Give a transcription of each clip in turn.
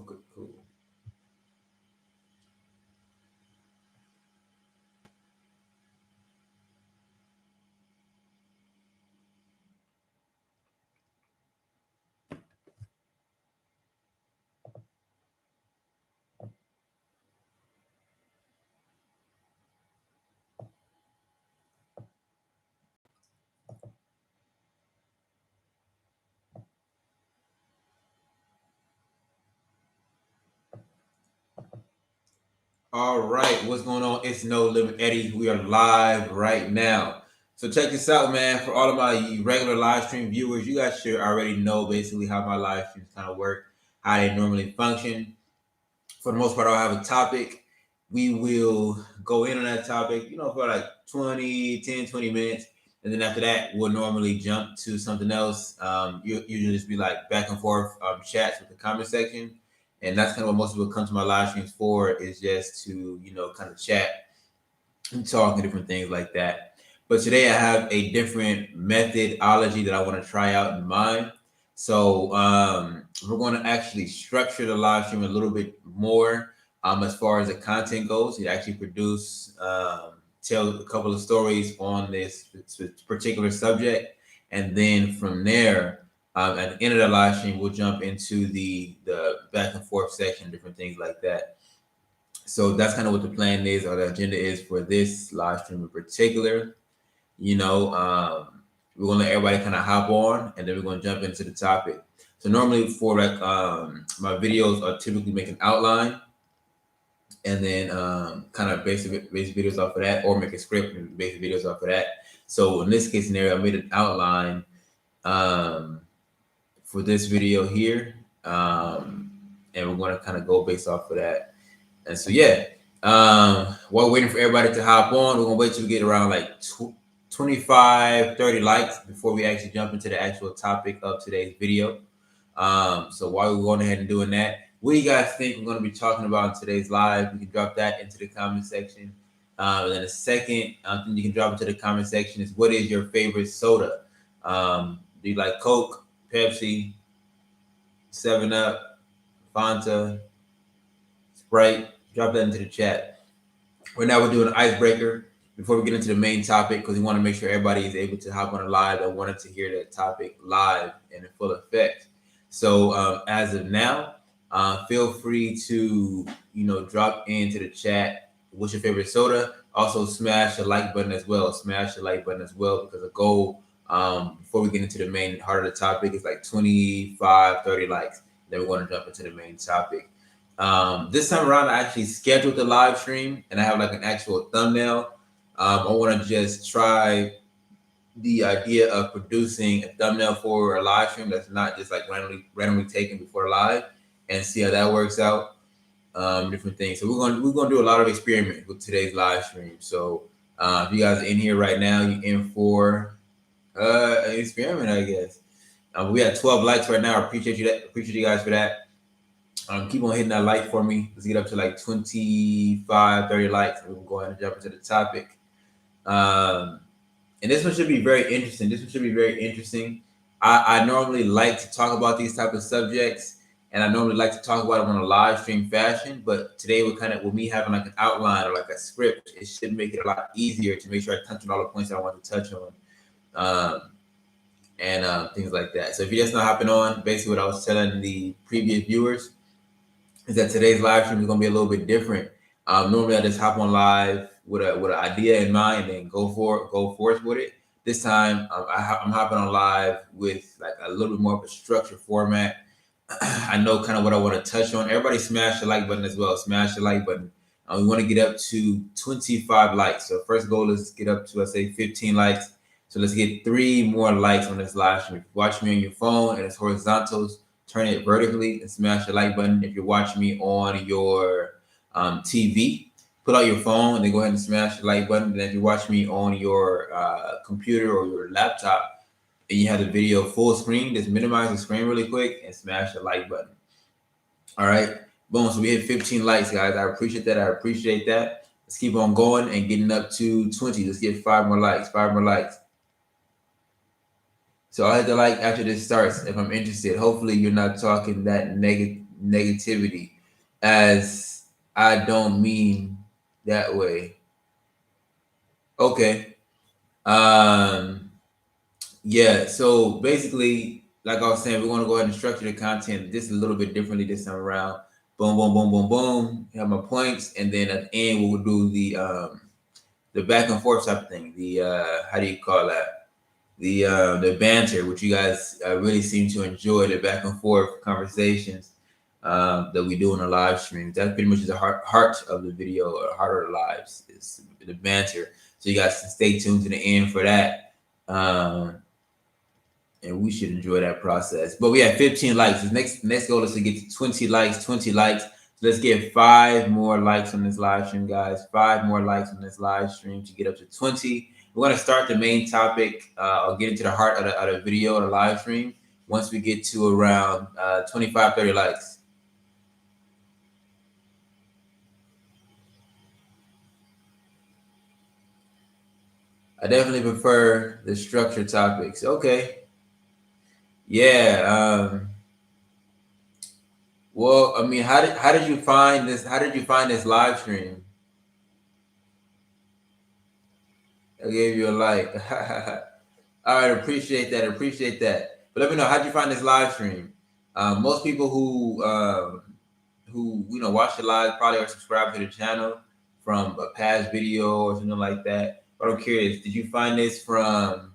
Okay, cool. All right, what's going on? It's No Limit Eddie. We are live right now. So check this out, man. For all of my regular live stream viewers, you guys should already know basically how my live streams kind of work, how they normally function. For the most part, I'll have a topic. We will go in on that topic, for like 20 minutes. And then after that, we'll normally jump to something else. Usually just be like back and forth chats with the comment section. And that's kind of what most people come to my live streams for, is just to, kind of chat and talk and different things like that. But today I have a different methodology that I want to try out in mind. So we're going to actually structure the live stream a little bit more as far as the content goes. You actually produce, tell a couple of stories on this particular subject. And then from there, at the end of the live stream, we'll jump into the back and forth section, different things like that. So that's kind of what the plan is, or the agenda is for this live stream in particular. We're gonna let everybody kind of hop on, and then we're gonna jump into the topic. So normally for like my videos, I typically make an outline, and then kind of base videos off of that, or make a script and base videos off of that. So in this case scenario, I made an outline for this video here, and we're gonna kind of go based off of that. And so, yeah, while waiting for everybody to hop on, we're going to wait till we get around like 25, 30 likes before we actually jump into the actual topic of today's video. So while we're going ahead and doing that, what do you guys think we're going to be talking about in today's live? You can drop that into the comment section. And then the second thing you can drop into the comment section is, what is your favorite soda? Do you like Coke, Pepsi, 7-Up, Fanta, Sprite? Drop that into the chat. Right now, we're doing an icebreaker before we get into the main topic, because we want to make sure everybody is able to hop on a live that wanted to hear that topic live and in full effect. So as of now, feel free to drop into the chat what's your favorite soda. Also, smash the like button as well. Smash the like button as well, because the goal before we get into the main heart of the topic is like 25, 30 likes. Then we're going to jump into the main topic. This time around, I actually scheduled the live stream, and I have like an actual thumbnail. I want to just try the idea of producing a thumbnail for a live stream that's not just like randomly taken before live, and see how that works out. Different things. So we're gonna do a lot of experiments with today's live stream. So if you guys are in here right now, you're in for an experiment, I guess. We have 12 likes right now. I appreciate you guys for that. Keep on hitting that like for me. Let's get up to like 25, 30 likes. And we'll go ahead and jump into the topic. And this one should be very interesting. I normally like to talk about these type of subjects, and I normally like to talk about them on a live stream fashion. But today, with me having like an outline or like a script, it should make it a lot easier to make sure I touch on all the points that I want to touch on. And things like that. So if you're just not hopping on, basically what I was telling the previous viewers is that today's live stream is going to be a little bit different. Normally, I just hop on live with an idea in mind and go forth with it. This time, I'm hopping on live with like a little bit more of a structured format. I know kind of what I want to touch on. Everybody smash the like button as well. Smash the like button. We want to get up to 25 likes. So first goal is get up to, let's say, 15 likes. So let's get 3 more likes on this live stream. If you watch me on your phone and it's horizontals, turn it vertically and smash the like button. If you're watching me on your TV, pull out your phone and then go ahead and smash the like button. And if you're watching me on your computer or your laptop and you have the video full screen, just minimize the screen really quick and smash the like button. All right, boom. So we hit 15 likes, guys. I appreciate that. Let's keep on going and getting up to 20. Let's get 5 more likes. So I'll hit the like after this starts if I'm interested. Hopefully you're not talking that negativity, as I don't mean that way. Okay. Yeah, so basically, like I was saying, we're going to go ahead and structure the content just a little bit differently this time around. Boom, boom, boom, boom, boom. Have my points, and then at the end we'll do the back and forth type of thing. The how do you call that? The banter, which you guys really seem to enjoy, the back and forth conversations that we do in the live streams. That pretty much is the heart of the video, or heart of the lives, is the banter. So you guys can stay tuned to the end for that. And we should enjoy that process. But we have 15 likes. The next goal is to get to 20 likes. 20 likes. So let's get 5 more likes on this live stream, guys. 5 more likes on this live stream to get up to 20. We're going to start the main topic. I'll get into the heart of the video or the live stream once we get to around 25, 30 likes. I definitely prefer the structured topics. Okay. Yeah. Well, I mean, how did you find this? How did you find this live stream? I gave you a like. All right, appreciate that. Appreciate that. But let me know, how'd you find this live stream? Most people who watch the live probably are subscribed to the channel from a past video or something like that. But I'm curious, did you find this from?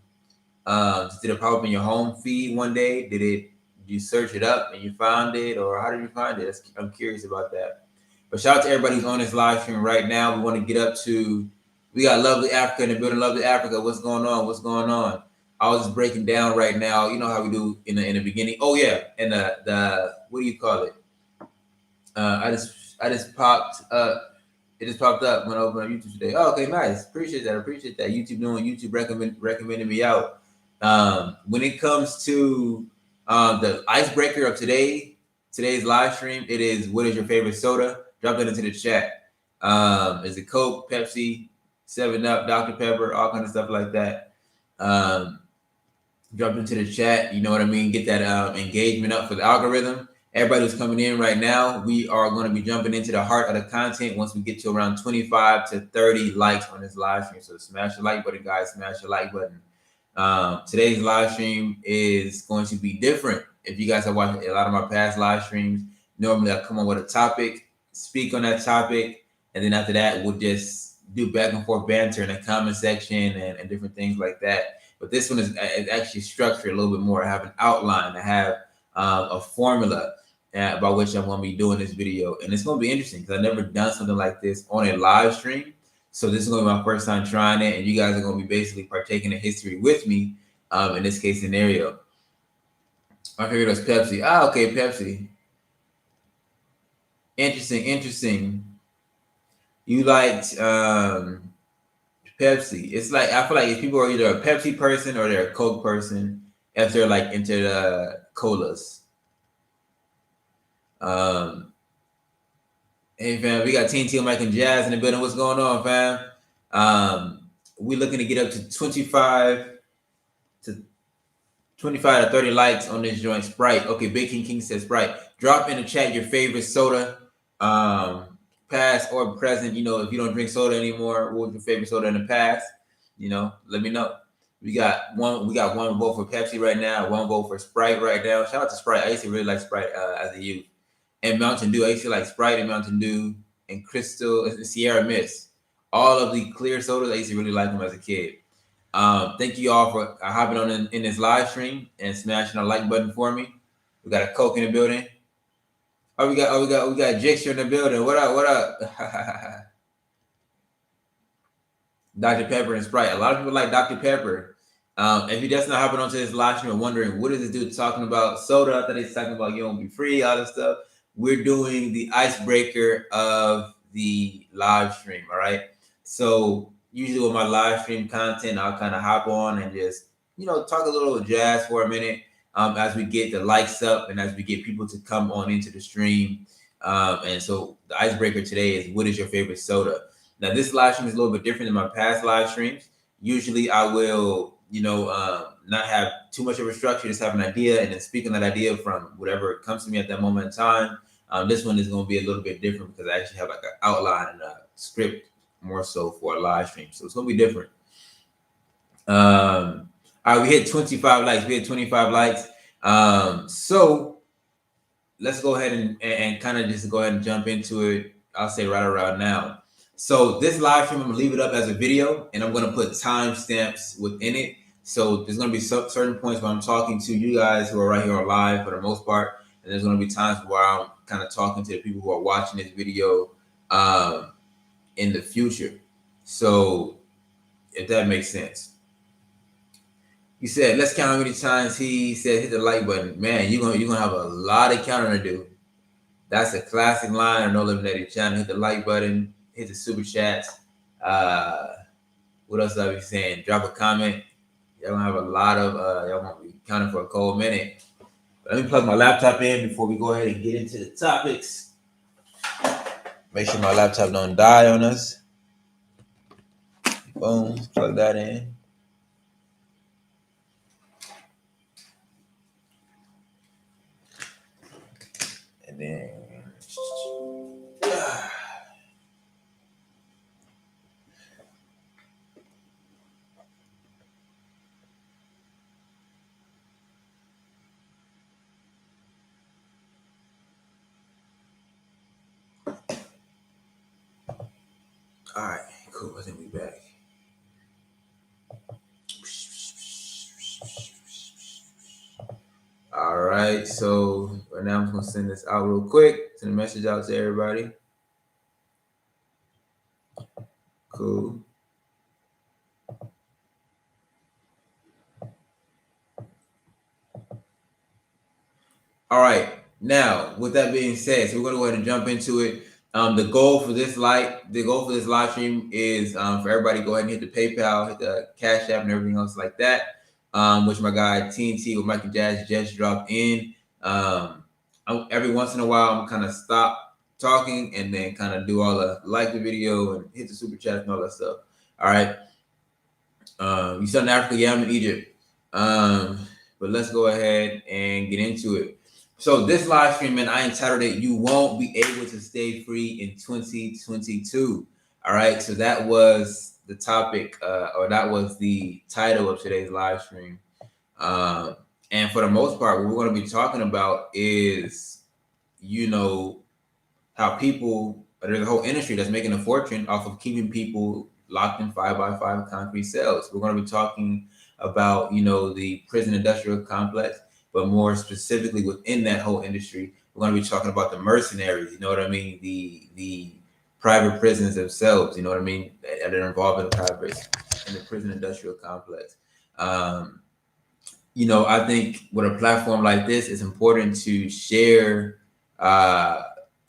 Did it pop up in your home feed one day? Did you search it up and you found it, or how did you find it? I'm curious about that. But shout out to everybody who's on this live stream right now. We want to get up to, we got lovely Africa in the building. Lovely Africa, what's going on? What's going on? I was just breaking down right now. You know how we do in the beginning. Oh yeah, and the what do you call it? I just popped up. It just popped up when I opened up YouTube today. Oh, okay, nice. Appreciate that. Appreciate that. YouTube recommended me out. When it comes to the icebreaker of today's live stream, it is, what is your favorite soda? Drop that into the chat. Is it Coke, Pepsi, 7-Up, Dr. Pepper, all kinds of stuff like that. Drop into the chat. You know what I mean? Get that engagement up for the algorithm. Everybody who's coming in right now, we are going to be jumping into the heart of the content once we get to around 25 to 30 likes on this live stream. So smash the like button, guys. Smash the like button. Today's live stream is going to be different. If you guys have watched a lot of my past live streams, normally I come on with a topic, speak on that topic, and then after that, we'll just do back and forth banter in the comment section and different things like that. But this one is actually structured a little bit more. I have an outline. I have a formula by which I'm going to be doing this video. And it's going to be interesting because I've never done something like this on a live stream. So this is going to be my first time trying it. And you guys are going to be basically partaking in history with me in this case scenario. My favorite was Pepsi. Ah, okay, Pepsi. Interesting. You liked Pepsi. It's like, I feel like if people are either a Pepsi person or they're a Coke person, if they're like into the colas. Hey fam, we got TNT, Mike, and Jazz in the building. What's going on, fam? We're looking to get up to 25 to 30 likes on this joint. Sprite. Okay, Big King says Sprite. Drop in the chat your favorite soda, past or present. You know, if you don't drink soda anymore, what was your favorite soda in the past? You know, let me know. We got one vote for Pepsi right now, one vote for Sprite right now. Shout out to Sprite. I used to really like Sprite as a youth. And Mountain Dew. I used to like Sprite and Mountain Dew and Crystal and Sierra Mist. All of the clear sodas, I used to really like them as a kid. Thank you all for hopping on in this live stream and smashing the like button for me. We got a Coke in the building. We got Jixer in the building. What up? Dr. Pepper and Sprite. A lot of people like Dr. Pepper. If you're just not hopping onto this live stream and wondering, what is this dude talking about? Soda. I thought he's talking about you won't be free, all this stuff. We're doing the icebreaker of the live stream, all right? So usually with my live stream content, I'll kind of hop on and just, talk a little jazz for a minute as we get the likes up and as we get people to come on into the stream. And so the icebreaker today is, what is your favorite soda? Now, this live stream is a little bit different than my past live streams. Usually I will, not have too much of a structure, just have an idea and then speak on that idea from whatever comes to me at that moment in time. This one is going to be a little bit different because I actually have like an outline and a script more so for a live stream. So it's going to be different. All right, we hit 25 likes. We hit 25 likes. So let's go ahead and kind of just go ahead and jump into it. I'll say right around now. So this live stream, I'm gonna leave it up as a video, and I'm gonna put timestamps within it. So there's gonna be certain points where I'm talking to you guys who are right here on live for the most part, and there's gonna be times where I'm kind of talking to the people who are watching this video in the future. So if that makes sense. You said, let's count how many times he said hit the like button. Man, you're gonna have a lot of counting to do. That's a classic line on No Limit Eddie channel. Hit the like button, hit the super chats. What else I be saying? Drop a comment. Y'all gonna have a lot of y'all gonna be counting for a cold minute. But let me plug my laptop in before we go ahead and get into the topics. Make sure my laptop don't die on us. Boom, plug that in. And then all right, cool. I think we back. All right, so right now I'm just gonna send this out real quick. Send a message out to everybody. Cool. All right. Now, with that being said, so we're gonna go ahead and jump into it. The goal for this live stream is for everybody to go ahead and hit the PayPal, hit the Cash App, and everything else like that. Which my guy TNT with Michael Jazz just dropped in. Every once in a while, I'm kind of stop talking and then kind of do all the like the video and hit the super chat and all that stuff. All right. You still in Africa? Yeah, I'm in Egypt. But let's go ahead and get into it. So this live stream, man, I entitled it, "You Won't Be Able to Stay Free in 2022." All right, so that was the topic, or that was the title of today's live stream. And for the most part, what we're going to be talking about is, how people, there's a whole industry that's making a fortune off of keeping people locked in 5x5 concrete cells. We're going to be talking about, the prison industrial complex, but more specifically within that whole industry, we're going to be talking about the mercenaries, you know what I mean? The private prisons themselves, you know what I mean? That are involved in the prison industrial complex. I think with a platform like this, it's important to share.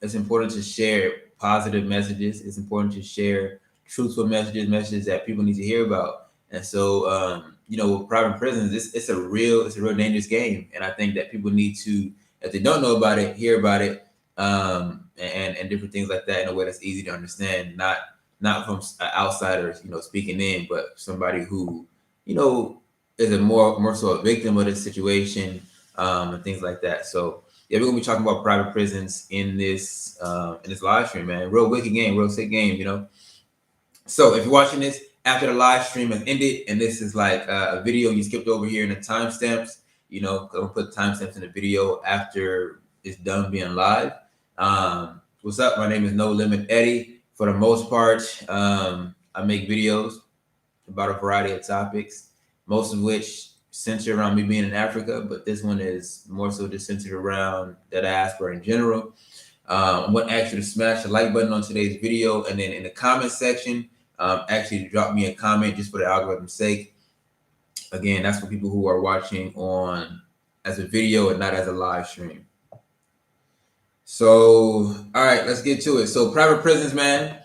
It's important to share positive messages. It's important to share truthful messages that people need to hear about. And so, with private prisons, it's a real dangerous game. And I think that people need to, if they don't know about it, hear about it, and different things like that in a way that's easy to understand. Not from outsiders, speaking in, but somebody who, is a more so a victim of the situation, and things like that. So yeah, we're gonna be talking about private prisons in this live stream, man. Real wicked game, real sick game, So if you're watching this after the live stream has ended, and this is like a video you skipped over here in the timestamps, I'm gonna put timestamps in the video after it's done being live. What's up? My name is No Limit Eddie. For the most part, I make videos about a variety of topics, most of which center around me being in Africa, but this one is more so just centered around the diaspora in general. I'm going to ask you to smash the like button on today's video, and then in the comment section, actually drop me a comment just for the algorithm's sake. Again, that's for people who are watching on as a video and not as a live stream. So, all right, let's get to it. So, private prisons, man.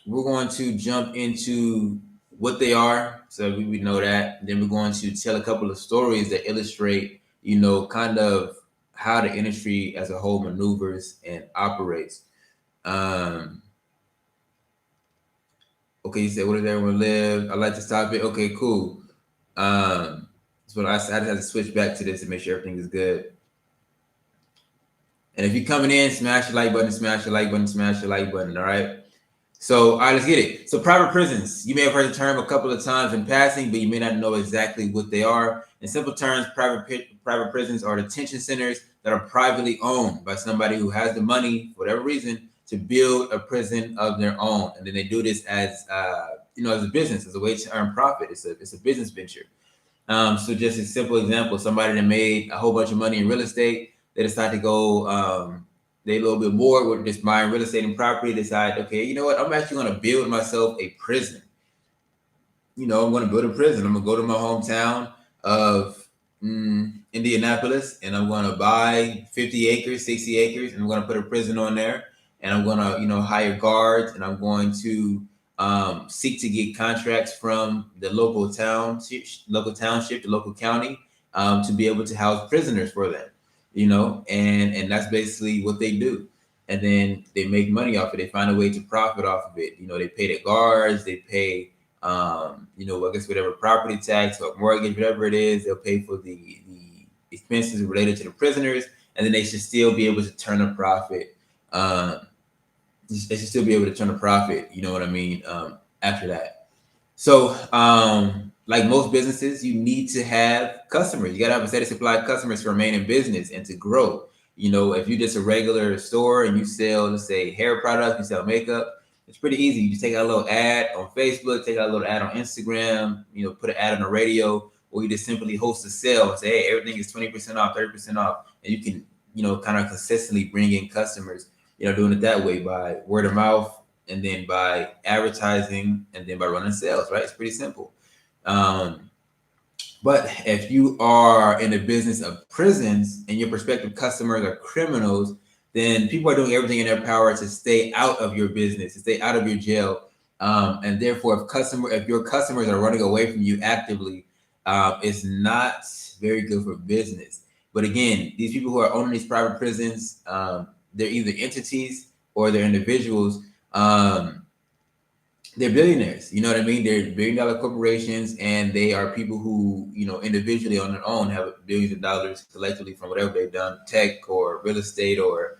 We're going to jump into what they are, so we know that. Then we're going to tell a couple of stories that illustrate, kind of how the industry as a whole maneuvers and operates. Okay, you said, where does everyone live? I like this topic. Okay, cool. So I just had to switch back to this to make sure everything is good. And if you're coming in, smash the like button, smash the like button, smash the like button. All right. So, all right, let's get it. So, private prisons. You may have heard the term a couple of times in passing, but you may not know exactly what they are. In simple terms, private prisons are detention centers that are privately owned by somebody who has the money, for whatever reason, to build a prison of their own, and then they do this as as a business, as a way to earn profit. It's a business venture. So, just a simple example: somebody that made a whole bunch of money in real estate, they decide to go. They a little bit bored with just buying real estate and property, decide, okay, you know what? I'm actually going to build myself a prison. I'm going to build a prison. I'm going to go to my hometown of Indianapolis, and I'm going to buy 50 acres, 60 acres, and I'm going to put a prison on there. And I'm going to, hire guards, and I'm going to seek to get contracts from the local township, the local county, to be able to house prisoners for them. And that's basically what they do. And then they make money off it. They find a way to profit off of it. They pay the guards, they pay I guess whatever property tax or mortgage, whatever it is, they'll pay for the expenses related to the prisoners, and then they should still be able to turn a profit. They should still be able to turn a profit, you know what I mean, after that. So, like most businesses, you need to have customers. You got to have a steady supply of customers to remain in business and to grow. If you're just a regular store and you sell, let's say, hair products, you sell makeup, it's pretty easy. You just take out a little ad on Facebook, take out a little ad on Instagram, put an ad on the radio, or you just simply host a sale and say, hey, everything is 20% off, 30% off. And you can, kind of consistently bring in customers, doing it that way by word of mouth, and then by advertising, and then by running sales, right? It's pretty simple. But if you are in the business of prisons and your prospective customers are criminals, then people are doing everything in their power to stay out of your business, to stay out of your jail. And therefore, if your customers are running away from you actively, it's not very good for business. But again, these people who are owning these private prisons, they're either entities or they're individuals. They're billionaires. You know what I mean? They're billion-dollar corporations, and they are people who, individually on their own have billions of dollars collectively from whatever they've done, tech or real estate or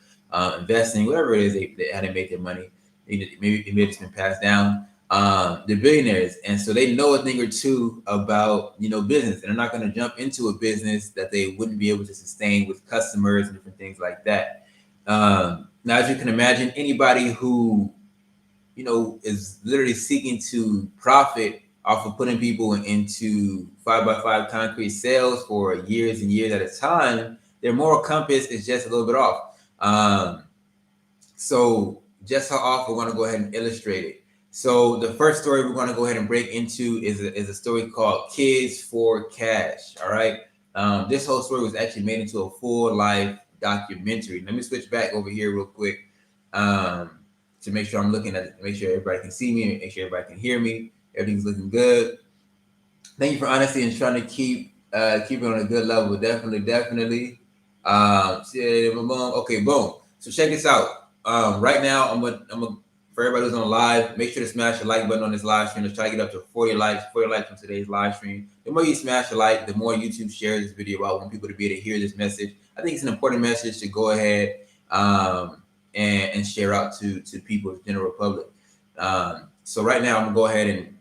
investing, whatever it is how they make their money. Maybe it's been passed down. They're billionaires, and so they know a thing or two about business, and they're not going to jump into a business that they wouldn't be able to sustain with customers and different things like that. Now, as you can imagine, anybody who is literally seeking to profit off of putting people into 5x5 concrete sales for years and years at a time, their moral compass is just a little bit off. So just how off, we're going to go ahead and illustrate it. So the first story we're going to go ahead and break into is a story called Kids for Cash. All right. This whole story was actually made into a full life documentary. Let me switch back over here real quick. To make sure I'm looking at it, make sure everybody can see me, make sure everybody can hear me. Everything's looking good. Thank you for honesty and trying to keep it on a good level. Definitely. Okay, boom. So check this out. Right now, I'm gonna for everybody who's on live, make sure to smash the like button on this live stream. Let's try to get up to 40 likes on today's live stream. The more you smash the like, the more YouTube shares this video. I want people to be able to hear this message. I think it's an important message to go ahead and share out to people, the general public. So right now, I'm gonna go ahead and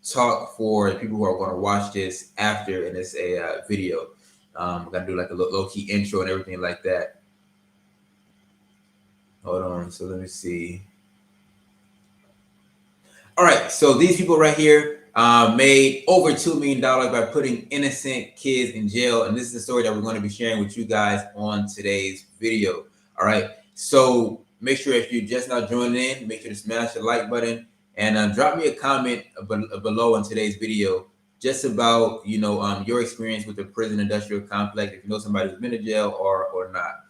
talk for the people who are going to watch this after, and it's a video. I'm gonna do like a low key intro and everything like that. Hold on. So let me see. All right. So these people right here made over $2 million by putting innocent kids in jail, and this is the story that we're going to be sharing with you guys on today's video. All right. So make sure if you're just now joining in, make sure to smash the like button and drop me a comment below on today's video just about your experience with the prison industrial complex. If you know somebody who's been to jail or not.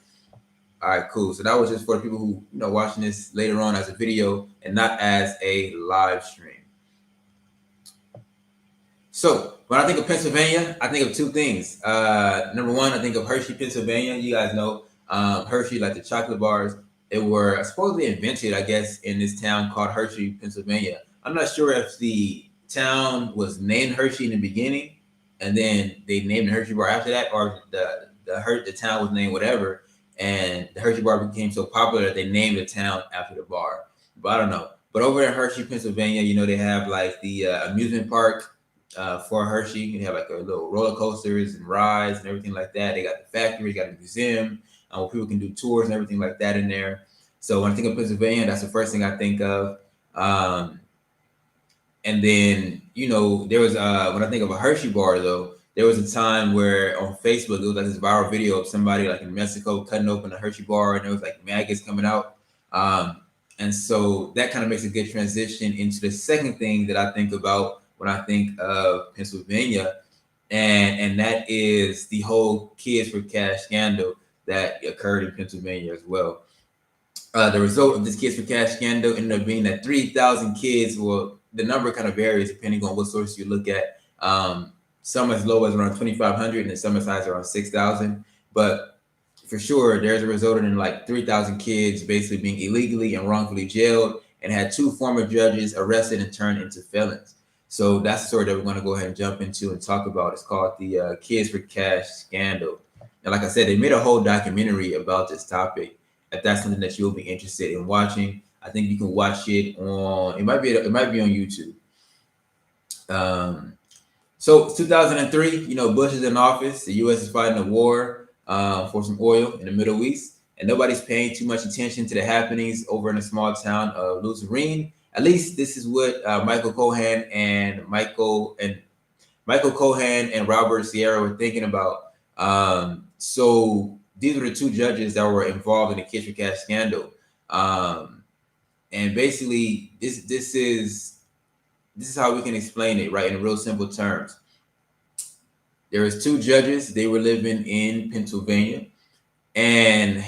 All right, cool. So that was just for people who watching this later on as a video and not as a live stream. So when I think of Pennsylvania, I think of two things. Number one, I think of Hershey, Pennsylvania. You guys know Hershey, like the chocolate bars. They were supposedly invented, I guess, in this town called Hershey, Pennsylvania. I'm not sure if the town was named Hershey in the beginning, and then they named the Hershey bar after that, or the town was named whatever, and the Hershey bar became so popular that they named the town after the bar. But I don't know. But over in Hershey, Pennsylvania, you know, they have like the amusement park for Hershey. You have like a little roller coasters and rides and everything like that. They got the factory, got a museum where people can do tours and everything like that in there. So when I think of Pennsylvania, that's the first thing I think of. And then, you know, there was when I think of a Hershey bar though, there was a time where on Facebook it was like this viral video of somebody like in Mexico cutting open a Hershey bar, and there was like maggots coming out. And so that kind of makes a good transition into the second thing that I think about when I think of Pennsylvania, and that is the whole Kids for Cash scandal that occurred in Pennsylvania as well. The result of this Kids for Cash scandal ended up being that 3,000 kids, well, the number kind of varies depending on what source you look at. Some as low as around 2,500 and some as high as around 6,000. But for sure, there's a result in like 3,000 kids basically being illegally and wrongfully jailed, and had 2 former judges arrested and turned into felons. So that's the story that we're going to go ahead and jump into and talk about. It's called the Kids for Cash scandal. And like I said, they made a whole documentary about this topic. If that's something that you'll be interested in watching, I think you can watch it on. It might be on YouTube. So 2003, you know, Bush is in office. The U.S. is fighting a war for some oil in the Middle East, and nobody's paying too much attention to the happenings over in the small town of Luzerne. At least this is what Michael Cohen and Robert Sierra were thinking about. So these were the 2 judges that were involved in the Kids for Cash scandal. And basically, this is how we can explain it, right, in real simple terms. There was 2 judges. They were living in Pennsylvania, and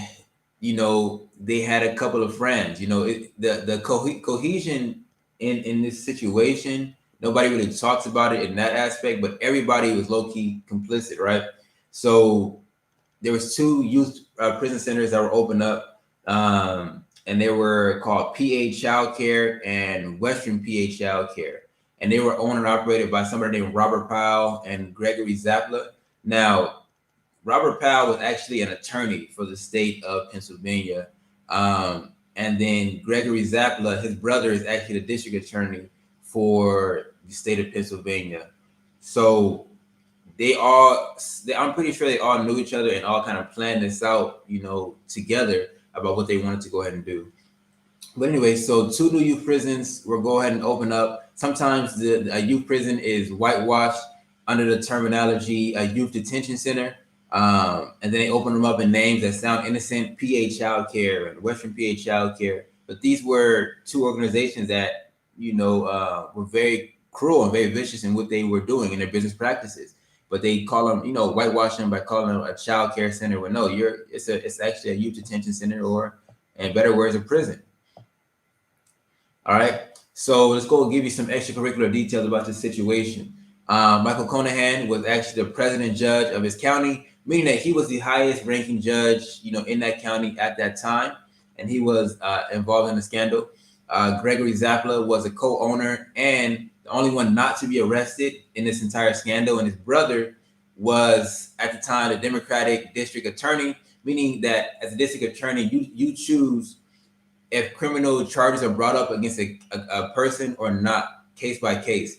you know, they had a couple of friends. You know, the cohesion in this situation. Nobody really talks about it in that aspect, but everybody was low key complicit, right? So there was 2 youth prison centers that were opened up, and they were called PA Child Care and Western PA Child Care, and they were owned and operated by somebody named Robert Powell and Gregory Zappala. Now, Robert Powell was actually an attorney for the state of Pennsylvania, and then Gregory Zappala, his brother, is actually the district attorney for the state of Pennsylvania. So I'm pretty sure they all knew each other and all kind of planned this out, you know, together about what they wanted to go ahead and do. But anyway, so 2 new youth prisons will go ahead and open up. Sometimes a youth prison is whitewashed under the terminology a youth detention center. And then they open them up in names that sound innocent, PA Child Care and Western PA Child Care. But these were 2 organizations that, you know, were very cruel and very vicious in what they were doing in their business practices. But they call them, you know, whitewash them by calling them a child care center. Well, no, it's actually a youth detention center, or, in better words, a prison. All right. So let's go give you some extracurricular details about this situation. Michael Conahan was actually the president judge of his county, meaning that he was the highest ranking judge, you know, in that county at that time, and he was involved in the scandal. Gregory Zappala was a co-owner and the only one not to be arrested in this entire scandal, and his brother was at the time the Democratic district attorney, meaning that as a district attorney, you choose if criminal charges are brought up against a person or not, case by case.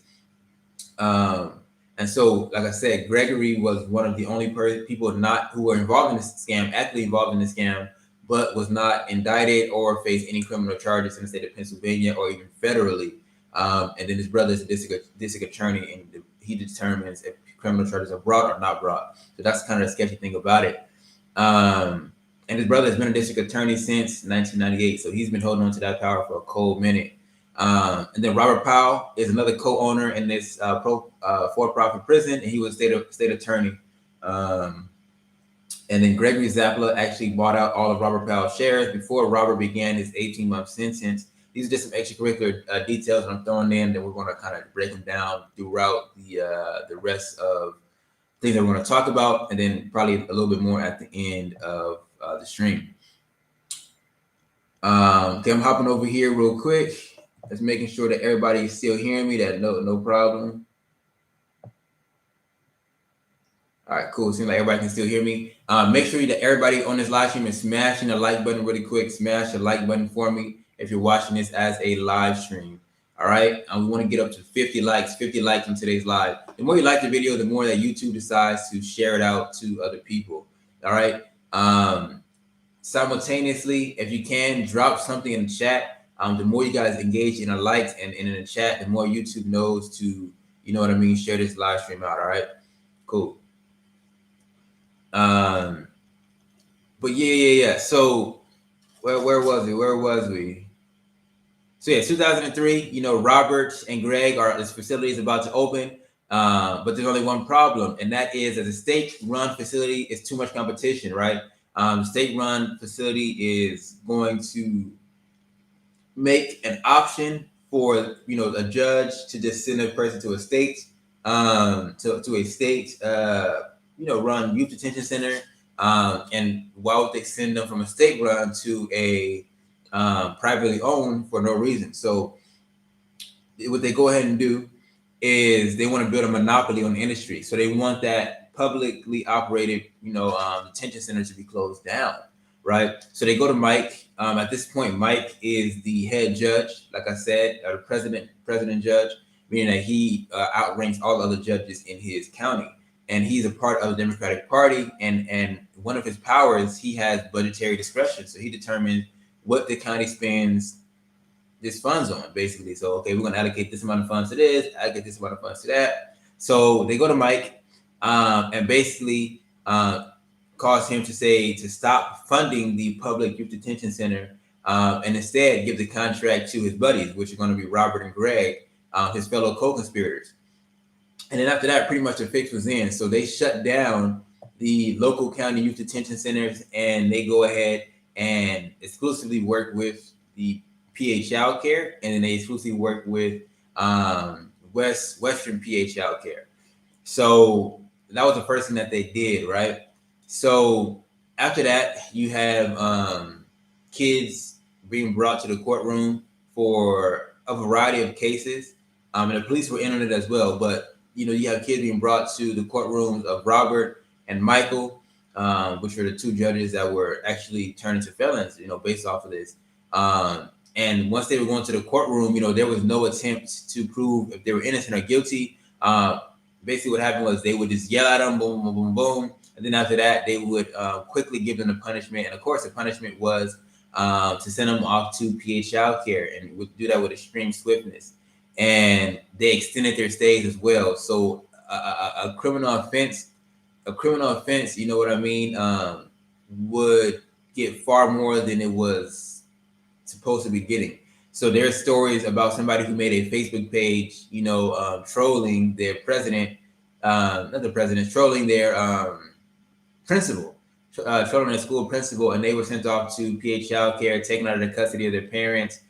And so, like I said, Gregory was one of the only people who were involved in this scam, actively involved in the scam, but was not indicted or faced any criminal charges in the state of Pennsylvania or even federally. And then his brother is a district attorney, and he determines if criminal charges are brought or not brought. So that's kind of the sketchy thing about it. And his brother has been a district attorney since 1998, so he's been holding on to that power for a cold minute. And then Robert Powell is another co-owner in this for-profit prison, and he was state attorney. And then Gregory Zappala actually bought out all of Robert Powell's shares before Robert began his 18-month sentence. These are just some extracurricular details that I'm throwing in that we're going to kind of break them down throughout the rest of things that we're going to talk about, and then probably a little bit more at the end of the stream. Okay, I'm hopping over here real quick. Just making sure that everybody's still hearing me. That no problem. All All right, cool. Seems like everybody can still hear me. Make sure that everybody on this live stream is smashing the like button really quick. Smash the like button for me if you're watching this as a live stream. All right. We want to get up to 50 likes. 50 likes on today's live. The more you like the video, the more that YouTube decides to share it out to other people. All right. Simultaneously, if you can, drop something in the chat. The more you guys engage in the likes and in the chat, the more YouTube knows to, you know what I mean, share this live stream out. All right. Cool. But yeah. So where was we? So yeah, 2003. You know, Robert and Greg this facility is about to open, but there's only one problem, and that is, as a state-run facility, it's too much competition, right? State-run facility is going to make an option for a judge to just send a person to a state, to a state, run youth detention center. And why would they send them from a state run to a privately owned for no reason? So what they go ahead and do is they want to build a monopoly on the industry. So they want that publicly operated, detention center to be closed down, right? So they go to Mike. At this point, Mike is the head judge, like I said, the president judge, meaning that he outranks all other judges in his county. And he's a part of the Democratic Party, and one of his powers, he has budgetary discretion. So he determines what the county spends this funds on, basically. So, okay, we're going to allocate this amount of funds to this, allocate this amount of funds to that. So they go to Mike and basically cause him to stop funding the public youth detention center and instead give the contract to his buddies, which are going to be Robert and Greg, his fellow co-conspirators. And then after that, pretty much the fix was in. So they shut down the local county youth detention centers, and they go ahead and exclusively work with the PA Child Care, and then they exclusively work with Western PA Child Care. So that was the first thing that they did, right? So after that, you have kids being brought to the courtroom for a variety of cases, and the police were in on it as well. But you have kids being brought to the courtrooms of Robert and Michael, which were the two judges that were actually turned into felons, based off of this. And once they were going to the courtroom, there was no attempt to prove if they were innocent or guilty. Basically what happened was they would just yell at them, boom, boom, boom, boom. And then after that, they would quickly give them the punishment. And of course, the punishment was to send them off to PA Child Care, and would do that with extreme swiftness. And they extended their stays as well. So a criminal offense, you know what I mean, would get far more than it was supposed to be getting. So there's stories about somebody who made a Facebook page, trolling their president, trolling their principal, trolling their school principal, and they were sent off to PA Child Care, taken out of the custody of their parents,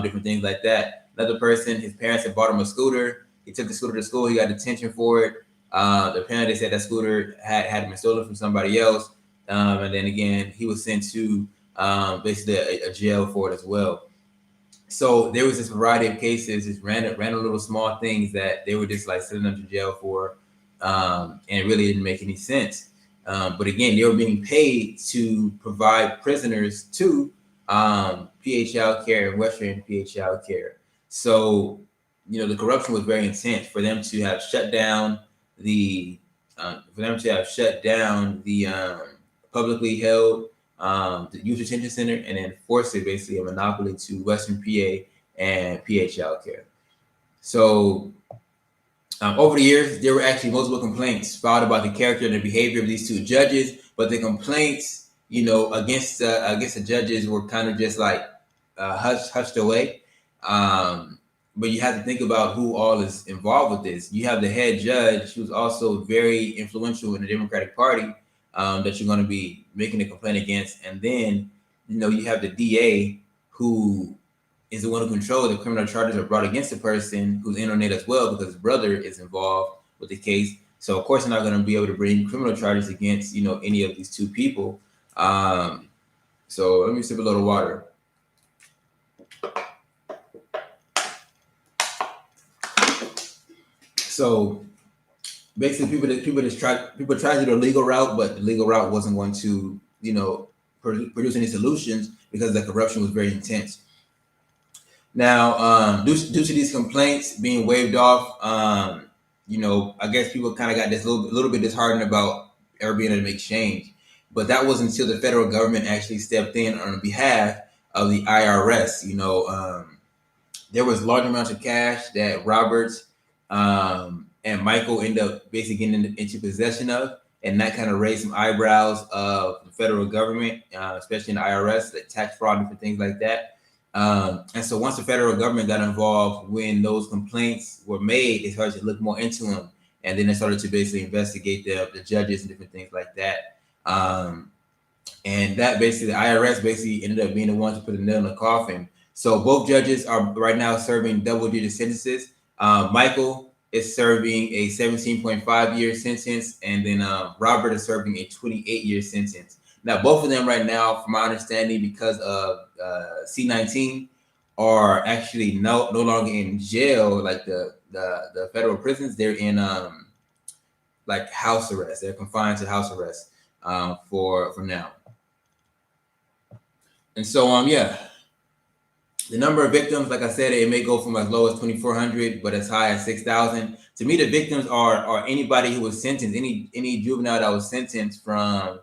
different things like that. Another person, his parents had bought him a scooter. He took the scooter to school. He got detention for it. Apparently, they said that scooter had been stolen from somebody else. And then again, he was sent to basically a jail for it as well. So there was this variety of cases, just random little small things that they were just like sending them to jail for, and it really didn't make any sense. But again, they were being paid to provide prisoners to PA Child Care and Western PA Child Care. So, the corruption was very intense for them to have shut down the publicly held the youth detention center, and then force it basically a monopoly to Western PA and PA Child Care. So over the years, there were actually multiple complaints filed about the character and the behavior of these two judges, but the complaints, against the judges were kind of just like hushed away. But you have to think about who all is involved with this. You have the head judge, who's also very influential in the Democratic Party, that you're going to be making a complaint against. And then, you have the DA, who is the one who controls the criminal charges are brought against the person who's in on it as well, because his brother is involved with the case. So of course, they're not going to be able to bring criminal charges against, any of these two people. So let me sip a little water. So basically people tried to do the legal route, but the legal route wasn't going to, produce any solutions because the corruption was very intense. Now, due to these complaints being waived off, I guess people kind of got this little bit disheartened about ever being able to make change. But that was until the federal government actually stepped in on behalf of the IRS. There was large amounts of cash that Roberts and Michael ended up basically getting into possession of, and that kind of raised some eyebrows of the federal government, especially in the IRS, like tax fraud and different things like that. And so once the federal government got involved, when those complaints were made, they started to look more into them, and then they started to basically investigate the judges and different things like that. And that basically, the IRS basically ended up being the ones to put a nail in the coffin. So both judges are right now serving double-digit sentences. Michael is serving a 17.5-year sentence, and then Robert is serving a 28-year sentence. Now, both of them right now, from my understanding, because of C-19, are actually no longer in jail, like the federal prisons. They're in like house arrest. They're confined to house arrest for now. And so, yeah, the number of victims, like I said, it may go from as low as 2,400, but as high as 6,000. To me, the victims are anybody who was sentenced, any juvenile that was sentenced from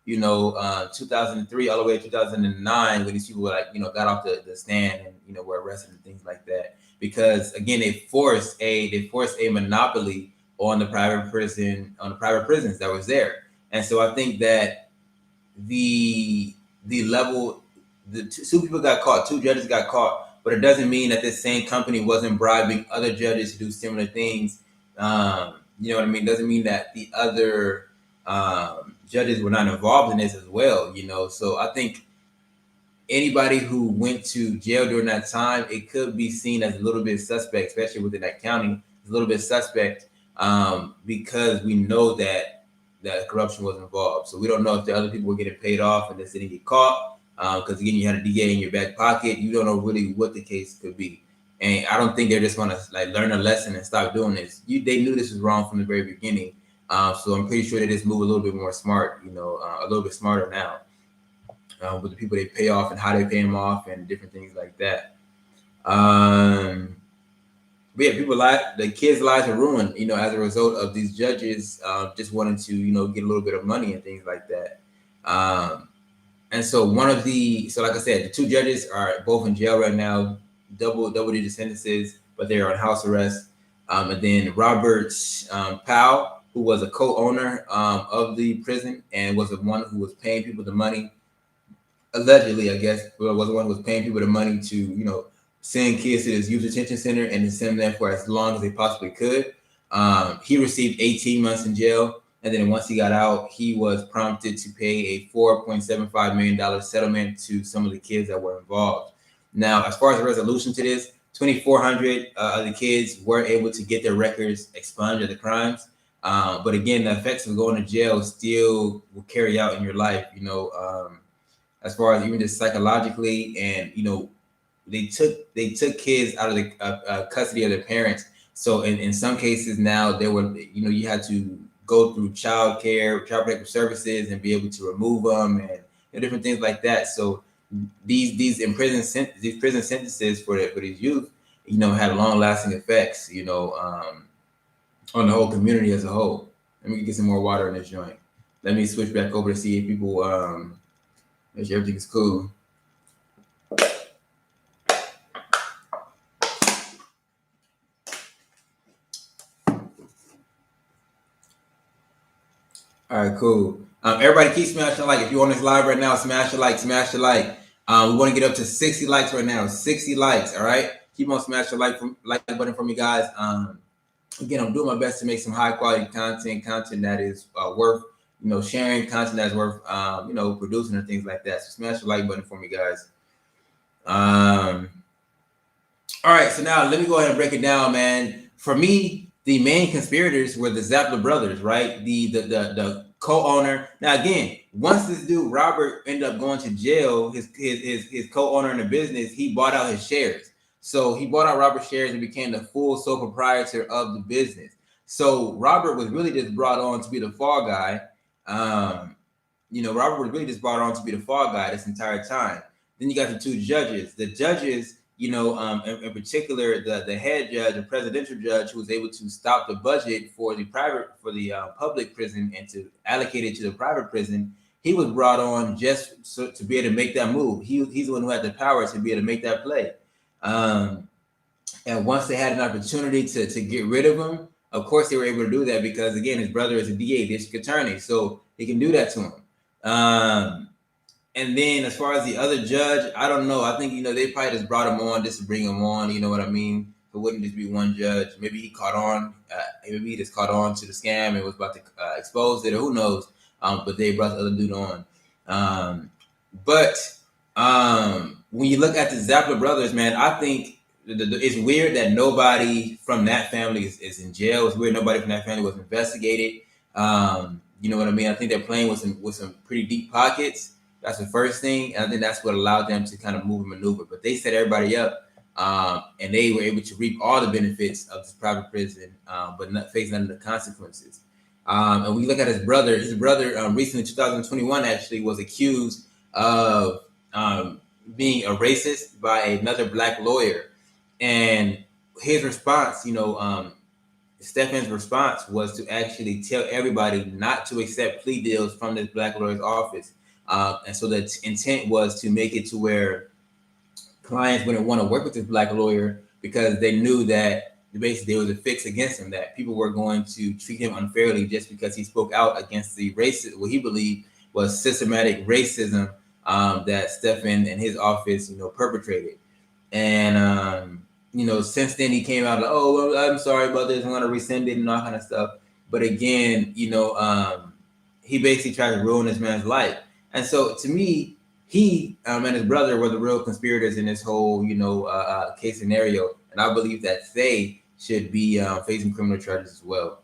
2003 all the way to 2009, when these people were got off the stand and were arrested and things like that. Because again, they forced a monopoly on the private prisons that was there. And so I think that the level, two people got caught, two judges got caught, but it doesn't mean that this same company wasn't bribing other judges to do similar things. You know what I mean? Doesn't mean that the other judges were not involved in this as well. So I think anybody who went to jail during that time, it could be seen as a little bit suspect, especially within that county. It's a little bit suspect because we know that corruption was involved. So we don't know if the other people were getting paid off and this didn't get caught. Because again, you had a DA in your back pocket. You don't know really what the case could be. And I don't think they're just going to learn a lesson and stop doing this. They knew this was wrong from the very beginning. So I'm pretty sure they just move a little bit more smart, a little bit smarter now with the people they pay off and how they pay them off and different things like that. But yeah, the kids' lives are ruined, as a result of these judges just wanting to, get a little bit of money and things like that. And so like I said, the two judges are both in jail right now, double-digit sentences, but they are on house arrest. And then Robert Powell, who was a co-owner of the prison and was the one who was paying people the money, allegedly, I guess, was the one who was paying people the money to, send kids to this youth detention center and to send them for as long as they possibly could. He received 18 months in jail. And then once he got out, he was prompted to pay a $4.75 million settlement to some of the kids that were involved. Now, as far as the resolution to this, 2,400 of the kids were able to get their records expunged of the crimes. But again, the effects of going to jail still will carry out in your life, as far as even just psychologically. And, they took kids out of the custody of their parents. So in some cases now, there were, you had to go through child protective services and be able to remove them and different things like that. So these prison sentences for these youth, had long lasting effects, on the whole community as a whole. Let me get some more water in this joint. Let me switch back over to see if people make sure everything is cool. All right, cool. Everybody keep smashing like. If you're on this live right now, smash the like. We want to get up to 60 likes right now. 60 likes, all right? Keep on smashing the like button for me, guys. Again, I'm doing my best to make some high quality content that is worth, sharing, content that's worth, producing and things like that. So smash the like button for me, guys. All right, so now let me go ahead and break it down, man. For me, the main conspirators were the Zappler brothers, right? The co-owner. Now, again, once this dude Robert ended up going to jail, his co-owner in the business, he bought out his shares. So he bought out Robert's shares and became the full sole proprietor of the business. So Robert was really just brought on to be the fall guy. Robert was really just brought on to be the fall guy this entire time. Then you got the two judges. The judges, in particular, the head judge, the presidential judge, who was able to stop the budget for the public prison and to allocate it to the private prison. He was brought on just to be able to make that move. He's the one who had the power to be able to make that play. And once they had an opportunity to get rid of him, of course they were able to do that because, again, his brother is a DA, district attorney, so he can do that to him. And then as far as the other judge, I don't know. I think, they probably just brought him on just to bring him on. You know what I mean? It wouldn't just be one judge. Maybe he caught on. Maybe he just caught on to the scam and was about to expose it, or who knows. But they brought the other dude on. But when you look at the Zappler brothers, man, I think it's weird that nobody from that family is in jail. It's weird nobody from that family was investigated. You know what I mean? I think they're playing with some pretty deep pockets. That's the first thing. And I think that's what allowed them to kind of move and maneuver. But they set everybody up, and they were able to reap all the benefits of this private prison, but not face none of the consequences. And we look at his brother. His brother recently, 2021, actually was accused of being a racist by another black lawyer. And his response, Stefan's response was to actually tell everybody not to accept plea deals from this black lawyer's office. And so the intent was to make it to where clients wouldn't want to work with this black lawyer because they knew that basically there was a fix against him, that people were going to treat him unfairly just because he spoke out against the racist, what he believed was systematic racism that Stefan and his office, perpetrated. And, since then he came out like, oh, well, I'm sorry about this, I'm going to rescind it and all kind of stuff. But again, he basically tried to ruin this man's life. And so to me, he and his brother were the real conspirators in this whole, case scenario. And I believe that they should be facing criminal charges as well.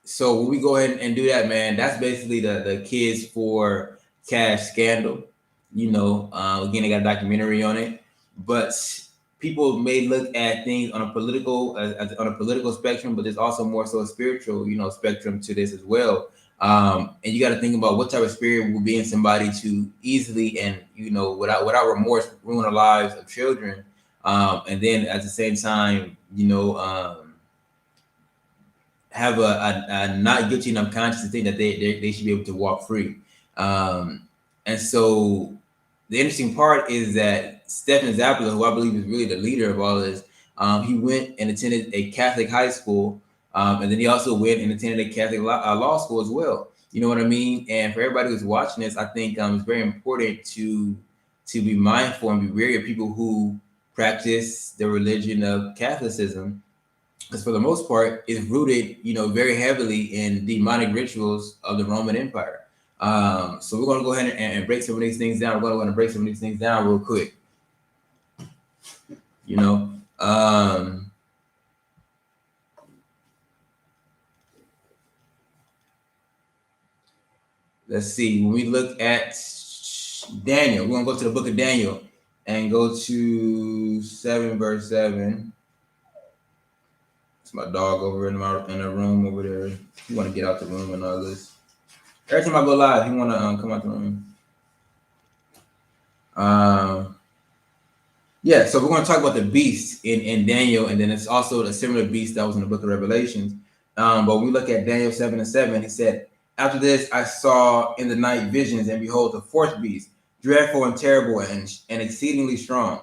So when we go ahead and do that, man, that's basically the Kids for Cash scandal. Again, they got a documentary on it. But people may look at things on a political spectrum, but there's also more so a spiritual, spectrum to this as well. And you got to think about what type of spirit will be in somebody to easily and without remorse ruin the lives of children, and then at the same time have a not guilty enough conscience to think that they should be able to walk free. And so the interesting part is that Stefan Zappler, who I believe is really the leader of all of this, he went and attended a Catholic high school. And then he also went and attended a Catholic law school as well. You know what I mean? And for everybody who's watching this, I think it's very important to be mindful and be wary of people who practice the religion of Catholicism, because for the most part, it's rooted, very heavily in demonic rituals of the Roman Empire. So we're going to go ahead and break some of these things down. We're going to break some of these things down real quick. Let's see. When we look at Daniel, we're going to go to the book of Daniel and go to 7 verse 7. It's my dog over in the room over there. He want to get out the room and all this. Every time I go live, he want to come out the room. Yeah, so we're going to talk about the beast in Daniel, and then it's also a similar beast that was in the book of Revelations. But when we look at Daniel 7:7, he said, after this, I saw in the night visions, and behold, the fourth beast, dreadful and terrible and exceedingly strong.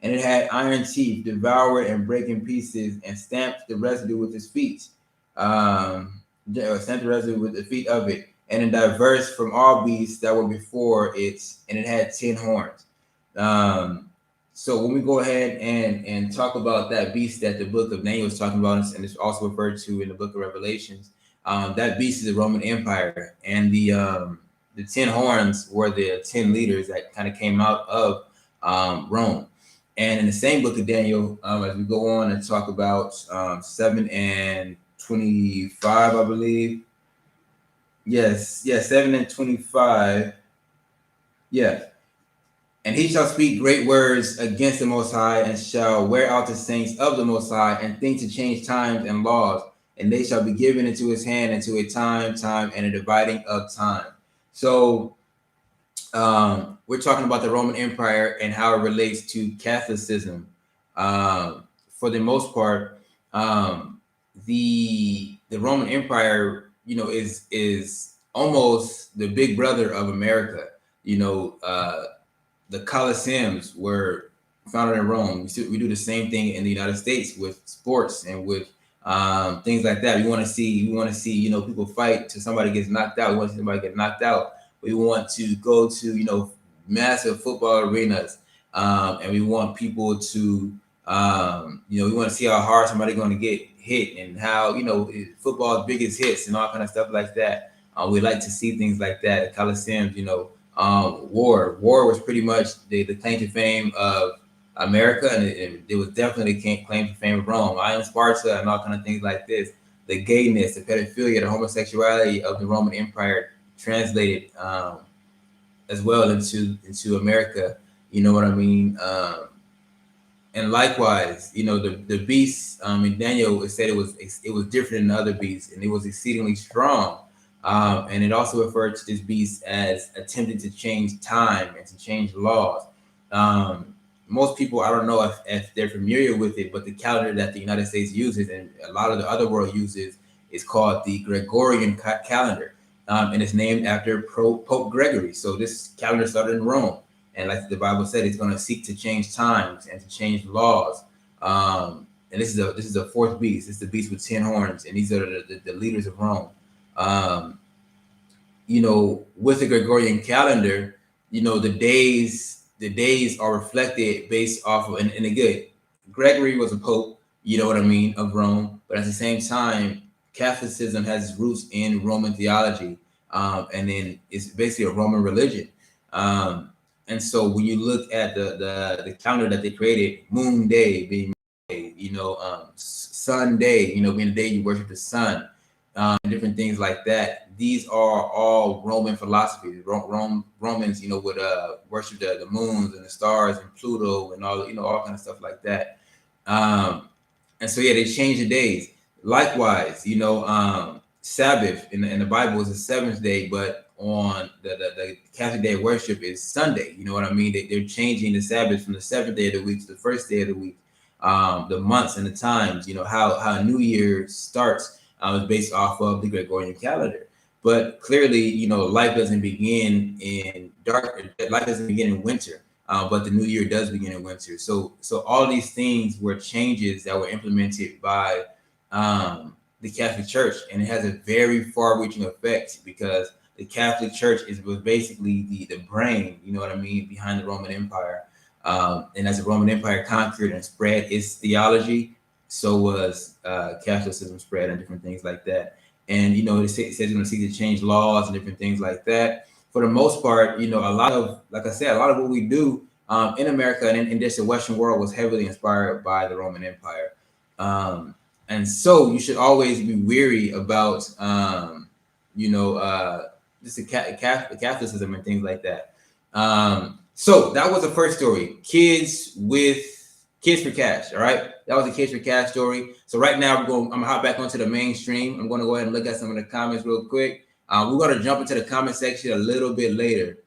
And it had iron teeth, devoured and break in pieces, and stamped the residue with its feet. Stamped the residue with the feet of it, and it diverse from all beasts that were before it, and it had 10 horns. So when we go ahead and talk about that beast that the book of Daniel is talking about, and it's also referred to in the book of Revelations, that beast is the Roman Empire, and the 10 horns were the 10 leaders that kind of came out of Rome. And in the same book of Daniel, as we go on and talk about 7 and 25, I believe. Yes, 7 and 25. Yeah. And he shall speak great words against the Most High, and shall wear out the saints of the Most High, and think to change times and laws. And they shall be given into his hand into a time, and a dividing of time. So we're talking about the Roman Empire and how it relates to Catholicism. For the most part, the Roman Empire, is almost the big brother of America. The Colosseums were founded in Rome. We do the same thing in the United States with sports and with things like that. We want to see, people fight till somebody gets knocked out. We want to see somebody get knocked out. We want to go to, massive football arenas, and we want people to, we want to see how hard somebody's going to get hit and how, football's biggest hits and all kind of stuff like that. We like to see things like that. The Colosseums, war was pretty much the claim to fame of America, and it was definitely claim to fame of Rome. I am Sparta and all kind of things like this. The gayness, the pedophilia, the homosexuality of the Roman Empire translated as well into America. You know what I mean? And likewise, the beast in Daniel, it said it was different than the other beasts, and it was exceedingly strong. And it also referred to this beast as attempting to change time and to change laws. Most people, I don't know if they're familiar with it, but the calendar that the United States uses and a lot of the other world uses is called the Gregorian calendar. And it's named after Pope Gregory. So this calendar started in Rome. And like the Bible said, it's going to seek to change times and to change laws. And this is a fourth beast. It's the beast with 10 horns. And these are the leaders of Rome. With the Gregorian calendar, the days are reflected based off of, and again, Gregory was a pope, of Rome, but at the same time, Catholicism has its roots in Roman theology, and then it's basically a Roman religion. And so when you look at the calendar that they created, Moon Day being Sun Day, being the day you worship the sun, different things like that. These are all Roman philosophies. Romans, would worship the moons and the stars and Pluto and all, all kind of stuff like that. And so, yeah, they changed the days. Likewise, Sabbath in the Bible is the seventh day, but on the Catholic day of worship is Sunday. You know what I mean? They're changing the Sabbath from the seventh day of the week to the first day of the week. The months and the times, how New Year starts is based off of the Gregorian calendar. But clearly, life doesn't begin in life doesn't begin in winter, but the new year does begin in winter. So all of these things were changes that were implemented by the Catholic Church, and it has a very far-reaching effect because the Catholic Church was basically the brain, behind the Roman Empire. And as the Roman Empire conquered and spread its theology, so was Catholicism spread and different things like that. And, it says it's going to seek to change laws and different things like that. For the most part, a lot of, like I said, a lot of what we do in America and in just the Western world was heavily inspired by the Roman Empire. And so you should always be weary about, just the Catholicism and things like that. So that was the first story, Kids for Cash. All right, that was a Kids for Cash story. So right now I'm gonna hop back onto the mainstream. I'm gonna go ahead and look at some of the comments real quick. We're gonna jump into the comment section a little bit later,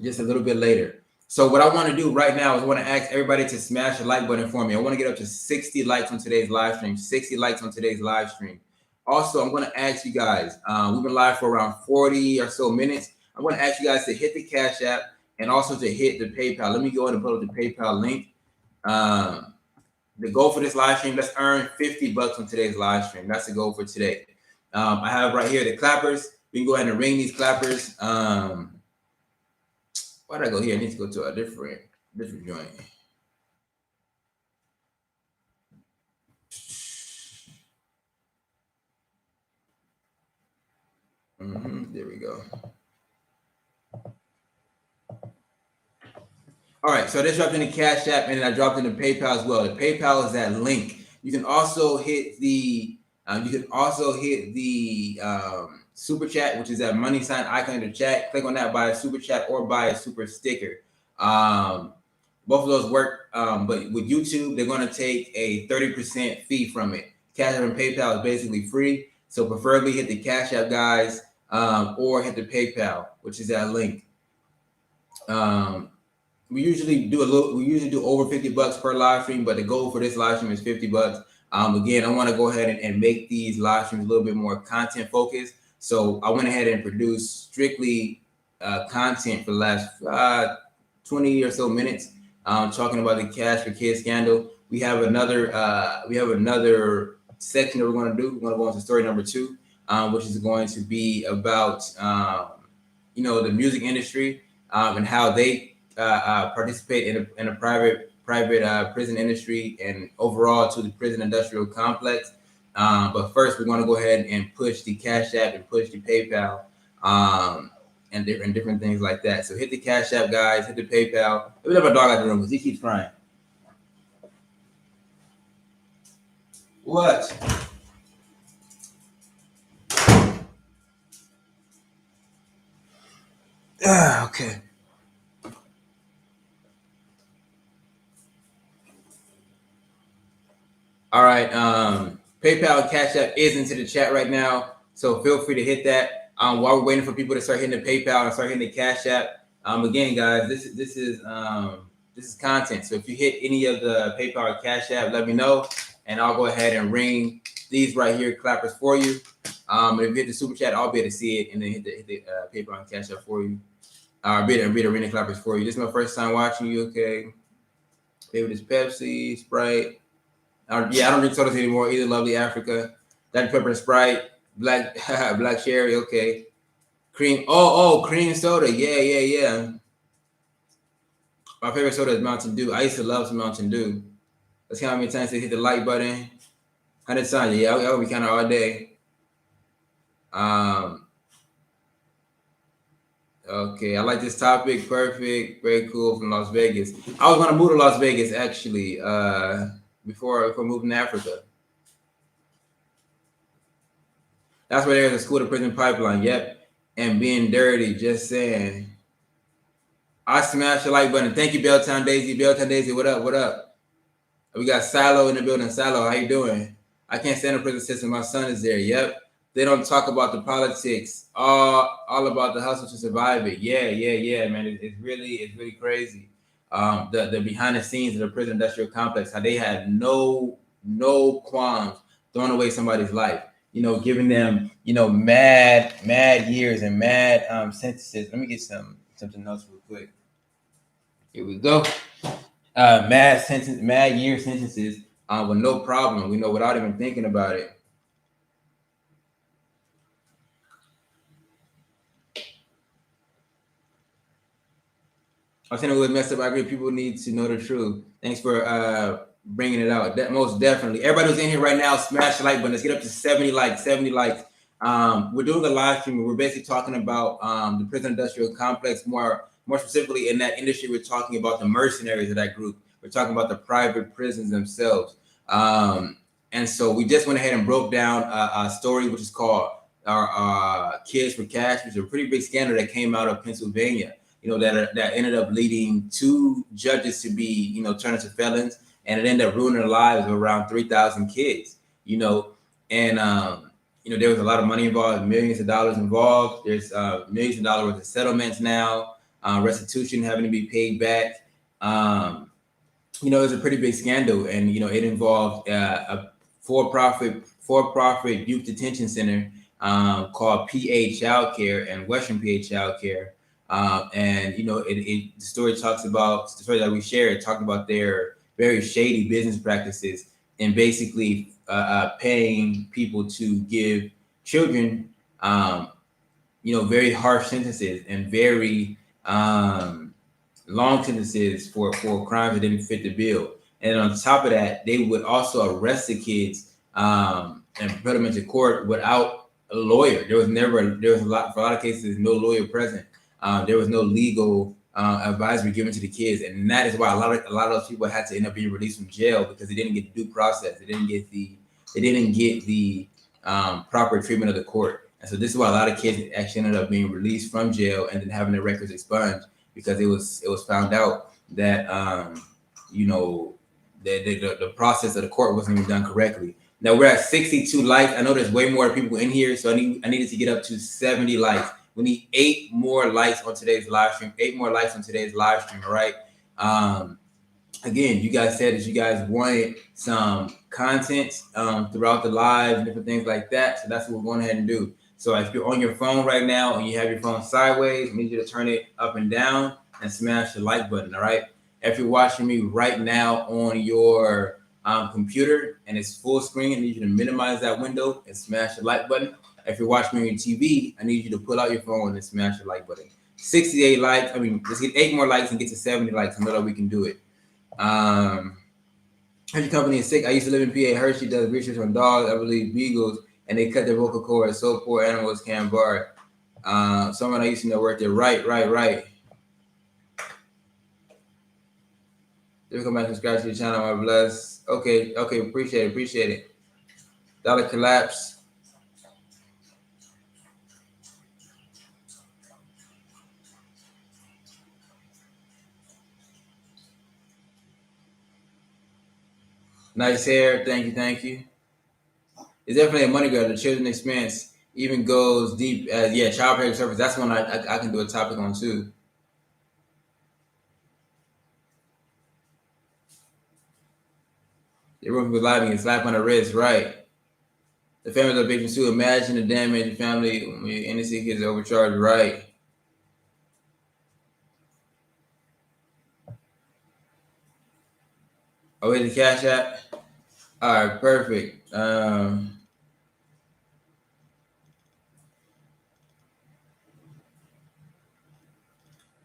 just a little bit later. So what I want to do right now is I want to ask everybody to smash the like button for me. I want to get up to 60 likes on today's live stream. 60 likes on today's live stream. Also, I'm going to ask you guys. We've been live for around 40 or so minutes. I'm going to ask you guys to hit the Cash App and also to hit the PayPal. Let me go ahead and put up the PayPal link. The goal for this live stream, let's earn $50 on today's live stream. That's the goal for today. I have right here the clappers. We can go ahead and ring these clappers. Why did I go here? I need to go to a different joint. There we go. All right, so I just dropped in the Cash App and then I dropped in the PayPal as well. The PayPal is that link. You can also hit the super chat, which is that money sign icon in the chat. Click on that, buy a super chat or buy a super sticker. Both of those work, but with YouTube, they're going to take a 30% fee from it. Cash App and PayPal is basically free, so preferably hit the Cash App, guys, or hit the PayPal, which is that link. We usually do over $50 per live stream, but the goal for this live stream is $50. Again, I want to go ahead and make these live streams a little bit more content focused. So I went ahead and produced strictly content for the last 20 or so minutes, talking about the Cash for Kids scandal. We have another section that we're going to do. We're going to go into story number 2, which is going to be about the music industry and how they participate in a private prison industry and overall to the prison industrial complex. But first, we're going to go ahead and push the Cash App and push the PayPal and different things like that. So hit the Cash App, guys. Hit the PayPal. Let me let my dog out the room because he keeps crying. What? Okay. All right. PayPal and Cash App is into the chat right now, so feel free to hit that. While we're waiting for people to start hitting the PayPal and start hitting the Cash App. Again, guys, this is content. So if you hit any of the PayPal or Cash App, let me know, and I'll go ahead and ring these right here clappers for you. If you hit the super chat, I'll be able to see it and then hit the PayPal and Cash App for you. Be the ring clappers for you. This is my first time watching you. Okay. Favorite is Pepsi, Sprite. Yeah, I don't drink sodas anymore either. Lovely Africa, Dr. Pepper and Sprite, black cherry. Okay, cream. Cream soda. Yeah. My favorite soda is Mountain Dew. I used to love some Mountain Dew. Let's count how many times they hit the like button. 100 times. Yeah, I would be counting all day. Okay, I like this topic. Perfect. Very cool from Las Vegas. I was gonna move to Las Vegas actually. Before moving to Africa. That's where there's a school to prison pipeline. Yep. And being dirty, just saying. I smashed the like button. Thank you, Belltown Daisy. Belltown Daisy, what up? What up? We got Silo in the building. Silo, how you doing? I can't stand the prison system. My son is there. Yep. They don't talk about the politics. All about the hustle to survive it. Yeah, man. It's really crazy. The behind the scenes of the prison industrial complex, how they had no qualms throwing away somebody's life, giving them, mad years and mad sentences. Let me get something else real quick. Here we go. Mad year sentences with no problem, without even thinking about it. I'm saying it was messed up. I agree. People need to know the truth. Thanks for bringing it out. Most definitely. Everybody who's in here right now, smash the like button. Let's get up to 70 likes. 70 likes. We're doing a live stream. We're basically talking about the prison industrial complex. More specifically, in that industry, we're talking about the mercenaries of that group. We're talking about the private prisons themselves. And so we just went ahead and broke down a story which is called our Kids for Cash, which is a pretty big scandal that came out of Pennsylvania. That ended up leading 2 judges to be, turned into felons, and it ended up ruining the lives of around 3,000 kids, and, there was a lot of money involved, millions of dollars involved. There's millions of dollars worth of settlements now, restitution having to be paid back. It was a pretty big scandal, and, it involved a for-profit youth detention center called PA Child Care and Western PA Child Care. And the story talks about the story that we shared, talking about their very shady business practices and basically paying people to give children, very harsh sentences and very long sentences for crimes that didn't fit the bill. And on top of that, they would also arrest the kids and put them into court without a lawyer. For a lot of cases, no lawyer present. There was no legal advisory given to the kids, and that is why a lot of those people had to end up being released from jail because they didn't get due process. They didn't get the proper treatment of the court. And so this is why a lot of kids actually ended up being released from jail and then having their records expunged, because it was found out that you know the process of the court wasn't even done correctly. Now we're at 62 likes. I know there's way more people in here, so I needed to get up to 70 likes. We need 8 more likes on today's live stream. 8 more likes on today's live stream. All right. Again, you guys said that you guys wanted some content throughout the live and different things like that. So that's what we're going ahead and do. So if you're on your phone right now and you have your phone sideways, I need you to turn it up and down and smash the like button. All right. If you're watching me right now on your computer and it's full screen, I need you to minimize that window and smash the like button. If you're watching me on your TV, I need you to pull out your phone and smash the like button. 68 likes. I mean, let's get 8 more likes and get to 70 likes. I know that we can do it. Hershey Company is sick. I used to live in PA. Hershey does research on dogs, I believe beagles, and they cut their vocal cords so poor animals can't bark. Someone I used to know worked there. Right. Let me come back and subscribe to the channel. My bless. Okay. Appreciate it. Dollar collapse. Nice hair. Thank you. It's definitely a money grab. The children expense even goes deep as child care service. That's one I can do a topic on too. The room was live and slap on the wrist, right? The families of victims too. Imagine the damage the family when innocent kids are overcharged, right? Oh, here's the Cash App. All right, perfect.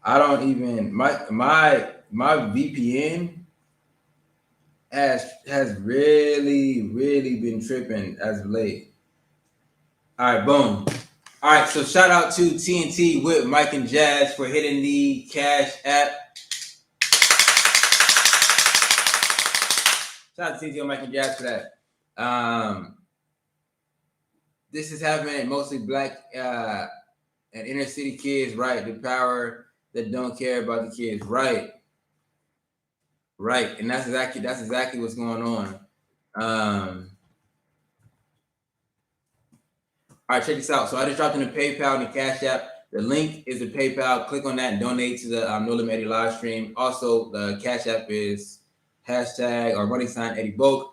I don't even my VPN has really been tripping as of late. All right, boom. All right, so shout out to TNT with Mike and Jazz for hitting the Cash App. Shout out to TNT with Mike and Jazz for that. This is happening mostly black and inner city kids, right? The power that don't care about the kids, right? And that's exactly what's going on. All right, check this out. So I just dropped in the PayPal and the Cash App. The link is the PayPal. Click on that and donate to the No Limit Eddie live stream. Also, the Cash App is hashtag or #EddieBulk.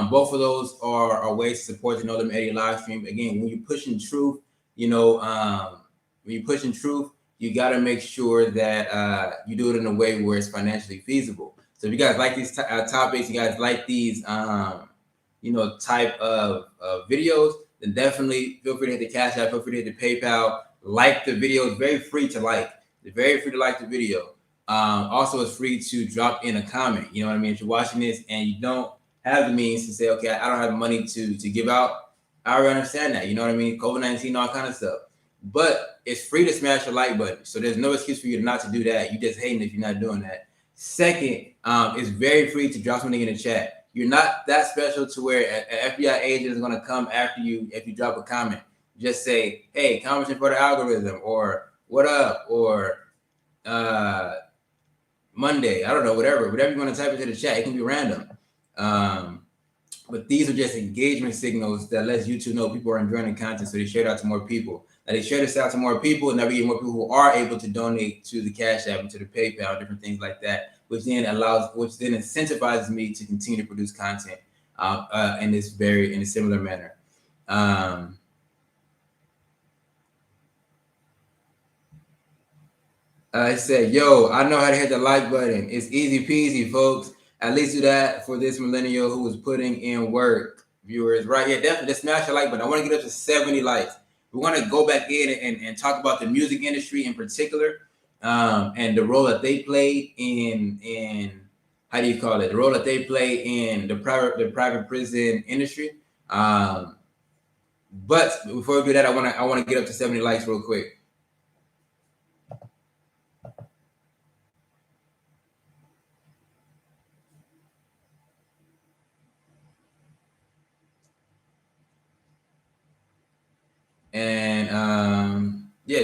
Both of those are ways to support the No Limit Eddie live stream. Again, when you're pushing truth, you got to make sure that you do it in a way where it's financially feasible. So if you guys like these topics, you guys like these, type of videos, then definitely feel free to hit the Cash App, feel free to hit the PayPal, like the video. It's very free to like. It's very free to like the video. Also, it's free to drop in a comment. You know what I mean? If you're watching this and you don't have the means to say, okay, I don't have money to give out, I already understand that. You know what I mean? COVID-19, all kind of stuff. But it's free to smash the like button. So there's no excuse for you not to do that. You just hating if you're not doing that. Second, it's very free to drop something in the chat. You're not that special to where an FBI agent is going to come after you if you drop a comment. Just say, hey, commenting for the algorithm, or what up, or Monday. I don't know, whatever you want to type into the chat. It can be random. But these are just engagement signals that lets YouTube know people are enjoying the content, so they share it out to more people. Now they share this out to more people, and now we get more people who are able to donate to the Cash App and to the PayPal, different things like that, which then incentivizes me to continue to produce content in a similar manner. I said, yo, I know how to hit the like button. It's easy peasy, folks. At least do that for this millennial who was putting in work. Viewers, right? Yeah, definitely just smash the like button. I want to get up to 70 likes. We want to go back in and talk about the music industry in particular, and the role that they play in how do you call it? The role that they play in the private prison industry. But before we do that, I want to get up to 70 likes real quick. And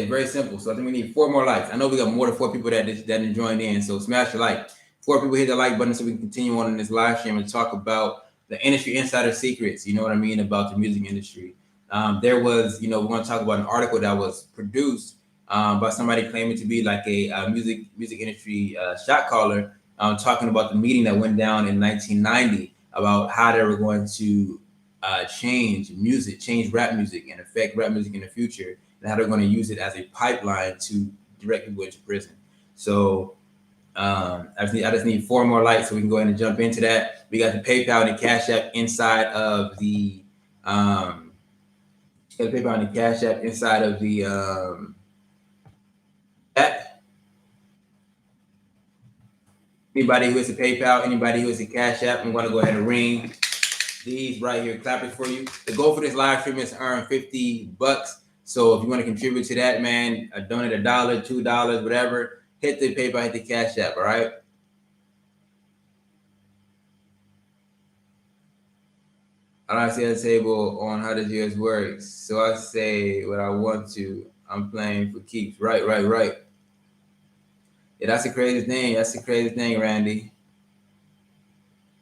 very simple. So I think we need 4 more likes. I know we got more than 4 people that joined in. So smash the like. 4 people hit the like button so we can continue on in this live stream and talk about the industry insider secrets. You know what I mean about the music industry. There was, we're going to talk about an article that was produced by somebody claiming to be like a music industry shot caller, talking about the meeting that went down in 1990 about how they were going to change rap music and affect rap music in the future, and how they're going to use it as a pipeline to direct people into prison. So I just need 4 more likes so we can go ahead and jump into that. We got the PayPal and the Cash App inside of the app. Anybody who is a PayPal, anybody who is a Cash App, I'm going to go ahead and ring these right here, clapping for you. The goal for this live stream is to earn $50. So if you want to contribute to that, man, donate $1, $2, whatever, hit the PayPal, hit the Cash App, all right? I don't see a table on how this yours works. So I say what I want to. I'm playing for keeps. Right. Yeah, that's a crazy thing, Randy.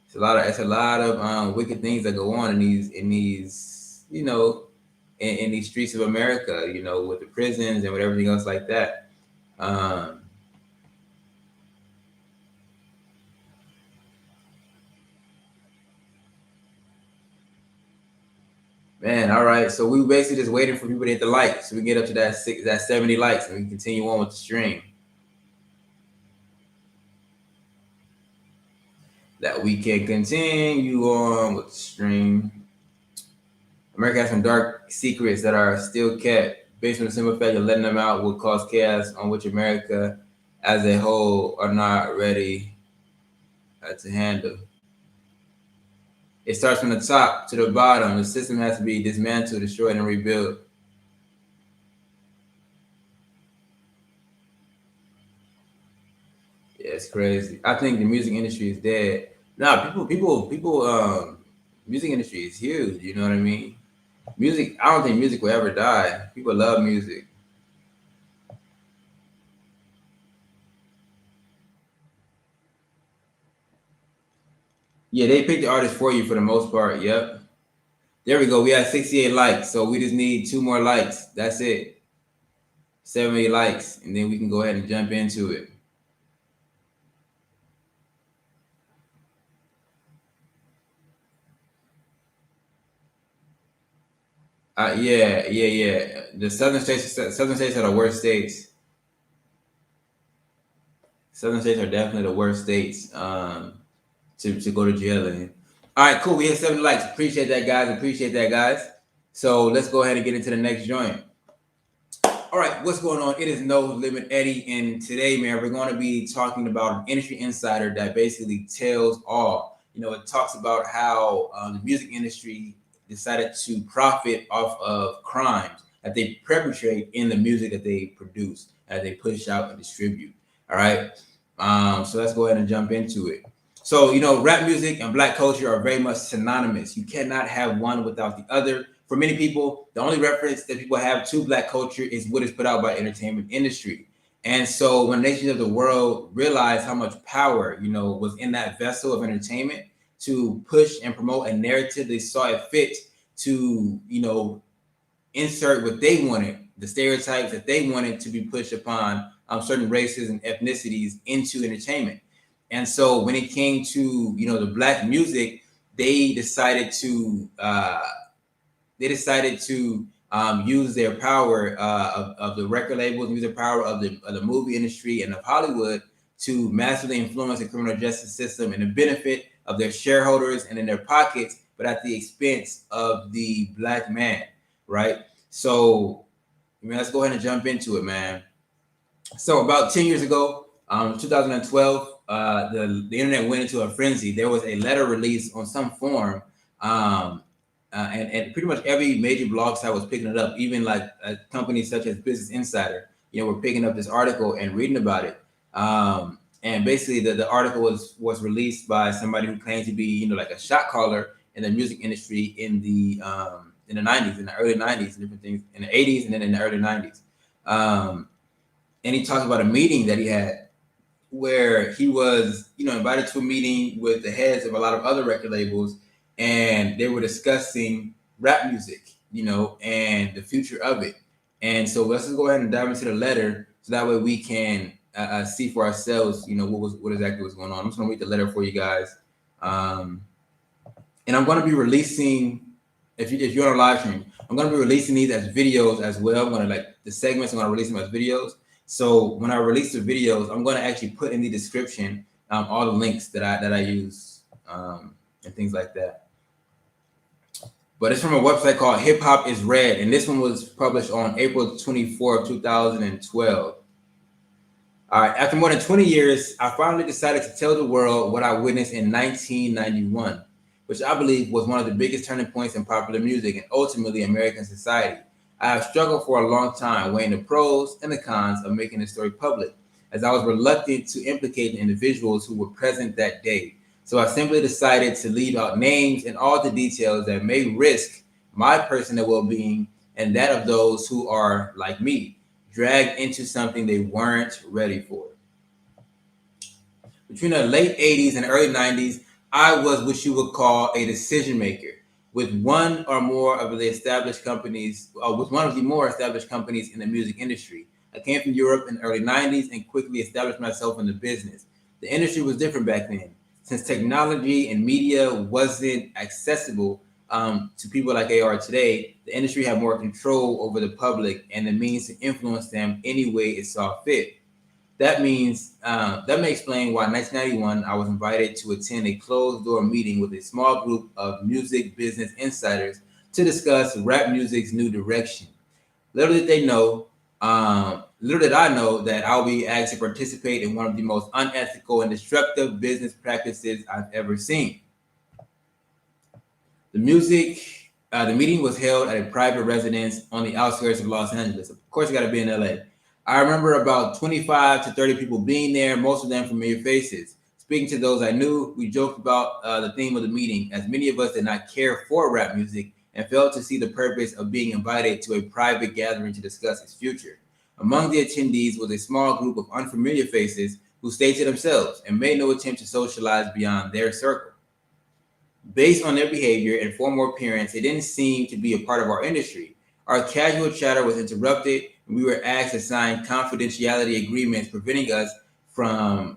It's a lot of wicked things that go on in these in these streets of America, with the prisons and with everything else like that. Man, all right. So we basically just waiting for people to hit the like, so we get up to that 70 likes, and we can continue on with the stream. That we can continue on with the stream. America has some dark secrets that are still kept. Based on the simple fact of letting them out will cause chaos on which America as a whole are not ready to handle. It starts from the top to the bottom. The system has to be dismantled, destroyed, and rebuilt. Yeah, it's crazy. I think the music industry is dead. Nah, people. Music industry is huge. You know what I mean? Music. I don't think music will ever die. People love music. Yeah, they pick the artist for you for the most part. Yep. There we go. We have 68 likes, so we just need 2 more likes. That's it. 70 likes, and then we can go ahead and jump into it. Yeah. The southern states are the worst states. Southern states are definitely the worst states to go to jail in. All right, cool. We have 7 likes. Appreciate that, guys. So let's go ahead and get into the next joint. All right, what's going on? It is No Limit Eddie, and today, man, we're going to be talking about an industry insider that basically tells all. It talks about how the music industry decided to profit off of crimes that they perpetrate in the music that they produce, that they push out and distribute. All right, so let's go ahead and jump into it. So, rap music and Black culture are very much synonymous. You cannot have one without the other. For many people, the only reference that people have to Black culture is what is put out by the entertainment industry. And so when nations of the world realized how much power, was in that vessel of entertainment to push and promote a narrative, they saw it fit to, insert what they wanted, the stereotypes that they wanted to be pushed upon certain races and ethnicities into entertainment. And so when it came to, the Black music, they decided to use their power of the record labels, use the power of the movie industry and of Hollywood to massively influence the criminal justice system in the benefit of their shareholders and in their pockets, but at the expense of the Black man, right? So, let's go ahead and jump into it, man. So about 10 years ago, 2012, the internet went into a frenzy. There was a letter released on some forum, and pretty much every major blog site was picking it up. Even like companies such as Business Insider, were picking up this article and reading about it. And basically, the article was released by somebody who claimed to be, like a shot caller in the music industry in the 90s, in the early 90s, different things in the 80s, and then in the early 90s. And he talked about a meeting that he had where he was, invited to a meeting with the heads of a lot of other record labels, and they were discussing rap music, and the future of it. And so let's just go ahead and dive into the letter, so that way we can see for ourselves, what exactly was going on. I'm just gonna read the letter for you guys, and I'm gonna be releasing. If you're on a live stream, I'm gonna be releasing these as videos as well. I'm gonna the segments. I'm gonna release them as videos. So when I release the videos, I'm going to actually put in the description all the links that I use and things like that. But it's from a website called Hip Hop is Red, and this one was published on April 24th, 2012. All right, after more than 20 years, I finally decided to tell the world what I witnessed in 1991, which I believe was one of the biggest turning points in popular music and ultimately American society. I have struggled for a long time weighing the pros and the cons of making the story public, as I was reluctant to implicate the individuals who were present that day. So I simply decided to leave out names and all the details that may risk my personal well-being and that of those who are, like me, dragged into something they weren't ready for. Between the late 80s and early 90s, I was what you would call a decision maker with one or more of the established companies, with one of the more established companies in the music industry. I came from Europe in the early 90s and quickly established myself in the business. The industry was different back then. Since technology and media wasn't accessible to people like they are today, the industry had more control over the public and the means to influence them any way it saw fit. That may explain why in 1991 I was invited to attend a closed-door meeting with a small group of music business insiders to discuss rap music's new direction. Little did they know, little did I know that I'll be asked to participate in one of the most unethical and destructive business practices I've ever seen. The meeting was held at a private residence on the outskirts of Los Angeles. Of course, you got to be in LA. I remember about 25 to 30 people being there, most of them familiar faces. Speaking to those I knew, we joked about the theme of the meeting, as many of us did not care for rap music and failed to see the purpose of being invited to a private gathering to discuss its future. Among the attendees was a small group of unfamiliar faces who stayed to themselves and made no attempt to socialize beyond their circle. Based on their behavior and formal appearance, they didn't seem to be a part of our industry. Our casual chatter was interrupted, and we were asked to sign confidentiality agreements preventing us from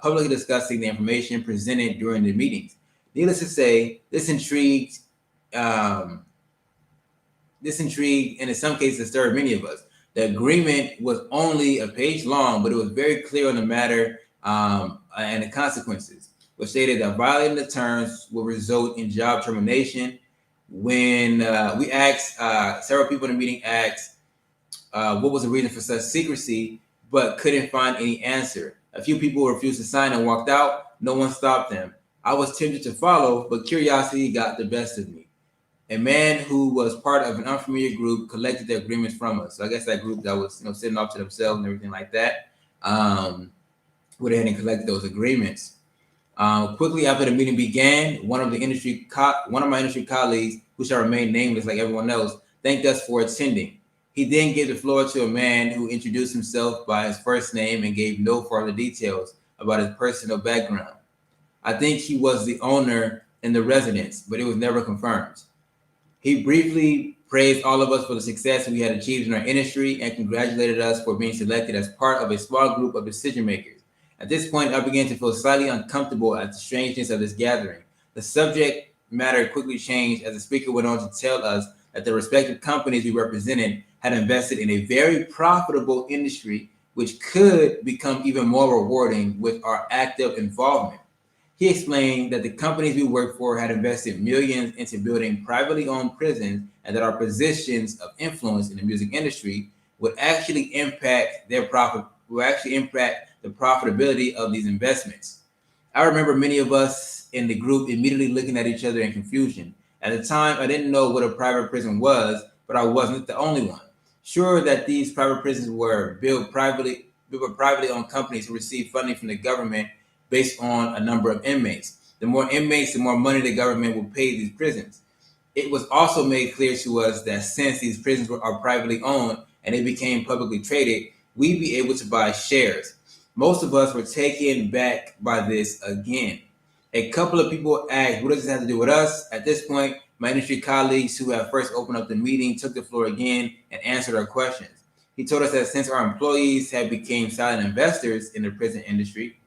publicly discussing the information presented during the meetings. Needless to say, this intrigued and in some cases disturbed many of us. The agreement was only a page long, but it was very clear on the matter and the consequences, which stated that violating the terms will result in job termination. When we asked, several people in the meeting asked what was the reason for such secrecy, but couldn't find any answer. A few people refused to sign and walked out. No one stopped them. I was tempted to follow, but curiosity got the best of me. A man who was part of an unfamiliar group collected the agreements from us. So I guess that group that was sitting off to themselves and everything like that went ahead and collected those agreements. Quickly after the meeting began, one of my industry colleagues, who shall remain nameless like everyone else, thanked us for attending. He then gave the floor to a man who introduced himself by his first name and gave no further details about his personal background. I think he was the owner in the residence, but it was never confirmed. He briefly praised all of us for the success we had achieved in our industry and congratulated us for being selected as part of a small group of decision makers. At this point, I began to feel slightly uncomfortable at the strangeness of this gathering. The subject matter quickly changed as the speaker went on to tell us that the respective companies we represented had invested in a very profitable industry, which could become even more rewarding with our active involvement. He explained that the companies we worked for had invested millions into building privately owned prisons and that our positions of influence in the music industry would actually impact the profitability of these investments. I remember many of us in the group immediately looking at each other in confusion. At the time, I didn't know what a private prison was, but I wasn't the only one. Sure that these private prisons were built privately owned companies who received funding from the government based on a number of inmates. The more inmates, the more money the government will pay these prisons. It was also made clear to us that since these prisons are privately owned, and they became publicly traded, we'd be able to buy shares. Most of us were taken back by this again. A couple of people asked, what does this have to do with us? At this point, my industry colleagues who had first opened up the meeting took the floor again and answered our questions. He told us that since our employees had become silent investors in the prison industry,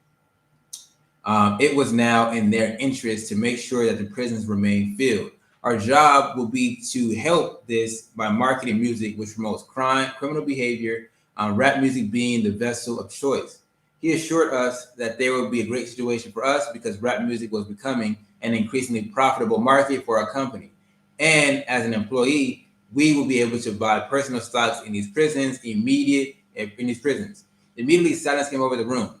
it was now in their interest to make sure that the prisons remain filled. Our job will be to help this by marketing music which promotes crime, criminal behavior, rap music being the vessel of choice. He assured us that there would be a great situation for us because rap music was becoming an increasingly profitable market for our company. And as an employee, we will be able to buy personal stocks in these prisons Immediately, silence came over the room.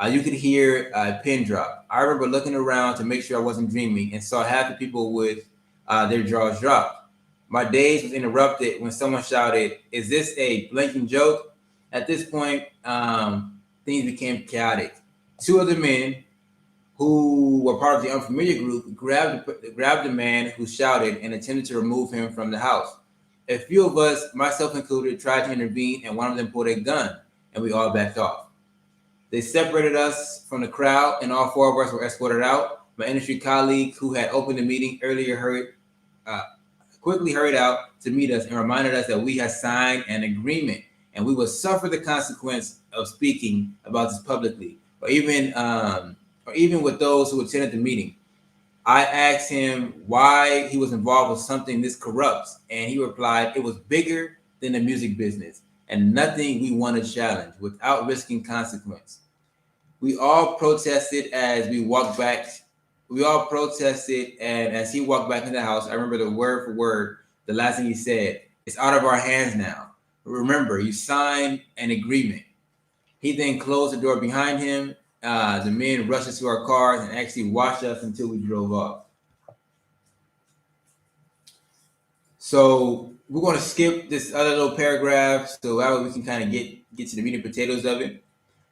You could hear a pin drop. I remember looking around to make sure I wasn't dreaming and saw half the people with their jaws dropped. My daze was interrupted when someone shouted, "Is this a blinking joke?" At this point, things became chaotic. Two other men who were part of the unfamiliar group grabbed the man who shouted and attempted to remove him from the house. A few of us, myself included, tried to intervene, and one of them pulled a gun, and we all backed off. They separated us from the crowd, and all four of us were escorted out. My industry colleague, who had opened the meeting earlier, quickly hurried out to meet us and reminded us that we had signed an agreement, and we would suffer the consequence of speaking about this publicly, or even with those who attended the meeting. I asked him why he was involved with something this corrupt, and he replied, "It was bigger than the music business, and nothing we want to challenge without risking consequence." We all protested as we walked back. We all protested, and as he walked back in the house, I remember the word for word, the last thing he said, "It's out of our hands now. Remember, you signed an agreement." He then closed the door behind him. The men rushed us to our cars and actually watched us until we drove off. So we're going to skip this other little paragraph so that way we can kind of get to the meat and potatoes of it.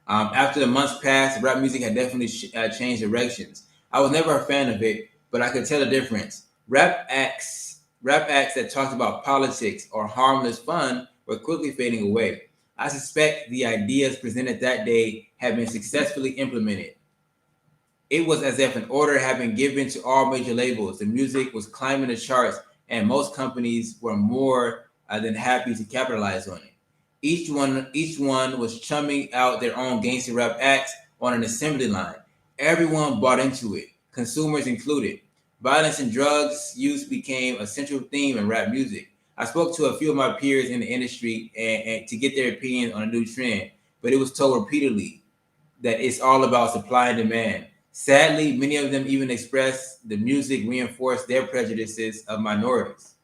After the months passed, rap music had definitely changed directions. I was never a fan of it, but I could tell the difference. Rap acts that talked about politics or harmless fun were quickly fading away. I suspect the ideas presented that day had been successfully implemented. It was as if an order had been given to all major labels. The music was climbing the charts, and most companies were more than happy to capitalize on it. Each one was chumming out their own gangster rap acts on an assembly line. Everyone bought into it, consumers included. Violence and drugs use became a central theme in rap music. I spoke to a few of my peers in the industry and to get their opinion on a new trend, but it was told repeatedly that it's all about supply and demand. Sadly, many of them even expressed the music reinforced their prejudices of minorities.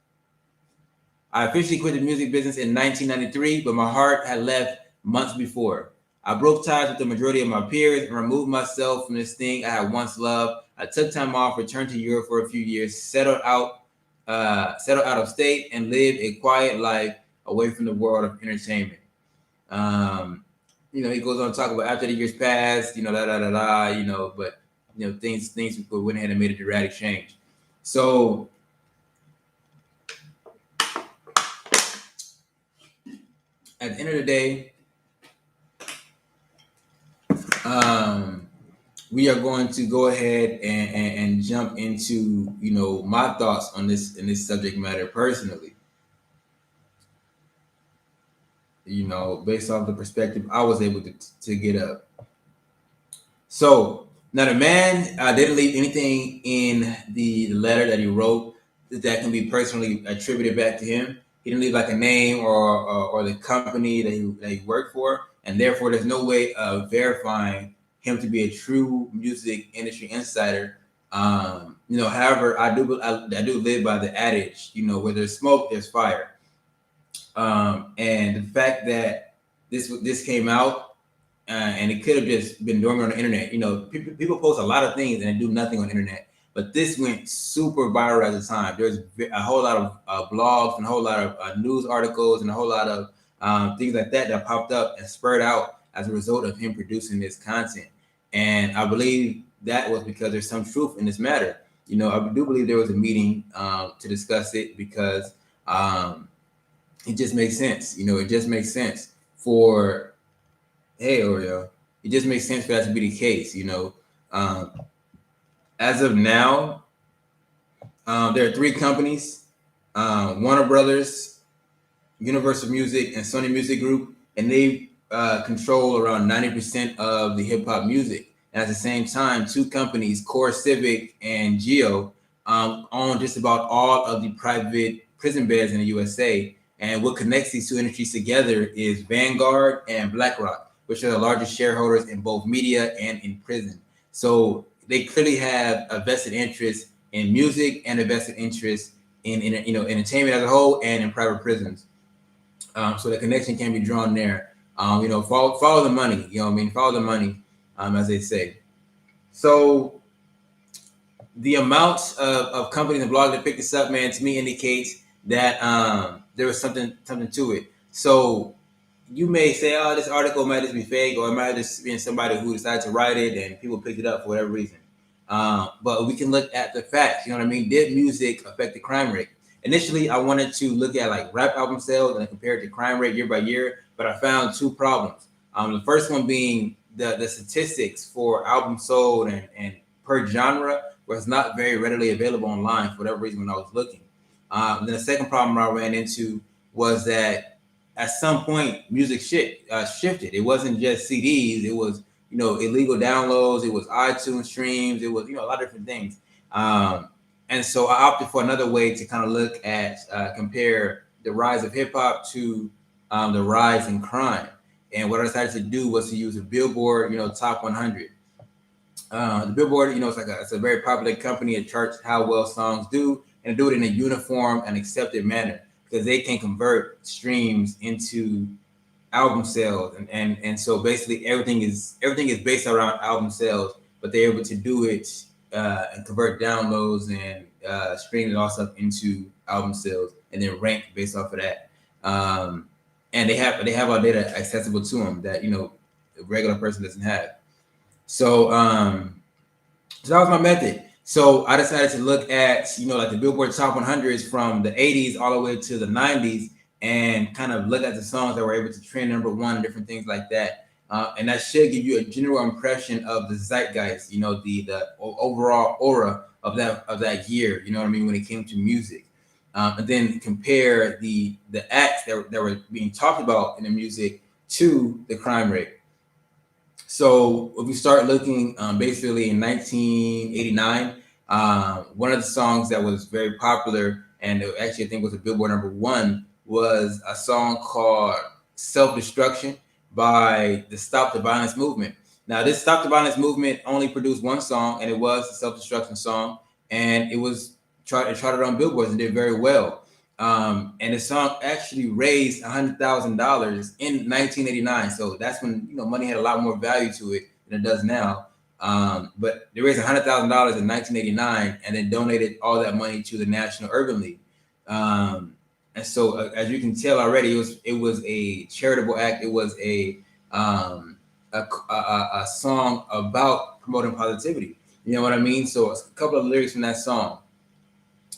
I officially quit the music business in 1993, but my heart had left months before. I broke ties with the majority of my peers and removed myself from this thing I had once loved. I took time off, returned to Europe for a few years, settled out of state, and lived a quiet life away from the world of entertainment. He goes on to talk about after the years passed, but things went ahead and made a dramatic change. So at the end of the day, we are going to go ahead and jump into my thoughts on this subject matter personally. Based off the perspective I was able to get up. So now the man didn't leave anything in the letter that he wrote that can be personally attributed back to him. He didn't leave like a name or the company that he worked for, and therefore there's no way of verifying him to be a true music industry insider. However, I do live by the adage, where there's smoke, there's fire. And the fact that this came out and it could have just been dormant on the internet. People post a lot of things and they do nothing on the internet, but this went super viral at the time. There's a whole lot of blogs and a whole lot of news articles and a whole lot of things like that popped up and spurred out as a result of him producing this content. And I believe that was because there's some truth in this matter. I do believe there was a meeting to discuss it because it just makes sense. It just makes sense for, hey, Oreo, it just makes sense for that to be the case. Um, as of now, there are three companies: Warner Brothers, Universal Music, and Sony Music Group, and they control around 90% of the hip hop music. And at the same time, two companies, Core Civic and Geo, own just about all of the private prison beds in the USA. And what connects these two industries together is Vanguard and BlackRock, which are the largest shareholders in both media and in prison. So they clearly have a vested interest in music and a vested interest in entertainment as a whole and in private prisons. So the connection can be drawn there. Follow the money. Follow the money, as they say. So the amounts of companies and blogs that picked this up, man, to me indicates that there was something to it. So you may say, oh, this article might just be fake, or it might just be somebody who decided to write it and people picked it up for whatever reason. But we can look at the facts. You know what I mean? Did music affect the crime rate? Initially, I wanted to look at like rap album sales and compare it to crime rate year by year, but I found two problems. The first one being the statistics for albums sold and per genre was not very readily available online for whatever reason when I was looking. Then the second problem I ran into was that at some point music shifted. It wasn't just CDs. It was illegal downloads. It was iTunes streams. It was a lot of different things. And so I opted for another way to kind of look at compare the rise of hip hop to the rise in crime. And what I decided to do was to use a Billboard top 100. The Billboard, it's a very popular company. It charts how well songs do and do it in a uniform and accepted manner because they can convert streams into album sales, and so basically everything is based around album sales, but they're able to do it and convert downloads and stream it also into album sales, and then rank based off of that. And they have our data accessible to them that a regular person doesn't have. So so that was my method. So I decided to look at like the Billboard Top 100s from the 80s all the way to the 90s, and kind of look at the songs that were able to trend number one and different things like that. And that should give you a general impression of the zeitgeist, the overall aura of that year. You know what I mean when it came to music, and then compare the acts that were being talked about in the music to the crime rate. So if we start looking, basically in 1989, one of the songs that was very popular and actually I think was a Billboard number one was a song called "Self-Destruction" by the Stop the Violence movement. Now, this Stop the Violence movement only produced one song, and it was a self-destruction song, and it was charted on billboards and did very well. And the song actually raised $100,000 in 1989. So that's when money had a lot more value to it than it does now. But they raised $100,000 in 1989 and then donated all that money to the National Urban League. And so, as you can tell already, it was a charitable act. It was a song about promoting positivity. You know what I mean? So, a couple of lyrics from that song.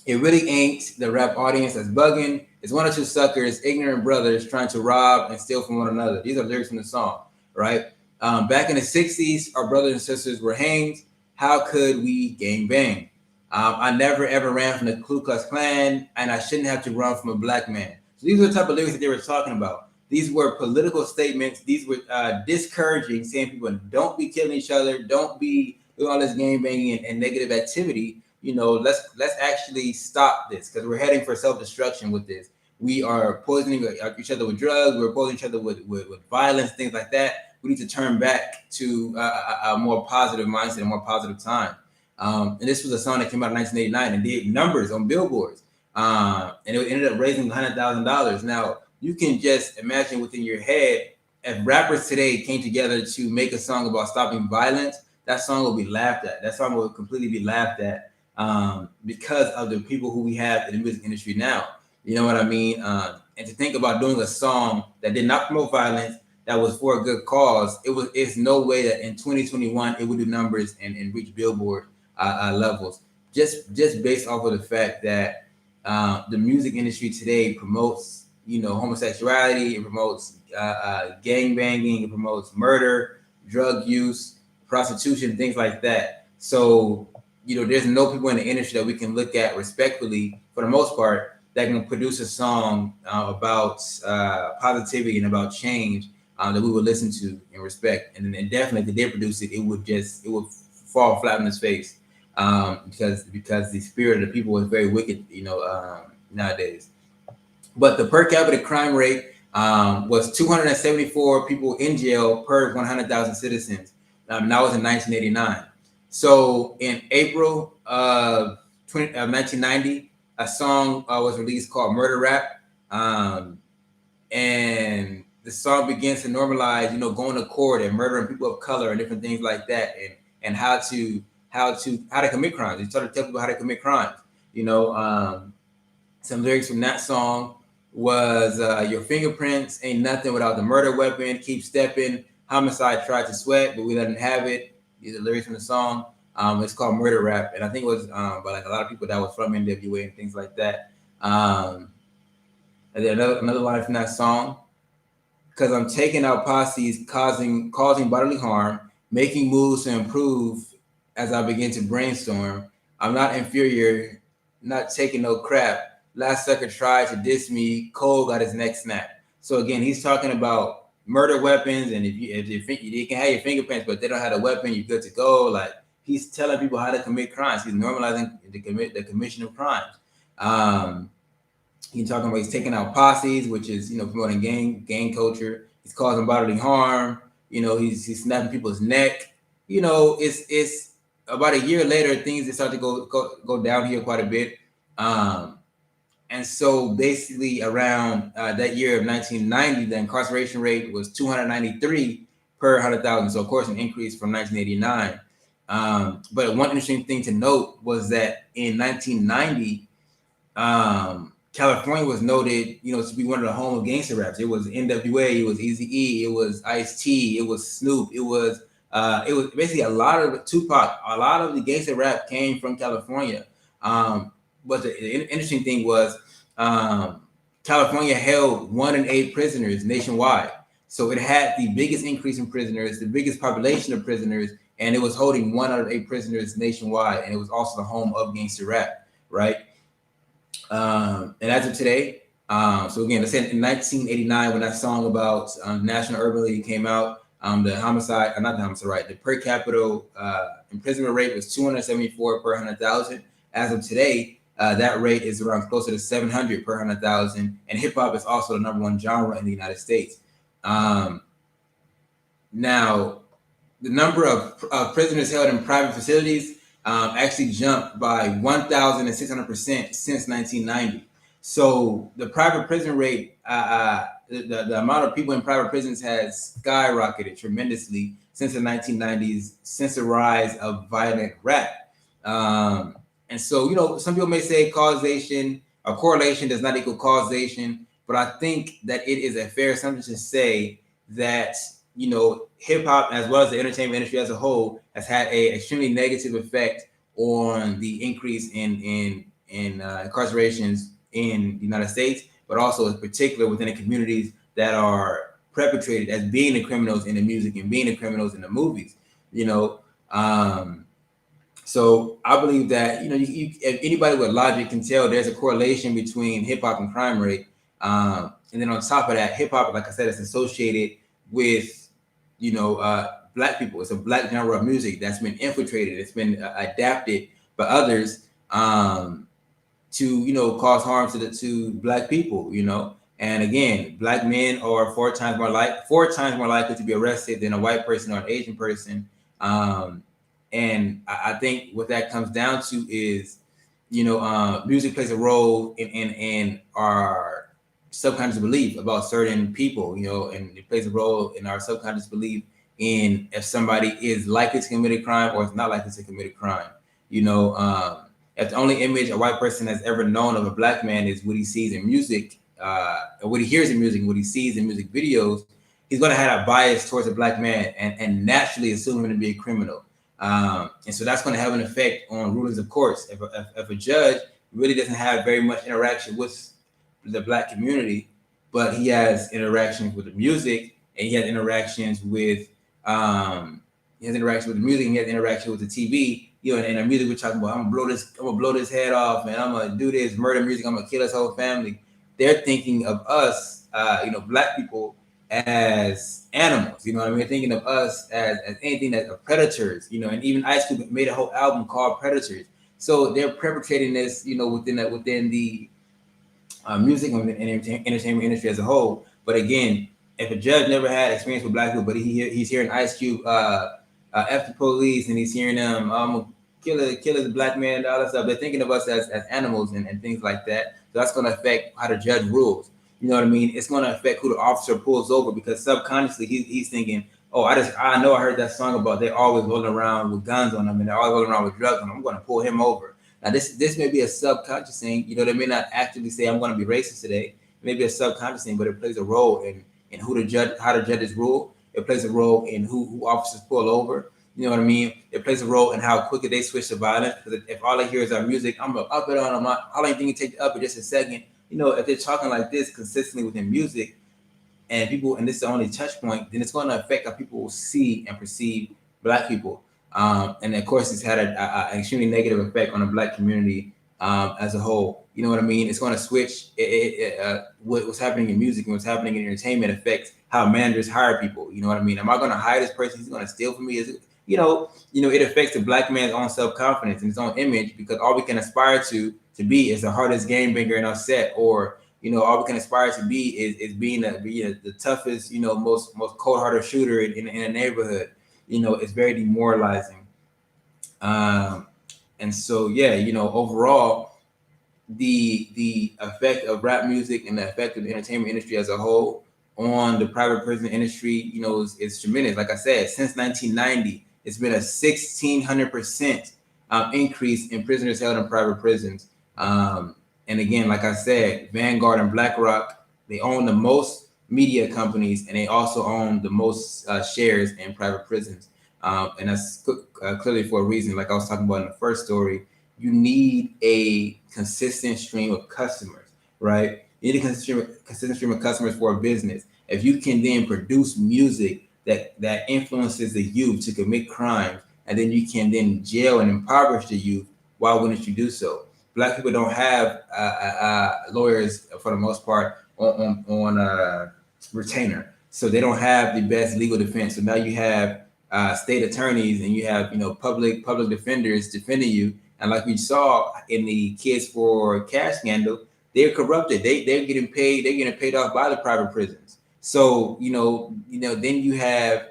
It really ain't the rap audience that's bugging. It's one or two suckers, ignorant brothers trying to rob and steal from one another. These are lyrics from the song, right? Back in the 60s, our brothers and sisters were hanged. How could we gang bang? I never ever ran from the Ku Klux Klan, and I shouldn't have to run from a black man. So these were the type of lyrics that they were talking about. These were political statements. These were discouraging, saying people don't be killing each other, don't be doing all this gang banging and negative activity. Let's actually stop this because we're heading for self-destruction with this. We are poisoning each other with drugs. We're poisoning each other with violence, things like that. We need to turn back to a more positive mindset, a more positive time. And this was a song that came out in 1989 and did numbers on billboards. And it ended up raising $100,000. Now, you can just imagine within your head, if rappers today came together to make a song about stopping violence, that song will be laughed at. That song will completely be laughed at. Because of the people who we have in the music industry now. You know what I mean? And to think about doing a song that did not promote violence, that was for a good cause, it's no way that in 2021 it would do numbers and reach Billboard levels. Just based off of the fact that the music industry today promotes, homosexuality. It promotes gang banging. It promotes murder, drug use, prostitution, things like that. So, there's no people in the industry that we can look at respectfully, for the most part, that can produce a song about positivity and about change that we would listen to and respect. And definitely, if they did produce it, it would fall flat on its face, because the spirit of the people is very wicked, nowadays. But the per capita crime rate was 274 people in jail per 100,000 citizens. That was in 1989. So in April of 1990, a song was released called "Murder Rap," and the song begins to normalize, going to court and murdering people of color and different things like that, and how to commit crimes. They try to tell people how to commit crimes. Some lyrics from that song was "Your fingerprints ain't nothing without the murder weapon. Keep stepping. Homicide tried to sweat, but we let him have it." These are lyrics from the song. It's called "Murder Rap," and I think it was by like a lot of people that was from NWA and things like that. And then another line from that song: "Because I'm taking out posses, causing bodily harm, making moves to improve as I begin to brainstorm. I'm not inferior, not taking no crap. Last sucker tried to diss me, Cole got his neck snapped." So again, he's talking about murder weapons, and if you can have your fingerprints, but they don't have a weapon, you're good to go. Like, he's telling people how to commit crimes. He's normalizing the commission of crimes. He's talking about he's taking out posses, which is promoting gang culture. He's causing bodily harm. He's snapping people's neck. It's about a year later, things start to go down here quite a bit. And so basically around that year of 1990, the incarceration rate was 293 per 100,000. So of course, an increase from 1989. But one interesting thing to note was that in 1990, California was noted, to be one of the home of gangster raps. It was NWA, it was Eazy-E, it was Ice-T, it was Snoop, it was basically a lot of Tupac. A lot of the gangster rap came from California. But the interesting thing was California held 1 in 8 prisoners nationwide. So it had the biggest increase in prisoners, the biggest population of prisoners, and it was holding 1 out of 8 prisoners nationwide. And it was also the home of gangster rap, right? And as of today, so again, let's say in 1989, when that song about National Urban League came out, the per capita imprisonment rate was 274 per 100,000. As of today, that rate is around closer to 700 per 100,000, and hip hop is also the #1 genre in the United States. Now, the number of prisoners held in private facilities actually jumped by 1,600% since 1990. So the private prison rate, the amount of people in private prisons has skyrocketed tremendously since the 1990s, since the rise of violent rap. And so, some people may say causation or correlation does not equal causation, but I think that it is a fair assumption to say that, hip hop, as well as the entertainment industry as a whole, has had a extremely negative effect on the increase in incarcerations in the United States, but also in particular within the communities that are perpetrated as being the criminals in the music and being the criminals in the movies. So I believe that if anybody with logic can tell, there's a correlation between hip hop and crime rate. And then on top of that, hip hop, like I said, is associated with Black people. It's a Black genre of music that's been infiltrated. It's been adapted by others to cause harm to Black people. And again, Black men are 4 times more likely to be arrested than a white person or an Asian person. And I think what that comes down to is, music plays a role in our subconscious belief about certain people, and it plays a role in our subconscious belief in if somebody is likely to commit a crime or is not likely to commit a crime. If the only image a white person has ever known of a Black man is what he sees in music, or what he hears in music, and what he sees in music videos, he's going to have a bias towards a Black man and naturally assume him to be a criminal. And so that's going to have an effect on rulings of courts. If a judge really doesn't have very much interaction with the Black community, but he has interactions with the music, and he has interactions with the music, and he has interaction with the TV. You know, and the music we're talking about, I'm gonna blow this head off, man. I'm gonna do this murder music. I'm gonna kill his whole family. They're thinking of us, black people, as animals. You know what I mean? They're thinking of us as anything that are predators. You know, and even Ice Cube made a whole album called Predators. So they're perpetrating this, within the music and entertainment industry as a whole. But again, if a judge never had experience with black people, but he's hearing Ice Cube F the police, and he's hearing them kill a black man and all that stuff, they're thinking of us as animals and things like that. So that's going to affect how the judge rules. You know what I mean? It's going to affect who the officer pulls over, because subconsciously he's thinking, oh, I know I heard that song about they're always rolling around with guns on them and they're always rolling around with drugs on them. I'm going to pull him over. Now, this may be a subconscious thing. You know, they may not actively say, I'm going to be racist today. It may be a subconscious thing, but it plays a role in how the judges rule. It plays a role in who officers pull over. You know what I mean? It plays a role in how quickly they switch to violence. Because if all I hear is our music, I'm going to up it on them. All I think take it up in just a second. You know, if they're talking like this consistently within music, and this is the only touch point, then it's going to affect how people will see and perceive black people. And of course, it's had an extremely negative effect on the black community as a whole. You know what I mean? It's going to switch. What's happening in music and what's happening in entertainment affects how managers hire people. You know what I mean? Am I going to hire this person? He's going to steal from me? Is it? It affects the black man's own self-confidence and his own image, because all we can aspire to be is the hardest game bringer in our set, or all we can aspire to be is being the toughest, most cold-hearted shooter in a neighborhood. It's very demoralizing. And so, overall, the effect of rap music and the effect of the entertainment industry as a whole on the private prison industry, is tremendous. Like I said, since 1990, it's been a 1,600% increase in prisoners held in private prisons. And again, like I said, Vanguard and BlackRock, they own the most media companies, and they also own the most shares in private prisons. And that's clearly for a reason. Like I was talking about in the first story, you need a consistent stream of customers, right? You need a consistent stream of customers for a business. If you can then produce music that influences the youth to commit crimes, and then you can then jail and impoverish the youth, why wouldn't you do so? Black people don't have lawyers for the most part on retainer, so they don't have the best legal defense. So now you have state attorneys, and you have public defenders defending you. And like we saw in the Kids for Cash scandal, they're corrupted. They're getting paid. They're getting paid off by the private prisons. So then you have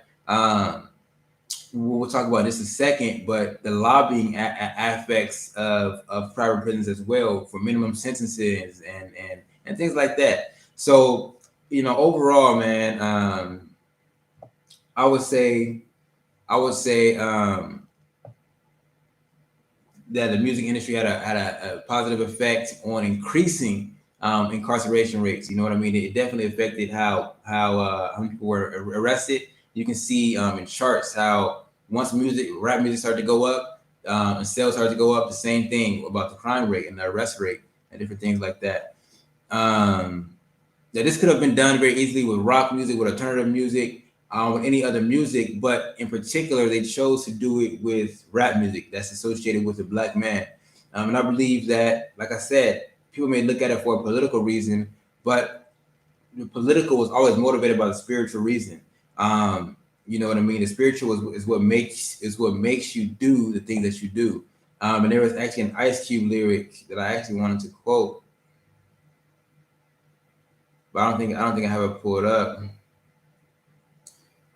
we'll talk about this in a second, but the lobbying aspects of private prisons as well, for minimum sentences and things like that. So overall, man, I would say that the music industry had a positive effect on increasing incarceration rates. You know what I mean? It definitely affected how people were arrested. You can see in charts how once rap music started to go up, and sales started to go up, the same thing about the crime rate and the arrest rate and different things like that. That this could have been done very easily with rock music, with alternative music, with any other music, but in particular, they chose to do it with rap music that's associated with the black man. And I believe that, like I said, people may look at it for a political reason, but the political was always motivated by the spiritual reason. You know what I mean? The spiritual is what makes you do the things that you do. And there was actually an Ice Cube lyric that I actually wanted to quote, but I don't think I have it pulled up.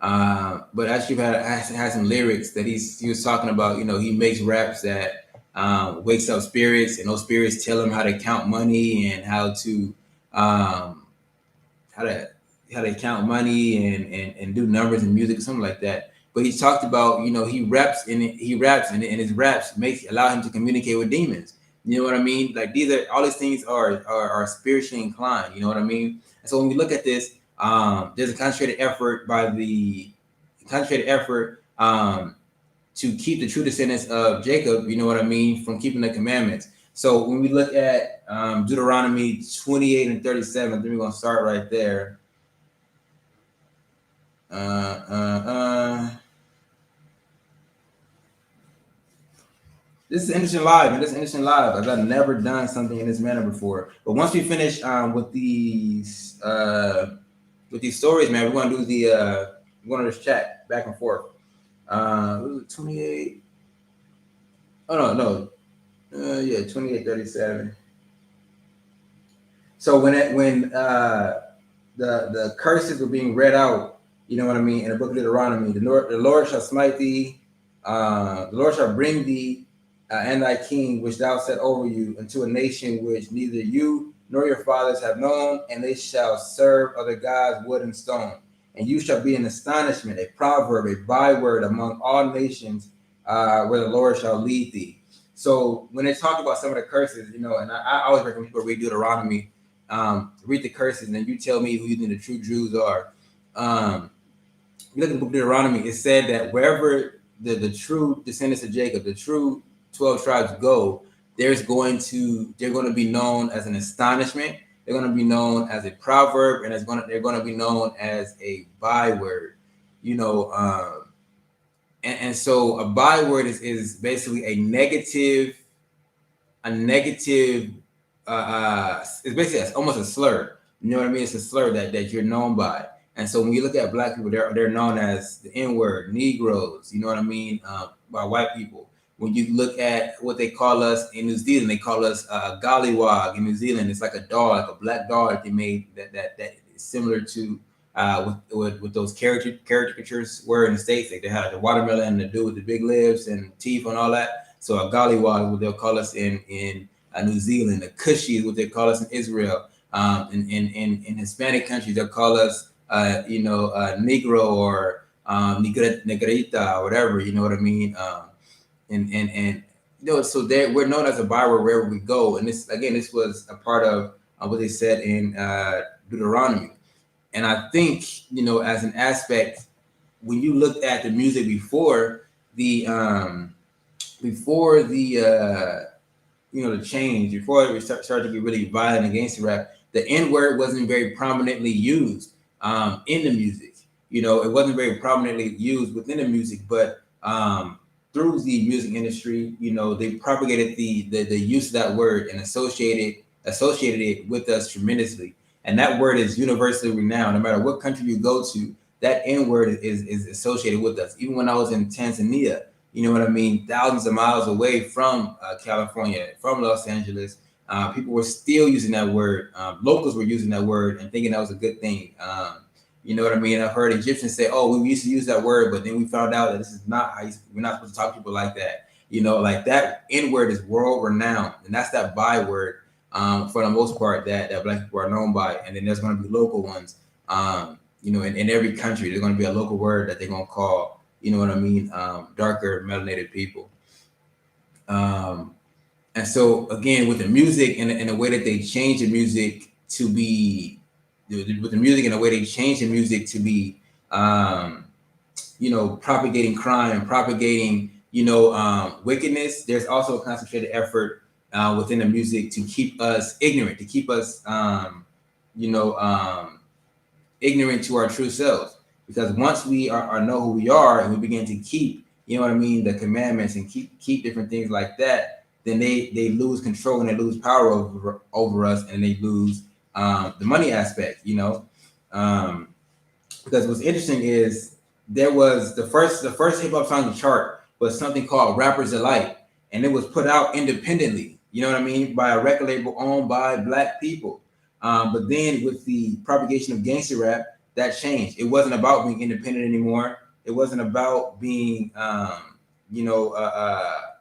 But actually had some lyrics that he was talking about. He makes raps that wakes up spirits, and those spirits tell him how to count money and how to count money and do numbers in music, something like that. But he talked about he raps and his raps allow him to communicate with demons. You know what I mean? Like all these things are spiritually inclined. You know what I mean? And so when we look at this, there's a concentrated effort to keep the true descendants of Jacob, you know what I mean, from keeping the commandments. So when we look at Deuteronomy 28 and 37, then we're gonna start right there. This is interesting live, and this is interesting live. I've never done something in this manner before. But once we finish with these stories, man, we're gonna do we're gonna just chat back and forth. 28. Oh no. Yeah, 28:37. So when the curses were being read out, you know what I mean, in the book of Deuteronomy, the Lord shall smite thee, the Lord shall bring thee and thy king, which thou set over you, into a nation which neither you nor your fathers have known, and they shall serve other gods, wood and stone. And you shall be an astonishment, a proverb, a byword among all nations, where the Lord shall lead thee. So when they talk about some of the curses, you know, and I always recommend people read Deuteronomy, read the curses, and then you tell me who you think the true Jews are. You look at the book of Deuteronomy, it said that wherever the true descendants of Jacob, the true 12 tribes go, they're going to be known as an astonishment. They're going to be known as a proverb, and they're going to be known as a byword. You know, and so a byword is basically a negative. It's basically almost a slur. You know what I mean? It's a slur that you're known by. And so when you look at Black people, they're known as the N-word, Negroes. You know what I mean? By white people. When you look at what they call us in New Zealand, they call us a gollywog in New Zealand. It's like a dog, like a black dog that they made that is similar to what those caricatures were in the States. Like they had the watermelon and the dude with the big lips and teeth and all that. So a gollywog is what they'll call us in New Zealand. A cushy is what they call us in Israel. In Hispanic countries, they'll call us Negro or Negrita or whatever. You know what I mean? And so we're known as a byword wherever we go. And this was a part of what they said in Deuteronomy. And I think, as an aspect, when you looked at the music before the change, before we started to get really violent against rap, the N-word wasn't very prominently used in the music. It wasn't very prominently used within the music, but through the music industry, they propagated the use of that word and associated it with us tremendously. And that word is universally renowned. No matter what country you go to, that N-word is associated with us. Even when I was in Tanzania, you know what I mean, thousands of miles away from California, from Los Angeles, people were still using that word. Locals were using that word and thinking that was a good thing. You know what I mean? I've heard Egyptians say, "Oh, we used to use that word, but then we found out that this is not how we're not supposed to talk to people like that." Like that N-word is world renowned, and that's that byword for the most part that Black people are known by. And then there's going to be local ones. In every country, there's going to be a local word that they're going to call, you know what I mean, darker melanated people. And so again, with the music and the way that they change the music to be, with the music and the way they change the music to be, propagating crime, propagating, wickedness. There's also a concentrated effort within the music to keep us ignorant, to keep us, ignorant to our true selves. Because once we know who we are and we begin to keep, the commandments and keep different things like that, then they lose control and they lose power over us, and they lose the money aspect, because what's interesting is there was the first hip hop song to chart was something called Rapper's Delight, and it was put out independently, you know what I mean, by a record label owned by Black people. But then with the propagation of gangster rap, that changed. It wasn't about being independent anymore. It wasn't about being,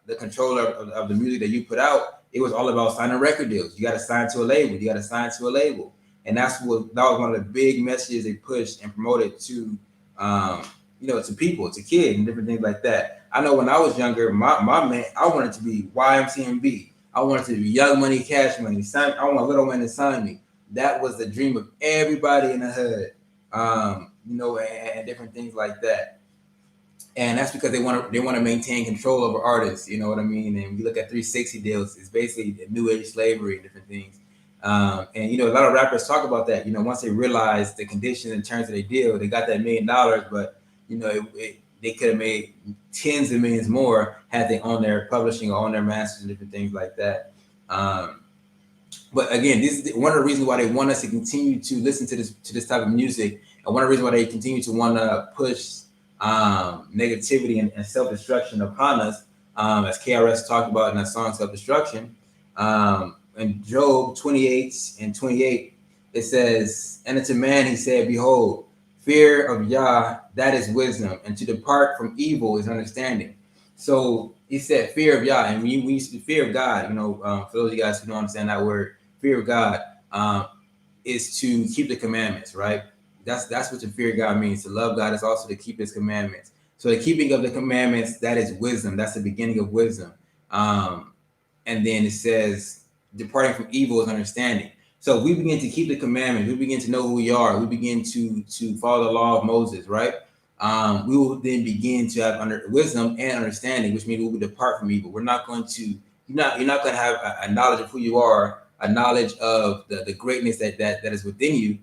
the controller of the music that you put out. It was all about signing record deals. You got to sign to a label. And that was one of the big messages they pushed and promoted to, to people, to kids, and different things like that. I know when I was younger, my man, I wanted to be YMCMB. I wanted to be Young Money, Cash Money. I want Little Man to sign me. That was the dream of everybody in the hood, and different things like that. and that's because they want to maintain control over artists. You know what I mean? And you look at 360 deals, it's basically new age slavery and different things. And a lot of rappers talk about that. Once they realize the conditions and terms of their deal, they got that $1 million, but they could have made tens of millions more had they owned their publishing or owned their masters and different things like that. But again, this is one of the reasons why they want us to continue to listen to this type of music, and one of the reasons why they continue to want to push negativity and self-destruction upon us, as KRS talked about in that song Self-Destruction. In Job 28:28, it says, "And unto man he said, Behold, fear of Yah, that is wisdom, and to depart from evil is understanding." So he said fear of Yah, and we used to fear of God. For those of you guys who don't understand that word, fear of God is to keep the commandments, right? That's what the fear of God means. To love God is also to keep His commandments. So the keeping of the commandments, that is wisdom. That's the beginning of wisdom. And then it says, departing from evil is understanding. So we begin to keep the commandments. We begin to know who we are. We begin to follow the law of Moses, right? We will then begin to have wisdom and understanding, which means we will depart from evil. We're not going to, you're not going to have a knowledge of who you are, a knowledge of the greatness that is within you,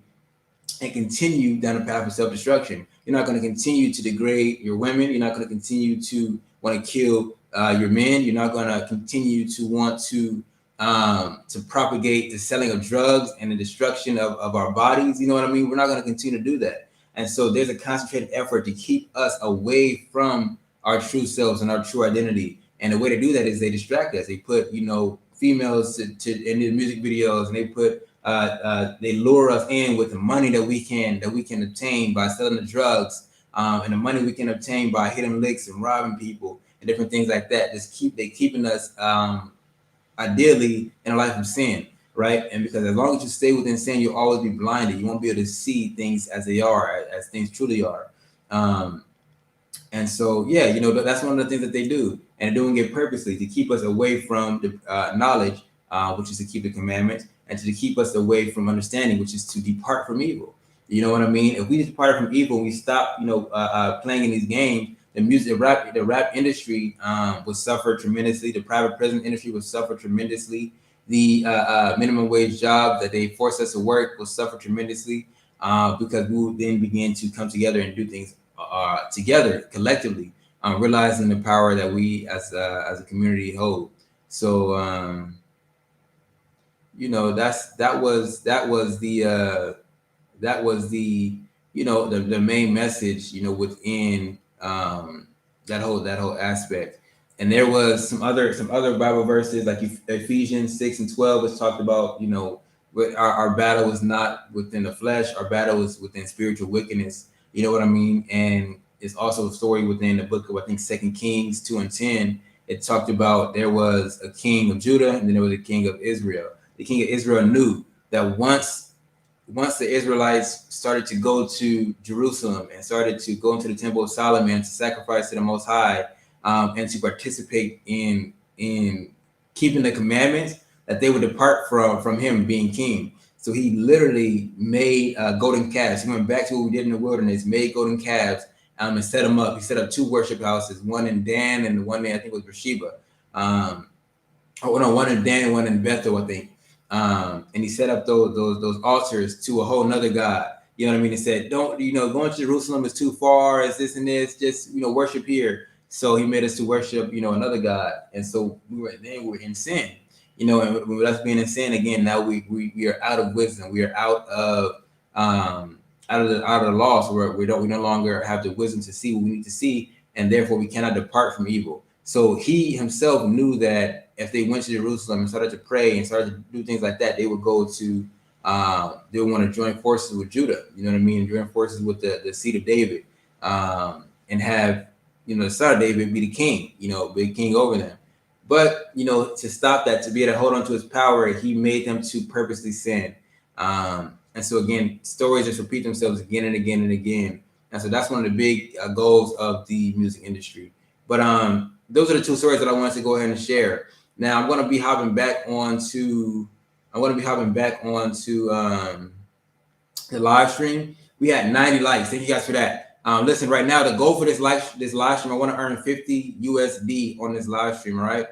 and continue down the path of self-destruction. You're not going to continue to degrade your women. You're not going to continue to want to kill your men. You're not going to continue to want to propagate the selling of drugs and the destruction of our bodies. You know what I mean? We're not going to continue to do that. And so there's a concentrated effort to keep us away from our true selves and our true identity. And the way to do that is they distract us. They put, females to in the music videos, and they put they lure us in with the money that we can obtain by selling the drugs, and the money we can obtain by hitting licks and robbing people and different things like that. They're keeping us ideally in a life of sin, right? And because as long as you stay within sin, you'll always be blinded. You won't be able to see things as they are, as things truly are. And so, that's one of the things that they do, and they're doing it purposely to keep us away from the knowledge, which is to keep the commandments, and to keep us away from understanding, which is to depart from evil. You know what I mean? If we depart from evil and we stop, playing in these games, the rap industry will suffer tremendously. The private prison industry will suffer tremendously. The minimum wage job that they force us to work will suffer tremendously, because we will then begin to come together and do things together collectively, realizing the power that we as a community hold. So that was the main message, within that whole aspect. And there was some other Bible verses like Ephesians 6:12, which talked about, our battle was not within the flesh, our battle is within spiritual wickedness. You know what I mean? And it's also a story within the book of, I think, 2 Kings 2:10. It talked about there was a king of Judah, and then there was a king of Israel. The king of Israel knew that once the Israelites started to go to Jerusalem and started to go into the temple of Solomon to sacrifice to the Most High, and to participate in keeping the commandments, that they would depart from him being king. So he literally made golden calves. He went back to what we did in the wilderness, made golden calves, and set them up. He set up 2 worship houses, one in Dan and the one in, I think, was Beersheba. One in Dan and one in Bethel, I think. And he set up those altars to a whole nother god. You know what I mean? He said, don't, going to Jerusalem is too far, it's this and this, just, worship here. So he made us to worship, another god. And so we were in sin, and with us being in sin again, now we are out of wisdom. We are out of the law. So we no longer have the wisdom to see what we need to see, and therefore we cannot depart from evil. So he himself knew that if they went to Jerusalem and started to pray and started to do things like that, they would go to, they would want to join forces with Judah, you know what I mean? Join forces with the seed of David, and have, the son of David be the king, be king over them. But, to stop that, to be able to hold on to his power, he made them to purposely sin. And so again, stories just repeat themselves again and again and again. And so that's one of the big goals of the music industry. But those are the 2 stories that I wanted to go ahead and share. Now I'm going to be hopping back onto the live stream. We had 90 likes. Thank you guys for that. Listen, right now the goal for this live stream, I want to earn 50 USD on this live stream. All right,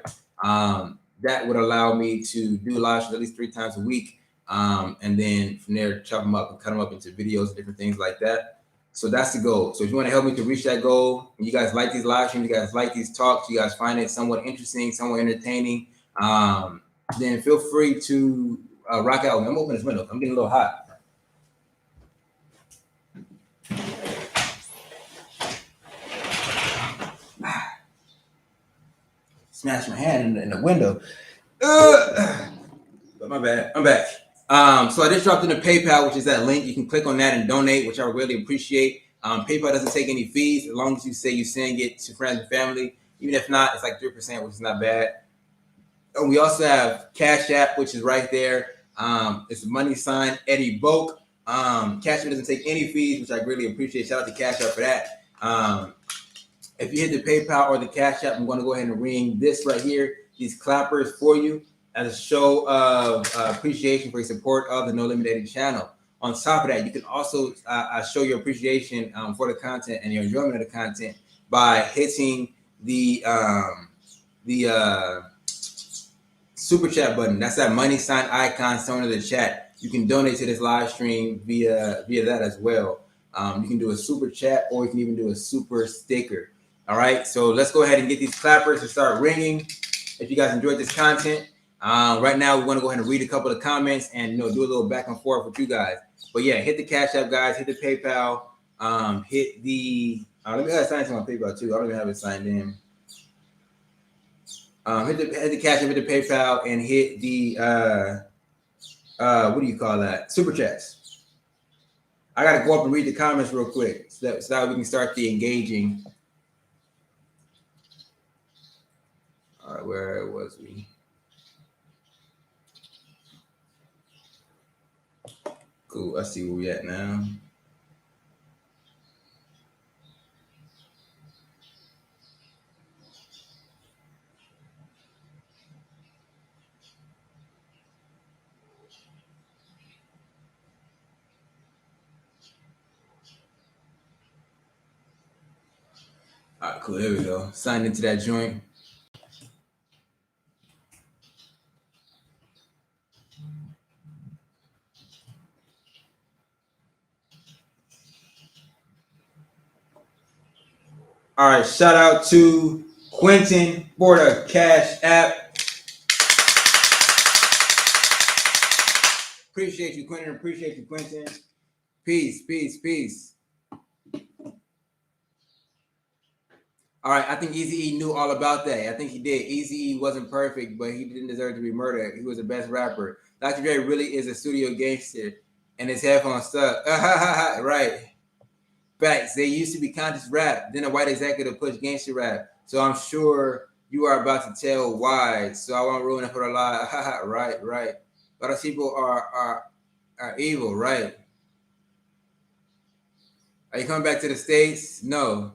that would allow me to do live streams at least 3 times a week, and then from there chop them up and cut them up into videos and different things like that. So that's the goal. So if you want to help me to reach that goal, and you guys like these live streams, you guys like these talks, you guys find it somewhat interesting, somewhat entertaining, then feel free to rock out with me. I'm opening this window. I'm getting a little hot. Smash my hand in the window. But my bad. I'm back. So I just dropped in the PayPal, which is that link. You can click on that and donate, which I really appreciate. PayPal doesn't take any fees as long as you say you're sending it to friends and family. Even if not, it's like 3%, which is not bad. And we also have Cashapp, which is right there. It's money sign eddiebulk. Cashapp doesn't take any fees, which I greatly appreciate. Shout out to Cashapp for that. If you hit the PayPal or the Cashapp, I'm going to go ahead and ring this right here, these clappers for you as a show of appreciation for your support of the No Limit Eddie channel. On top of that, you can also show your appreciation for the content and your enjoyment of the content by hitting the super chat button. That's that money sign icon shown in the chat. You can donate to this live stream via that as well. You can do a super chat, or you can even do a super sticker. All right, so let's go ahead and get these clappers to start ringing. If you guys enjoyed this content, right now we want to go ahead and read a couple of comments and do a little back and forth with you guys. But yeah, hit the Cash App, guys. Hit the PayPal. Hit the. Let me sign to my PayPal too. I don't even have it signed in. Hit the Cash App, hit the PayPal, and hit the what do you call that? Super chats. I gotta go up and read the comments real quick so that we can start the engaging. All right, where was we? Cool. I see where we at now. All right, cool. There we go. Signed into that joint. All right, shout out to Quentin for the Cash App. Appreciate you, Quentin. Appreciate you, Quentin. Peace, peace, peace. All right, I think Eazy-E knew all about that. I think he did. Eazy-E wasn't perfect, but he didn't deserve to be murdered. He was the best rapper. Dr. Dre really is a studio gangster, and his headphones stuck. Right. Facts. They used to be conscious rap. Then a white executive pushed gangster rap. So I'm sure you are about to tell why. So I won't ruin it for the lie. Right, right. A lot of people are evil, right? Are you coming back to the States? No.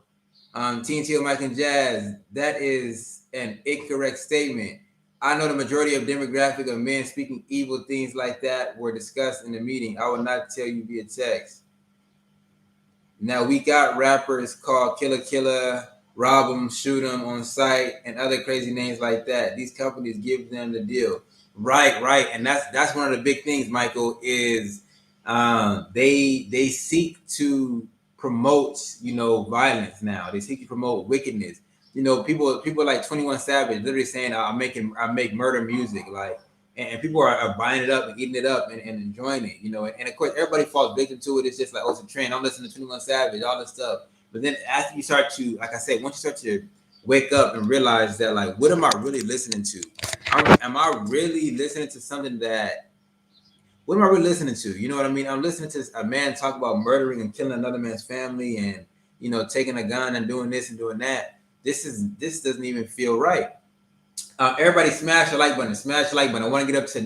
TNT, Mike and Jazz, that is an incorrect statement. I know the majority of demographic of men speaking evil things like that were discussed in the meeting. I will not tell you via text. Now, we got rappers called Killer Killer, Rob 'em, Shoot 'em on site, and other crazy names like that. These companies give them the deal. Right, right. And that's one of the big things, Michael, is they seek to promote, violence now. They seek to promote wickedness. People like 21 Savage literally saying, I make murder music, like, and people are buying it up and eating it up and enjoying it, and of course everybody falls victim to it. It's just like, oh, it's a trend. I'm listening to 21 Savage, all this stuff. But then after you start to, like I said, once you start to wake up and realize that, like, what am I really listening to? Am I really listening to something that, what am I really listening to? You know what I mean? I'm listening to a man talk about murdering and killing another man's family and, taking a gun and doing this and doing that. This doesn't even feel right. Everybody smash the like button. Smash the like button. I want to get up to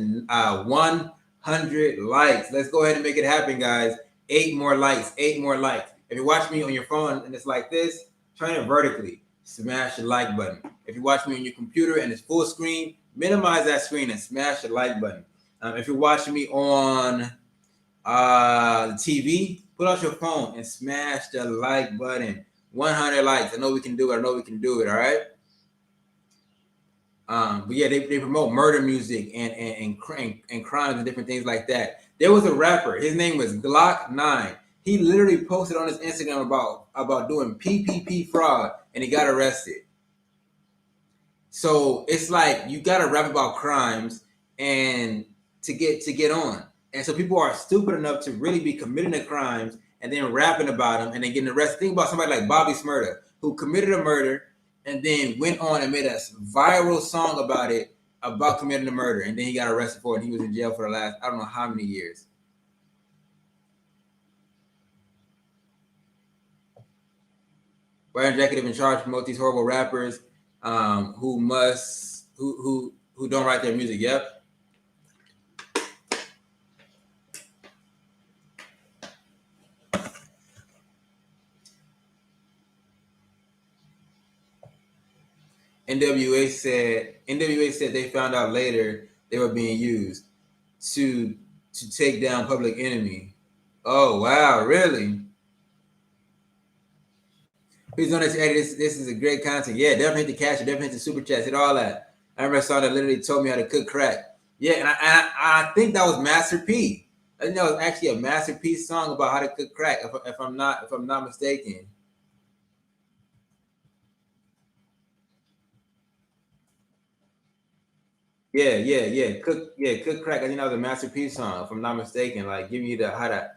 100 likes. Let's go ahead and make it happen, guys. 8 more likes. 8 more likes. If you watch me on your phone and it's like this, turn it vertically. Smash the like button. If you watch me on your computer and it's full screen, minimize that screen and smash the like button. If you're watching me on the TV, pull out your phone and smash the like button. 100 likes. I know we can do it. I know we can do it. All right. But yeah, they promote murder music and crimes and different things like that. There was a rapper. His name was Glock 9. He literally posted on his Instagram about doing PPP fraud, and he got arrested. So it's like you gotta rap about crimes and to get on. And so people are stupid enough to really be committing the crimes and then rapping about them and then getting arrested. Think about somebody like Bobby Smurda, who committed a murder and then went on and made a viral song about it, about committing a murder, and then he got arrested for it, and he was in jail for the last I don't know how many years. White executive in charge promote these horrible rappers who don't write their music. Yep. NWA said they found out later they were being used to take down Public Enemy. Oh wow, really? Please don't Eddie. This is a great content. Yeah, definitely hit the cash, definitely hit the super chats, hit all that. I remember someone that literally told me how to cook crack. Yeah, and I think that was Master P. I think that was actually a Master P song about how to cook crack, if I'm not mistaken. Yeah. Cook crack. I think that was a Master P song, if I'm not mistaken. Like giving you the how to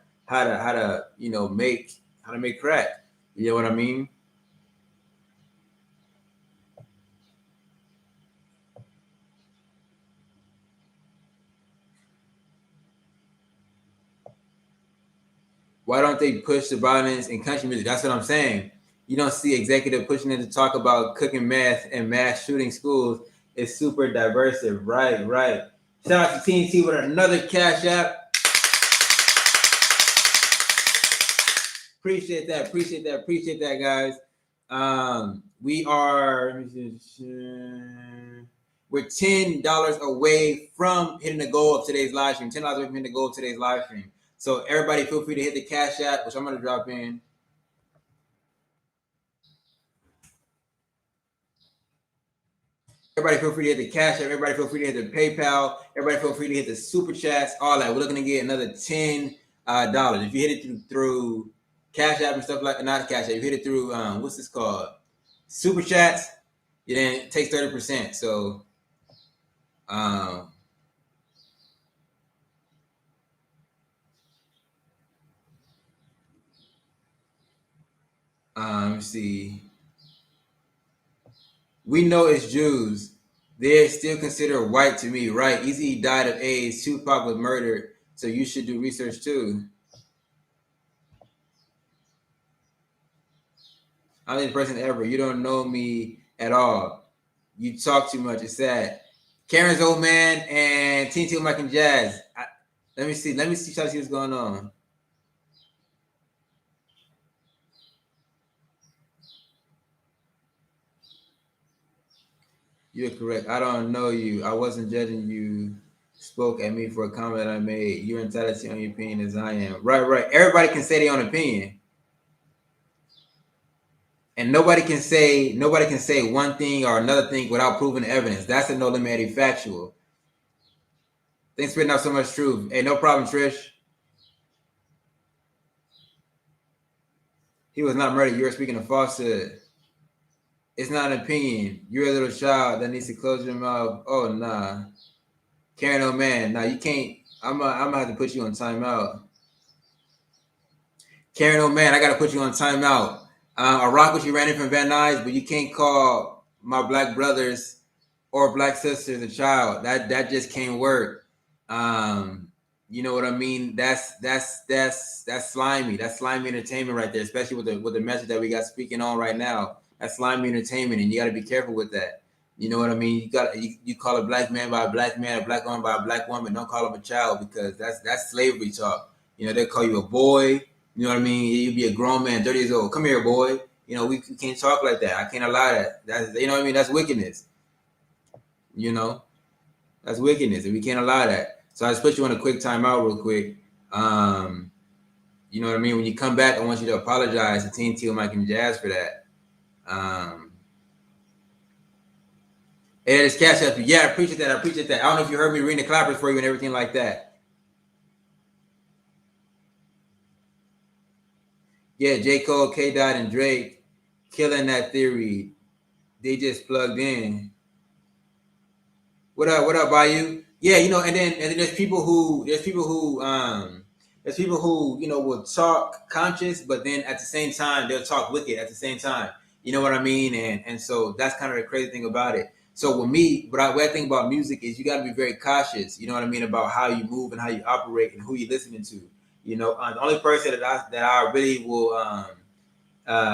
make crack. You know what I mean? Why don't they push the violence in country music? That's what I'm saying. You don't see executive pushing it to talk about cooking meth and mass shooting schools. It's super diversive. Right. Shout out to TNT with another Cash App. Appreciate that, guys. We're $10 away from hitting the goal of today's live stream. $10 away from hitting the goal of today's live stream. So everybody feel free to hit the Cash App, which I'm going to drop in. Everybody feel free to hit the Cash App. Everybody feel free to hit the PayPal. Everybody feel free to hit the Super Chats, all that. We're looking to get another $10. If you hit it through Cash App and stuff like not Cash App, you hit it through, what's this called? Super Chats, then it takes 30%. So, let's see. We know it's Jews. They're still considered white to me, right? Easy died of AIDS. Tupac was murdered. So you should do research too. I'm the person ever. You don't know me at all. You talk too much. It's sad. Karen's old man and TNT Mike and Jazz. Let me see. Try to see what's going on. You're correct. I don't know you. I wasn't judging you. Spoke at me for a comment I made. You're entitled to your own opinion as I am. Right. Everybody can say their own opinion. And nobody can say one thing or another thing without proving evidence. That's a no limit factual. Thanks for spitting out so much truth. Hey, no problem, Trish. He was not murdered. You're speaking of falsehood. It's not an opinion. You're a little child that needs to close your mouth. Oh, nah. Karen, oh man. Nah, you can't. I'm gonna have to put you on timeout. Karen, oh man, I gotta put you on timeout. I rock with you, Randy from Van Nuys, but you can't call my black brothers or black sisters a child. That just can't work. You know what I mean? That's slimy. That's slimy entertainment right there, especially with the message that we got speaking on right now. That's slimy entertainment, and you got to be careful with that. You know what I mean? You call a black man by a black man, a black woman by a black woman. Don't call him a child, because that's slavery talk. You know, they'll call you a boy. You know what I mean? You'd be a grown man, 30 years old. Come here, boy. You know, we can't talk like that. I can't allow that. That's, you know what I mean? That's wickedness. You know, that's wickedness, and we can't allow that. So I just put you on a quick timeout real quick. You know what I mean? When you come back, I want you to apologize to TNT Mike and Jazz for that. Hey, that is Cashapp. Yeah, I appreciate that. I appreciate that. I don't know if you heard me reading the clappers for you and everything like that. Yeah, J. Cole, K. Dot, and Drake killing that theory. They just plugged in. What up? What up, Bayou? Yeah, you know, and then there's people who will talk conscious, but then at the same time they'll talk wicked at the same time. You know what I mean? And so that's kind of the crazy thing about it. So with me, what I think about music is you got to be very cautious. You know what I mean about how you move and how you operate and who you're listening to. You know, the only person that I really will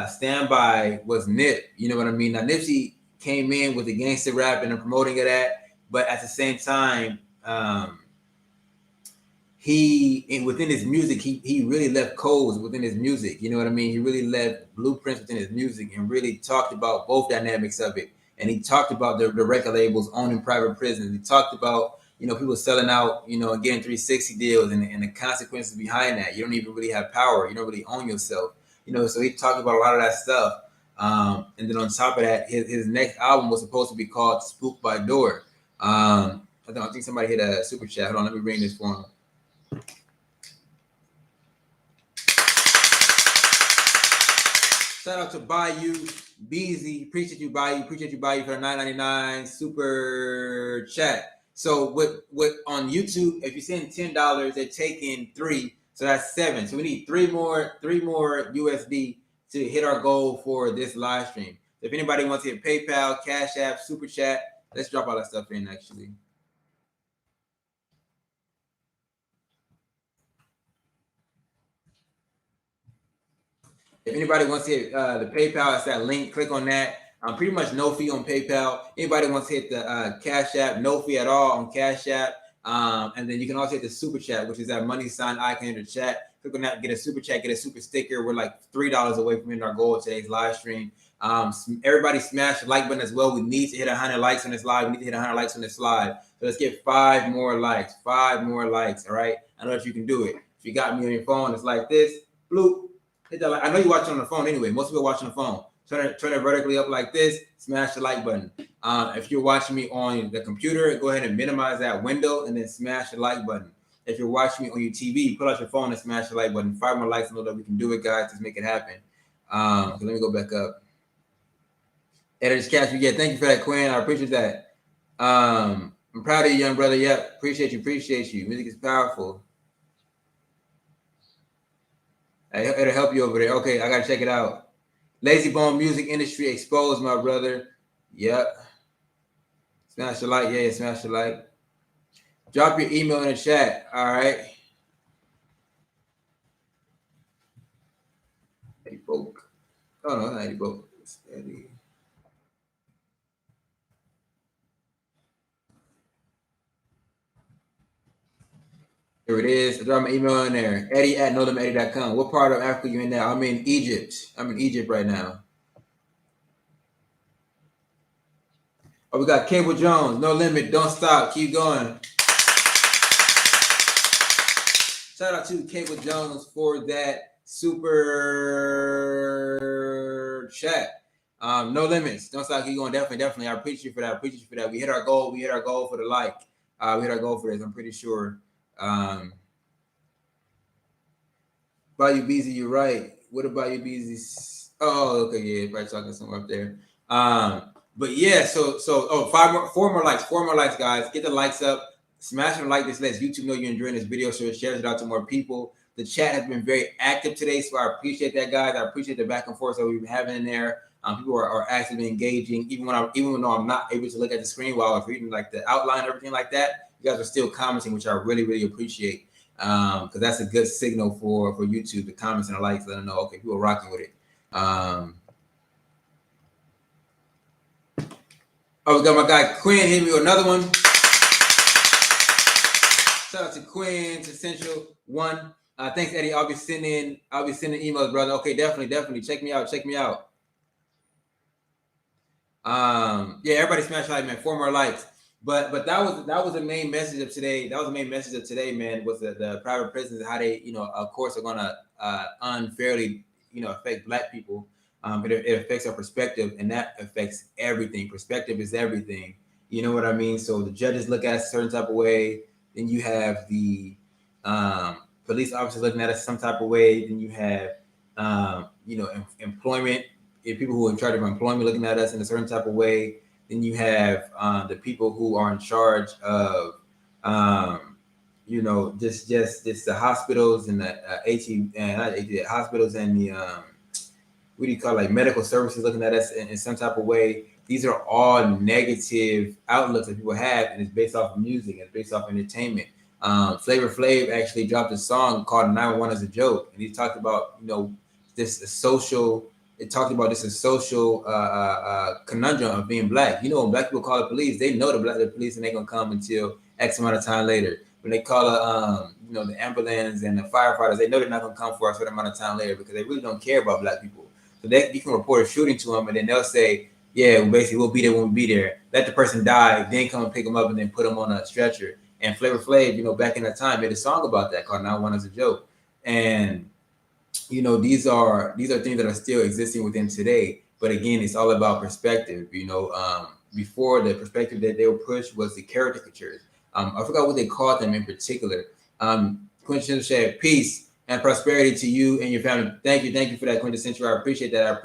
stand by was Nip. You know what I mean? Now Nipsey came in with the gangster rap and the promoting of that, but at the same time, within his music, he really left codes within his music. You know what I mean? He really left blueprints within his music and really talked about both dynamics of it. And he talked about the record labels owning private prisons. He talked about, you know, people selling out, you know, and getting 360 deals and the consequences behind that. You don't even really have power. You don't really own yourself. You know, so he talked about a lot of that stuff. And then on top of that, his next album was supposed to be called Spook by Door. I think somebody hit a super chat. Hold on, let me bring this for him. Shout out to Bayou Beezy. Appreciate you, Bayou. Appreciate you, Bayou, for the $9.99 super chat. So with on YouTube, if you send $10, they're taking 3, so that's 7. So we need 3 more USD to hit our goal for this live stream. If anybody wants to hit PayPal, Cash App, Super Chat, let's drop all that stuff in actually. If anybody wants to hit the PayPal, it's that link. Click on that. Pretty much no fee on PayPal. Anybody wants to hit the Cash App, no fee at all on Cash App. And then you can also hit the Super Chat, which is that money sign icon in the chat. Click on that, get a Super Chat, get a super sticker. We're like $3 away from hitting our goal of today's live stream. Everybody smash the like button as well. We need to hit 100 likes on this live. We need to hit 100 likes on this live. So let's get 5 more likes. 5 more likes, all right? I know that you can do it. If you got me on your phone, it's like this. Bloop. Hit that like. I know you're watching on the phone anyway. Most people are watching on the phone. Turn it vertically up like this. Smash the like button. If you're watching me on the computer, go ahead and minimize that window and then smash the like button. If you're watching me on your TV, pull out your phone and smash the like button. 5 more likes, know that we can do it, guys. Let's make it happen. Let me go back up. Editor's Cash, yeah, thank you for that, Quinn. I appreciate that. I'm proud of you, young brother. Yep, appreciate you. Music is powerful. It'll help you over there. Okay, I gotta check it out. Lazy Bone Music Industry Exposed, my brother. Yep. Smash the like. Yeah, smash the like. Drop your email in the chat. All right. EDIEBULK. Oh no, not EDIEBULK. It's Eddie. Here it is. Drop my email in there. Eddie@knowthemeddie.com. What part of Africa you in now? I'm in Egypt. I'm in Egypt right now. Oh, we got Cable Jones. No limit. Don't stop. Keep going. Shout out to Cable Jones for that super chat. No limits. Don't stop. Keep going. Definitely. I appreciate you for that. We hit our goal. We hit our goal for the like. We hit our goal for this. I'm pretty sure. Bayou Beezy, you're right. What about you, Beezy? Oh, okay, yeah, probably talking somewhere up there. But yeah, so 4 more likes, guys. Get the likes up. Smash and like this. Lets YouTube know you're enjoying this video, so it shares it out to more people. The chat has been very active today, so I appreciate that, guys. I appreciate the back and forth that we've been having in there. People are actively engaging, even though I'm not able to look at the screen while I was reading like the outline and everything like that. You guys are still commenting, which I really, really appreciate. Because that's a good signal for YouTube. The comments and the likes, let them know, okay, people are rocking with it. We got my guy Quinn hit me with another one. Shout out to Quinn, to Central One. Thanks, Eddie. I'll be sending emails, brother. Okay, definitely. Check me out. Yeah, everybody smash like, man. 4 more likes. But that was the main message of today. That was the main message of today, man. Was the private prisons, how they, of course, are gonna unfairly, affect Black people. It affects our perspective, and that affects everything. Perspective is everything. You know what I mean? So the judges look at us a certain type of way. Then you have the police officers looking at us some type of way. Then you have employment. People who are in charge of employment looking at us in a certain type of way. Then you have the people who are in charge of, just the hospitals and the hospitals and the what do you call it, like medical services looking at us in some type of way. These are all negative outlooks that people have, and it's based off of music, it's based off of entertainment. Flavor Flav actually dropped a song called 911 as a joke, and he talked about this social. It talked about this a social conundrum of being Black. When Black people call the police, they know the police and they're gonna come until X amount of time later. When they call the ambulance and the firefighters, they know they're not gonna come for a certain amount of time later because they really don't care about Black people. So you can report a shooting to them, and then they'll say, "Yeah, basically we'll be there when we be there." Let the person die, then come and pick them up, and then put them on a stretcher. And Flavor Flav, back in that time, made a song about that called "911 as a Joke," and these are things that are still existing within today. But again, it's all about perspective. Before, the perspective that they would push was the caricatures. I forgot what they called them in particular. Quintessential said, "Peace and prosperity to you and your family." Thank you for that, Quintessential. I appreciate that.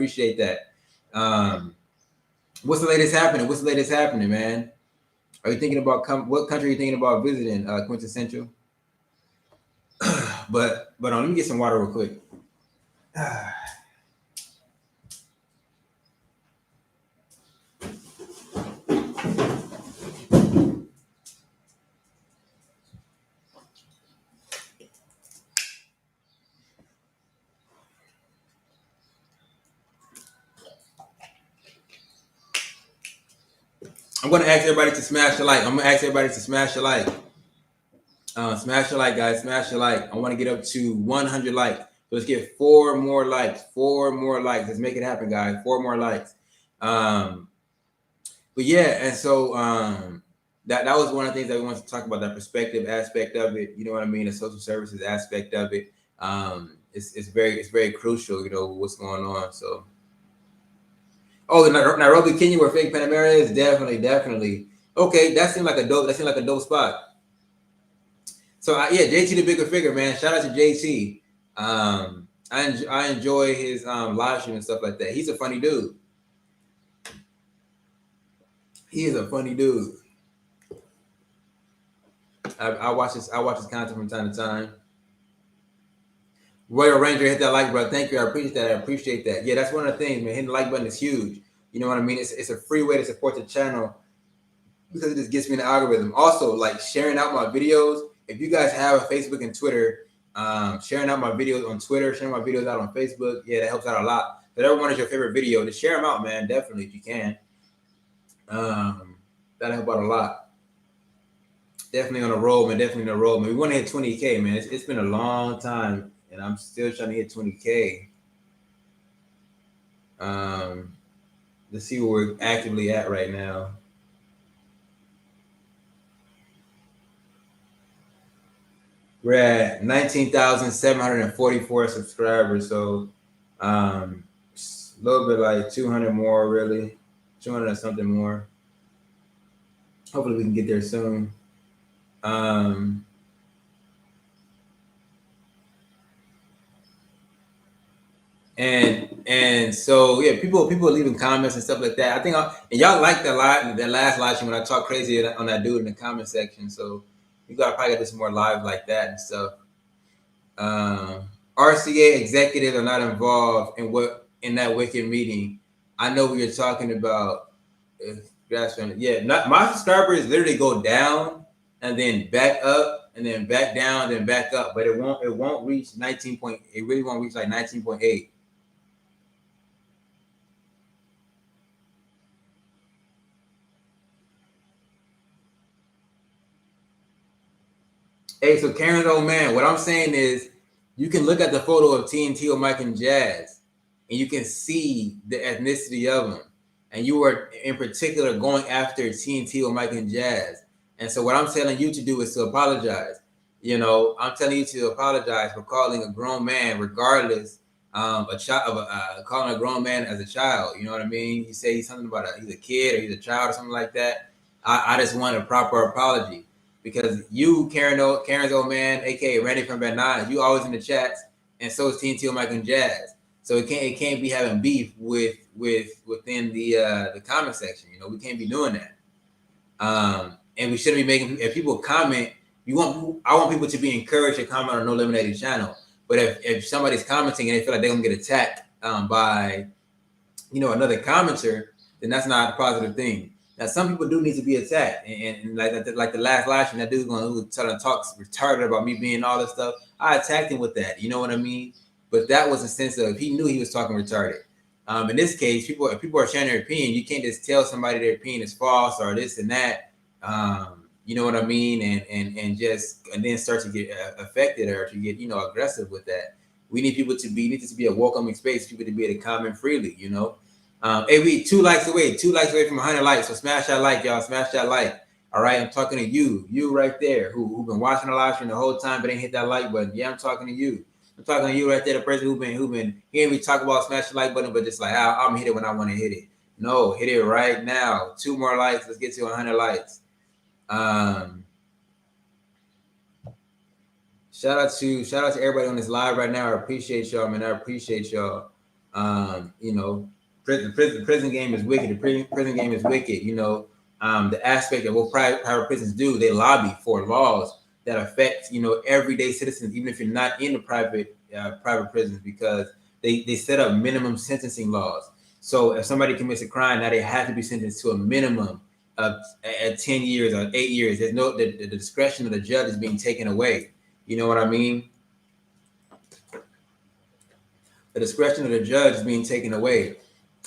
What's the latest happening, man? Are you thinking about what country are you thinking about visiting, Quintessential? but let me get some water real quick. I'm gonna ask everybody to smash the like. Smash the like, guys. Smash the like. I want to get up to 100 likes. So let's get 4 more likes. 4 more likes. Let's make it happen, guys. 4 more likes. But yeah, and so that was one of the things that we wanted to talk about, that perspective aspect of it. You know what I mean? The social services aspect of it. It's very crucial. What's going on. So. Oh, Nairobi, Kenya, where fake Panamera is, definitely. Okay, that seemed like a dope spot. So JT the bigger figure, man. Shout out to JT. I enjoy his live stream and stuff like that. He's a funny dude. He is a funny dude. I watch his content from time to time. Royal Ranger, hit that like button. Thank you. I appreciate that. Yeah, that's one of the things, man. Hitting the like button is huge. You know what I mean? It's a free way to support the channel because it just gets me in the algorithm. Also, like sharing out my videos. If you guys have a Facebook and Twitter, sharing out my videos on Twitter, sharing my videos out on Facebook, yeah, that helps out a lot. Whatever one is your favorite video, just share them out, man. Definitely, if you can. That'll help out a lot. Definitely on the road, man. We want to hit 20K, man. It's been a long time, and I'm still trying to hit 20K. Let's see where we're actively at right now. We're at 19,744 subscribers, so a little bit like 200 more, really, 200 or something more. Hopefully, we can get there soon. And so yeah, people leaving comments and stuff like that. I think and y'all like that last live stream when I talked crazy on that dude in the comment section. So you gotta probably do some more live like that and stuff. RCA executives are not involved in that wicked meeting. I know what you're talking about. Yeah, my subscribers literally go down and then back up and then back down, then back up, but it won't reach 19 point. It really won't reach like 19.8. Hey, so Karen's old man, what I'm saying is you can look at the photo of TNT or Mike and Jazz and you can see the ethnicity of them. and you were in particular going after TNT or Mike and Jazz. And so what I'm telling you to do is to apologize. You know, I'm telling you to apologize for calling a grown man, regardless, a child of calling a grown man as a child. You know what I mean? You say something about he's a kid or he's a child or something like that. I just want a proper apology, because you, Karen's old man, aka Randy from Van Nuys, you always in the chats, and so is TNT or Mike and Jazz. So it can't be having beef within the comment section. You know, we can't be doing that. And we shouldn't be making, if people comment, I want people to be encouraged to comment on No Eliminated channel. But if somebody's commenting and they feel like they're gonna get attacked by, you know, another commenter, then that's not a positive thing. Now, some people do need to be attacked, and like the last live stream, that dude's going to talk retarded about me being all this stuff. I attacked him with that. You know what I mean? But that was a sense of, he knew he was talking retarded. In this case, if people are sharing their opinion, you can't just tell somebody their opinion is false or this and that. You know what I mean? And then start to get affected or to get, you know, aggressive with that. We need people to be, a welcoming space, people to be able to comment freely, you know. Hey, we 2 likes away from 100 likes. So smash that like, y'all. Smash that like. All right, I'm talking to you right there, who've been watching the live stream the whole time but ain't hit that like button. Yeah, I'm talking to you. I'm talking to you right there, the person who've been hearing me talk about smash the like button, but just like, I'm gonna hit it when I want to hit it. No, hit it right now. 2 more likes. Let's get to 100 likes. Shout out to everybody on this live right now. I appreciate y'all, man. I appreciate y'all. You know, prison game is wicked. The prison game is wicked. You know, the aspect of what private prisons do, they lobby for laws that affect, you know, everyday citizens, even if you're not in the private prisons, because they set up minimum sentencing laws. So if somebody commits a crime, now they have to be sentenced to a minimum of 10 years or 8 years. There's no, the discretion of the judge is being taken away. You know what I mean? The discretion of the judge is being taken away.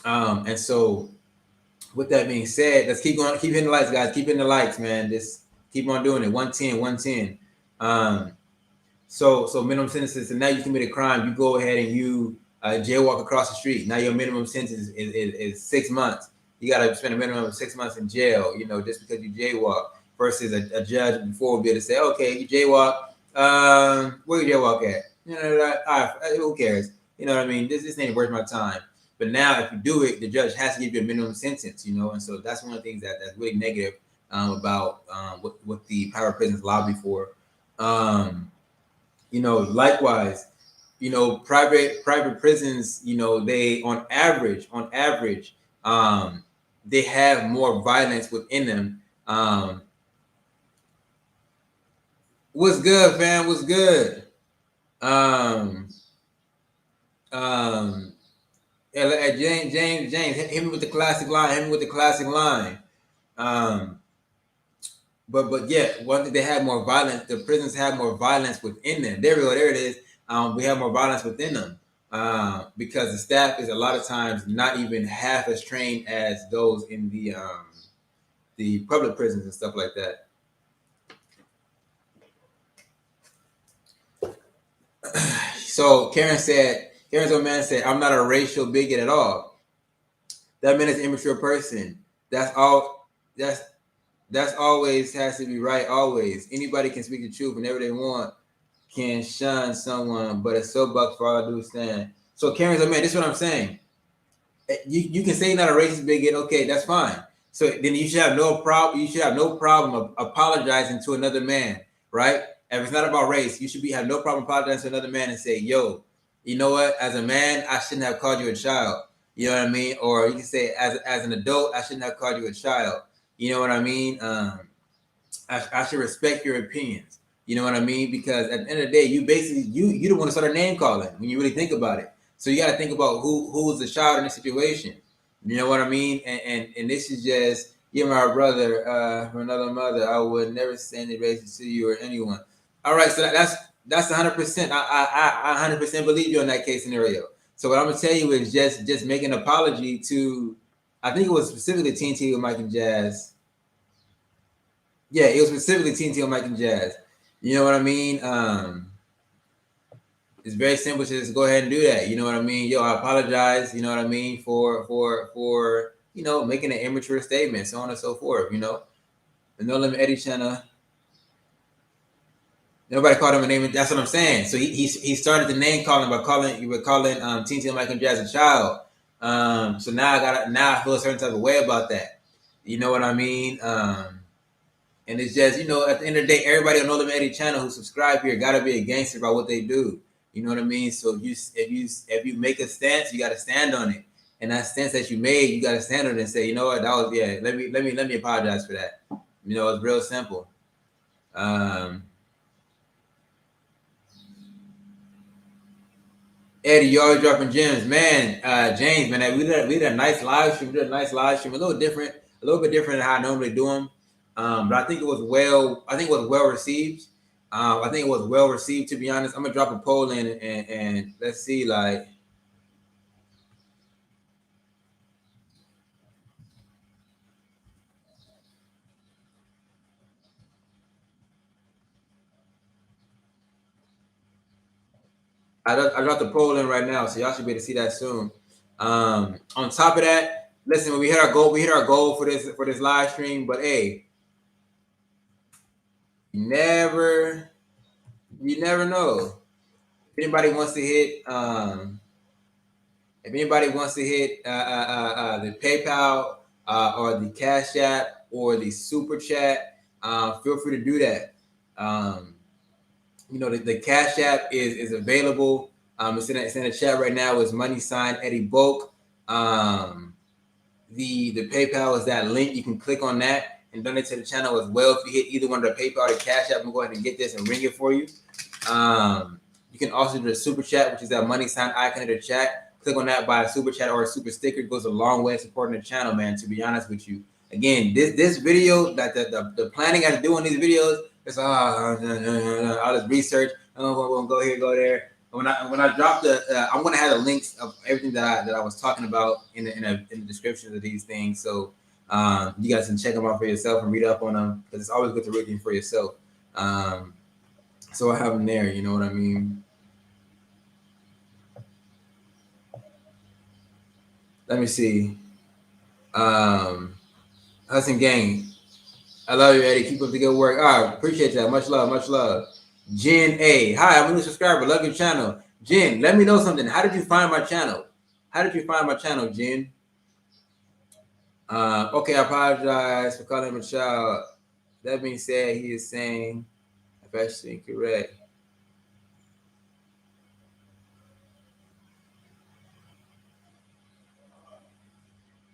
And so with that being said, let's keep going, keep hitting the likes, guys. Keep hitting the likes, man. Just keep on doing it. 110. So minimum sentences, and now you commit a crime, you go ahead and you jaywalk across the street. Now your minimum sentence is 6 months. You got to spend a minimum of 6 months in jail, you know, just because you jaywalk, versus a judge before would be able to say, okay, you jaywalk, where you jaywalk at? You know, who cares? You know what I mean? This ain't worth my time. But now, if you do it, the judge has to give you a minimum sentence, you know, and so that's one of the things that's really negative about what the private prisons lobby for. You know, likewise, you know, private prisons, you know, they on average, they have more violence within them. What's good, fam? What's good? Yeah, James, hit me with the classic line. But yeah, one thing, they have more violence. The prisons have more violence within them. There it is. We have more violence within them because the staff is a lot of times not even half as trained as those in the public prisons and stuff like that. So Karen's old man said, "I'm not a racial bigot at all. That man is an immature person. That's all. That's always has to be right. Always, anybody can speak the truth whenever they want. Can shun someone, but it's so buck for all due stand." So Karen's old man, this is what I'm saying. You can say you're not a racist bigot. Okay, that's fine. So then you should have no problem. You should have no problem of apologizing to another man, right? If it's not about race, you should have no problem apologizing to another man and say, "Yo, you know what? As a man, I shouldn't have called you a child." You know what I mean? Or you can say, as an adult, I shouldn't have called you a child. You know what I mean? I should respect your opinions. You know what I mean? Because at the end of the day, you basically you don't want to start a name calling when you really think about it. So you got to think about who's the child in this situation. You know what I mean? And this is just, you're my brother from another mother. I would never send it racist to you or anyone. All right, so that's 100%. I 100% believe you in that case scenario. So what I'm gonna tell you is just make an apology to, I think it was specifically TNT with Mike and Jazz. Yeah, it was specifically TNT on Mike and Jazz. You know what I mean? It's very simple to just go ahead and do that. You know what I mean? Yo, I apologize. You know what I mean? For you know, making an immature statement, so on and so forth, you know. The No Limit Eddie channel, nobody called him a name. That's what I'm saying. So he started the name calling by calling TNT Michael Jazz a child. So now I feel a certain type of way about that. You know what I mean? And it's just, you know, at the end of the day, everybody on No Limit Eddie channel who subscribe here gotta be a gangster about what they do. You know what I mean? So if you make a stance, you gotta stand on it. And that stance that you made, you gotta stand on it and say, you know what, that was let me apologize for that. You know, it's real simple. Eddie, you always dropping gems, man. James, man, we did a nice live stream. We did a nice live stream, a little bit different than how I normally do them. But I think it was well received. I think it was well received. To be honest, I'm gonna drop a poll in and let's see. Like, I dropped the poll in right now, so y'all should be able to see that soon. On top of that, listen, when we hit our goal for this live stream. But hey, you never know. If anybody wants to hit the PayPal or the Cash App or the Super Chat, feel free to do that. You know, the Cash App is available. It's in the chat right now. It's #EDDIEBULK. The PayPal is that link. You can click on that and donate to the channel as well. If you hit either one of the PayPal or the Cash App, I'm going to go ahead and get this and ring it for you. You can also do the Super Chat, which is that # icon in the chat. Click on that, buy a Super Chat or a Super Sticker. It goes a long way supporting the channel, man, to be honest with you. Again, this video, that the planning I do on these videos, it's all this research. We'll go here, go there. When I drop I'm gonna have the links of everything that I was talking about in the descriptions of these things. So you guys can check them out for yourself and read up on them, because it's always good to read them for yourself. So I have them there. You know what I mean? Let me see. Hudson Gang, I love you, Eddie. Keep up the good work. All right, appreciate that. Much love, much love. Jen A. Hi, I'm a new subscriber. Love your channel. Jen, let me know something. How did you find my channel? Jen? Okay, I apologize for calling him a child. That being said, he is saying factually incorrect.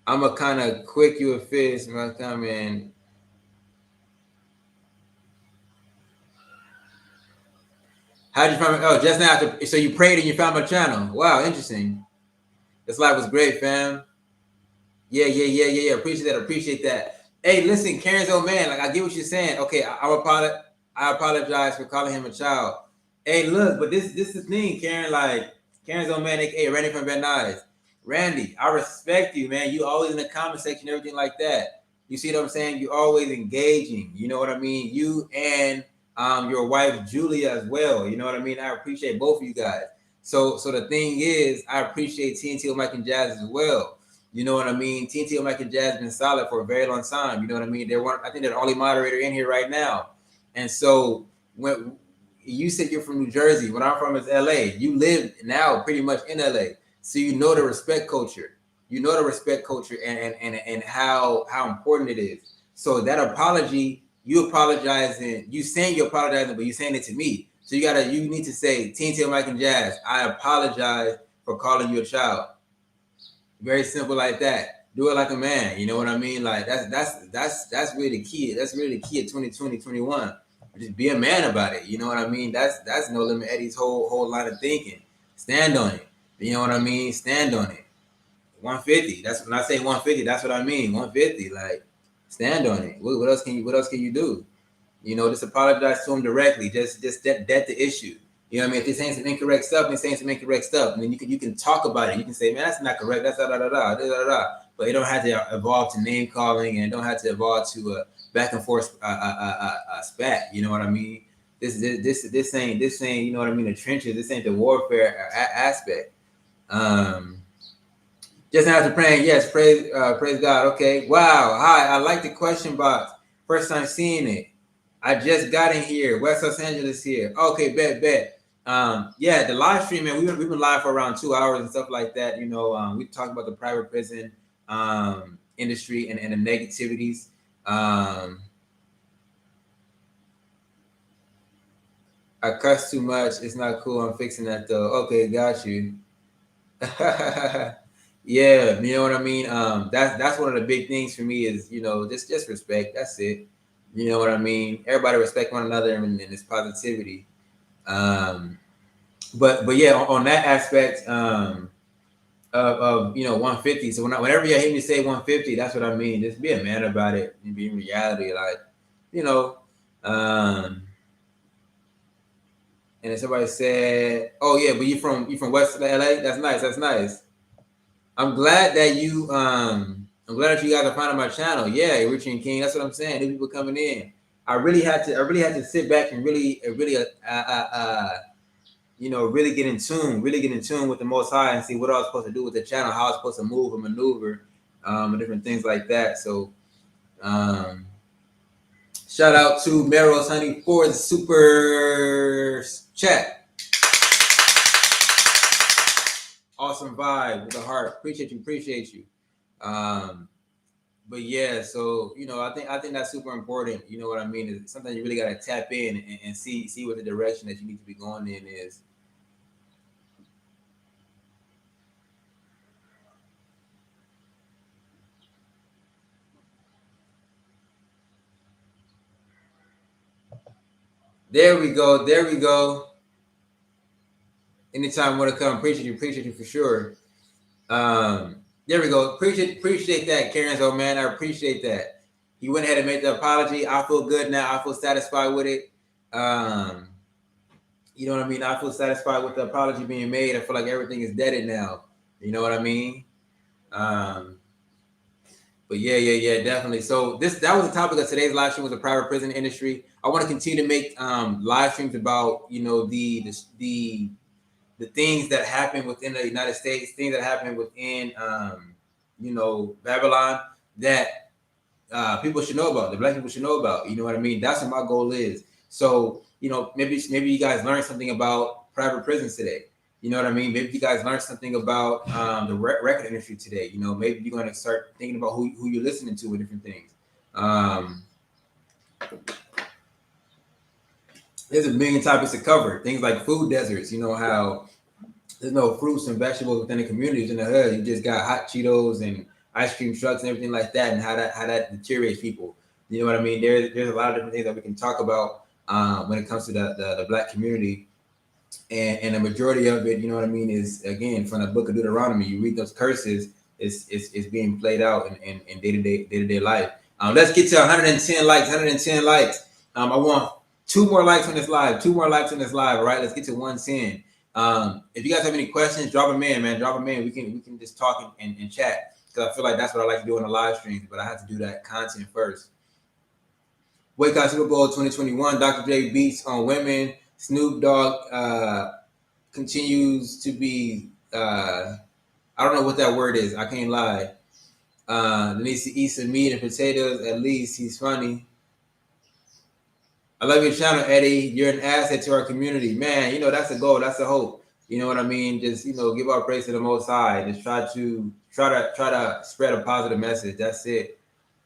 I'm a kind of quick you a fist. My comment. How did you find? Oh, just now. So you prayed and you found my channel. Wow, interesting. This life was great, fam. Yeah. Appreciate that. Hey, listen, Karen's old man. Like, I get what you're saying. Okay, I apologize for calling him a child. Hey, look, but this is the thing, Karen. Like, Karen's old man, aka Randy from Van Nuys. Randy, I respect you, man. You always in the comment section, everything like that. You see what I'm saying? You always engaging. You know what I mean? You and your wife Julia as well. You know what I mean? I appreciate both of you guys. So the thing is, I appreciate TNT Mike and Jazz as well. You know what I mean? TNT Mike and Jazz been solid for a very long time. You know what I mean? I think they're the only moderator in here right now. And so when you said you're from New Jersey, when I'm from is LA. You live now pretty much in LA. So you know the respect culture. You know the respect culture and how important it is. So that apology, you apologizing, you saying you're apologizing, but you're saying it to me. So you need to say, TNT Mike and Jazz, I apologize for calling you a child. Very simple like that. Do it like a man. You know what I mean? Like that's really the key. That's really the key at 2020, 21. Just be a man about it. You know what I mean? That's No Limit Eddie's whole line of thinking. Stand on it. You know what I mean? Stand on it. 150. That's when I say 150. That's what I mean. 150. Like, stand on it. What else can you do? You know, just apologize to him directly. Just that the issue. You know what I mean? If they're saying some incorrect stuff, they're saying some incorrect stuff, and then you can talk about it. You can say, man, that's not correct. That's da. But it don't have to evolve to name calling, and it don't have to evolve to a back and forth spat. You know what I mean? This ain't you know what I mean? The trenches. This ain't the warfare aspect. Just after praying, yes, praise God. Okay, wow. Hi, I like the question box. First time seeing it. I just got in here. West Los Angeles here. Okay, bet. Yeah, the live stream, man. We've been live for around 2 hours and stuff like that. We talked about the private prison industry and the negativities. I cuss too much. It's not cool. I'm fixing that though. Okay, got you. Yeah, you know what I mean. That's one of the big things for me is just respect. That's it. You know what I mean. Everybody respect one another and this positivity. Um, but yeah, on that aspect of 150. So whenever you hear me say 150, that's what I mean. Just be a man about it and be in reality, like you know. And then somebody said, "Oh yeah, but you from West LA? That's nice. That's nice." I'm glad that I'm glad that you guys are finding my channel. Yeah, Richie and King. That's what I'm saying. New people coming in. I really had to sit back and really really get in tune with the Most High and see what I was supposed to do with the channel, how I was supposed to move and maneuver, and different things like that. So, um, shout out to Meros Honey for the super chat. Awesome vibe with the heart. Appreciate you. Um, but yeah, so I think that's super important. You know what I mean? Is something you really gotta tap in and see what the direction that you need to be going in is. There we go. There we go. Anytime you want to come, appreciate you for sure. There we go. Appreciate that, Karen's old man. I appreciate that. He went ahead and made the apology. I feel good now. I feel satisfied with it. Um, you know what I mean? I feel satisfied with the apology being made. I feel like everything is deaded now. You know what I mean? Um, but yeah, definitely. So that was the topic of today's live stream was the private prison industry. I want to continue to make live streams about the things that happen within the United States, things that happen within Babylon that people should know about, the black people should know about. You know what I mean? That's what my goal is. So, maybe you guys learned something about private prisons today. You know what I mean? Maybe you guys learned something about the record industry today. Maybe you're going to start thinking about who you're listening to and different things. There's a million topics to cover. Things like food deserts. You know how there's no fruits and vegetables within the communities in the hood. You just got hot Cheetos and ice cream trucks and everything like that, and how that deteriorates people. You know what I mean? There's a lot of different things that we can talk about when it comes to the black community, and the majority of it, you know what I mean, is again from the book of Deuteronomy. You read those curses, it's being played out in day-to-day life. Let's get to 110 likes. 110 likes. I want two more likes on this live. Two more likes on this live. All right, let's get to 110. If you guys have any questions, drop them in, man. Drop them in. We can just talk and chat, because I feel like that's what I like to do in the live streams. But I have to do that content first. Wake Up Super Bowl 2021. Dr. J beats on women. Snoop Dogg continues to be. I don't know what that word is. I can't lie. Needs to eat some meat and potatoes. At least he's funny. I love your channel, Eddie. You're an asset to our community, man. That's the goal. That's the hope. You know what I mean? Just give our praise to the Most High. Just try to spread a positive message. That's it.